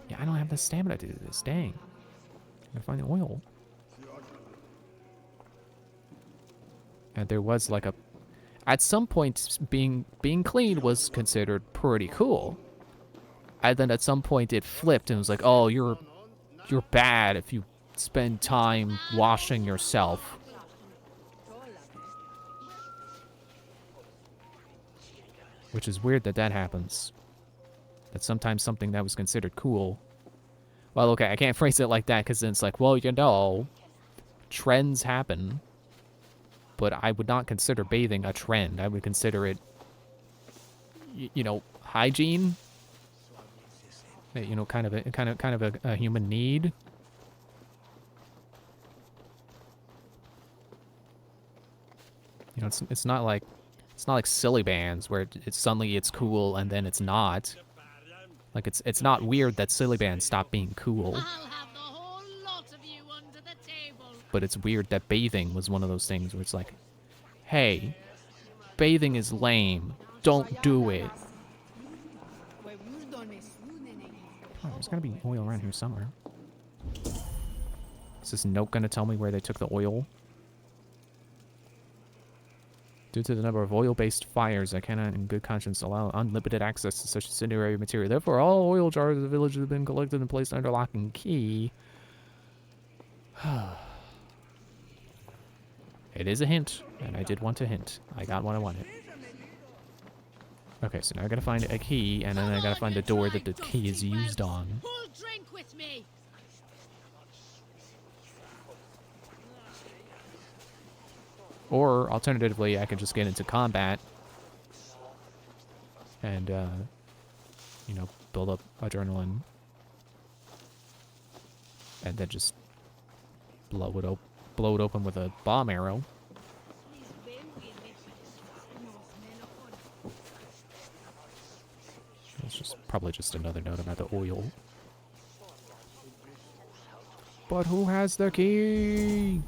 Yeah, I don't have the stamina to do this. Dang. I gotta find the oil. And there was like a... At some point, being clean was considered pretty cool. And then at some point it flipped and was like, oh, you're bad if you spend time washing yourself. Which is weird that happens. That sometimes something that was considered cool... Well, okay, I can't phrase it like that because then it's like, well, you know, trends happen. But I would not consider bathing a trend. I would consider it, you know, hygiene. You know, kind of a human need. You know, it's not like silly bands where it's suddenly it's cool and then it's not. Like it's not weird that silly bands stop being cool. I'll have the whole lot of you under the table. But it's weird that bathing was one of those things where it's like, hey, bathing is lame. Don't do it. Oh, there's gotta be oil around here somewhere. Is this note gonna tell me where they took the oil? Due to the number of oil-based fires, I cannot in good conscience allow unlimited access to such incendiary material. Therefore, all oil jars of the village have been collected and placed under lock and key. It is a hint, and I did want a hint. I got what I wanted. Okay, so now I gotta find a key, and then I gotta find a door that the key is used on. Who'll drink with me? Or, alternatively, I can just get into combat and, you know, build up adrenaline. And then just blow it open with a bomb arrow. It's just probably just another note about the oil. But who has the key?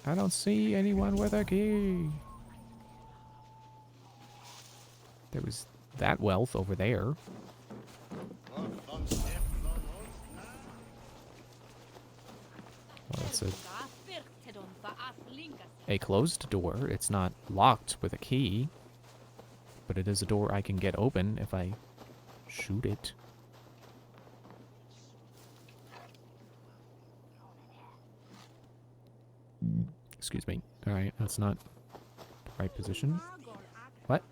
I don't see anyone with a key. There was that wealth over there. Well, it's a closed door. It's not locked with a key. But it is a door I can get open if I shoot it. Excuse me. Alright, that's not the right position. What?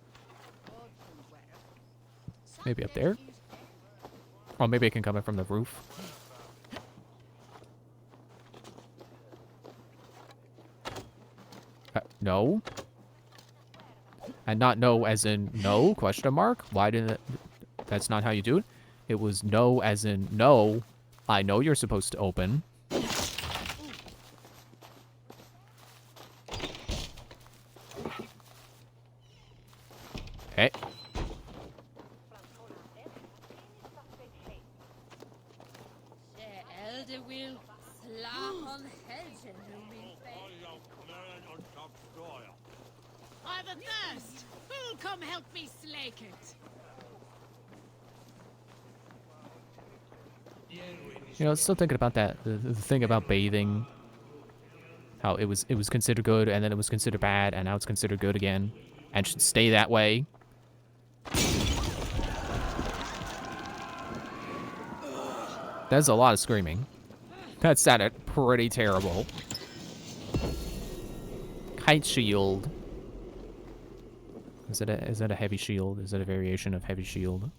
Maybe up there? Oh, maybe I can come in from the roof. No. And not no as in no, question mark? Why didn't it... That's not how you do it. It was no as in no. I know you're supposed to open. Hey. I've a thirst. Who'll come help me slake it? You know, still thinking about that. The thing about bathing. How it was considered good, and then it was considered bad, and now it's considered good again. And should stay that way. That's a lot of screaming. That sounded pretty terrible. Kite shield. Is it a heavy shield? Is it a variation of heavy shield?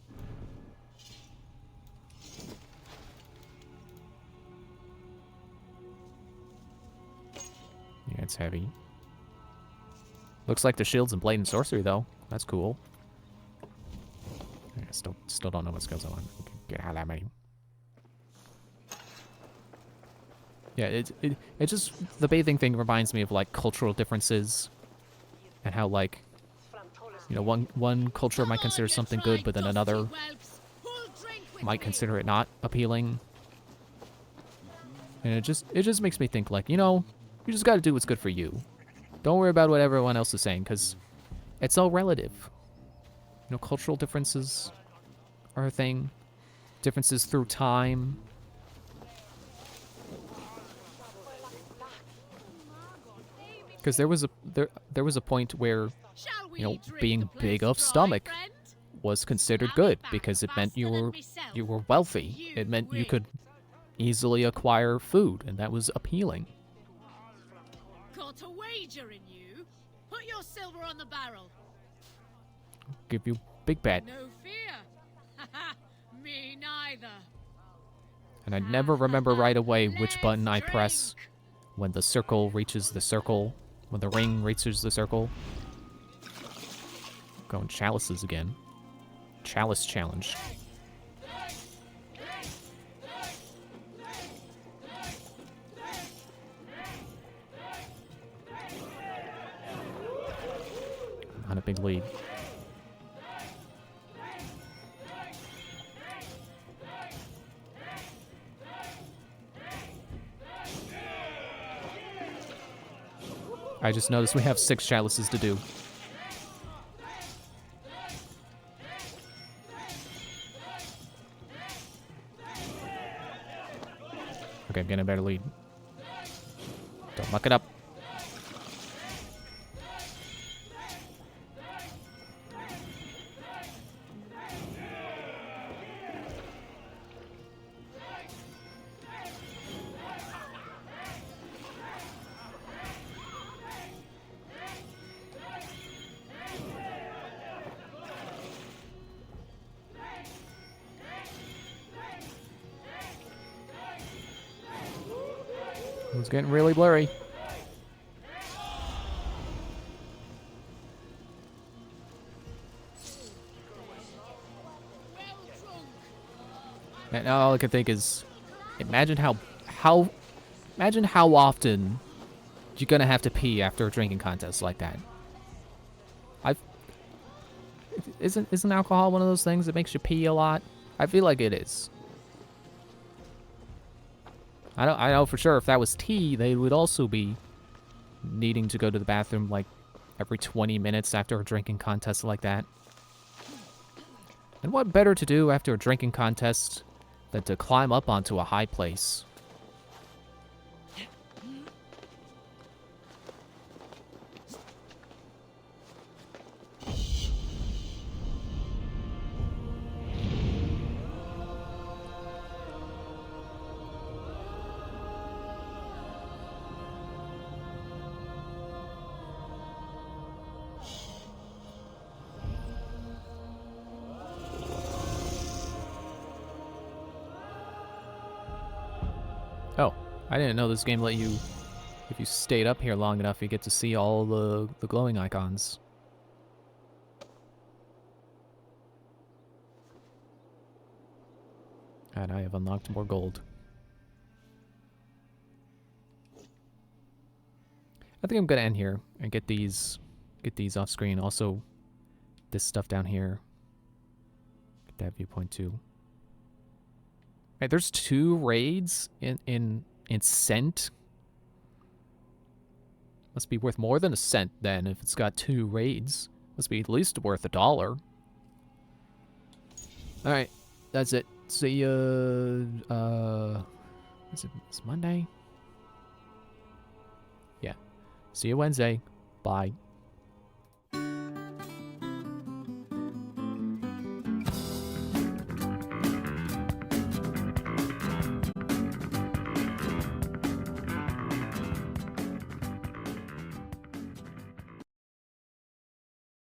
Yeah, it's heavy. Looks like the shield's in Blade and Sorcery, though. That's cool. I still don't know what's going on. Get out of me. Yeah, it just... The bathing thing reminds me of, like, cultural differences. And how, like... You know, one culture might consider something good, but then another might consider it not appealing. And it just makes me think, like, you know, you just gotta do what's good for you. Don't worry about what everyone else is saying, because it's all relative. You know, cultural differences are a thing. Differences through time. Because there was a point where, you know, being big of stomach was considered good because it meant you were wealthy. It meant you could easily acquire food, and that was appealing. Got a wager in you? Put your silver on the barrel. Give you big bet. No fear. Haha, me neither. And I never remember right away which button I press when the circle reaches the circle, when the ring reaches the circle. Going chalices again. Chalice challenge. On a big lead. I just noticed we have 6 chalices to do. Okay, I'm getting a better lead. Don't muck it up. It's getting really blurry. And all I can think is, imagine how often you're gonna have to pee after a drinking contest like that. Isn't alcohol one of those things that makes you pee a lot? I feel like it is. I know for sure if that was tea, they would also be needing to go to the bathroom like every 20 minutes after a drinking contest like that. And what better to do after a drinking contest than to climb up onto a high place? Oh, I didn't know this game let you, if you stayed up here long enough, you get to see all the glowing icons. And I have unlocked more gold. I think I'm gonna end here and get these off screen. Also, this stuff down here. Get that viewpoint too. Right, there's 2 raids in cent. Must be worth more than a cent then if it's got 2 raids. Must be at least worth $1. Alright, that's it. See ya. It's Monday? Yeah. See you Wednesday. Bye.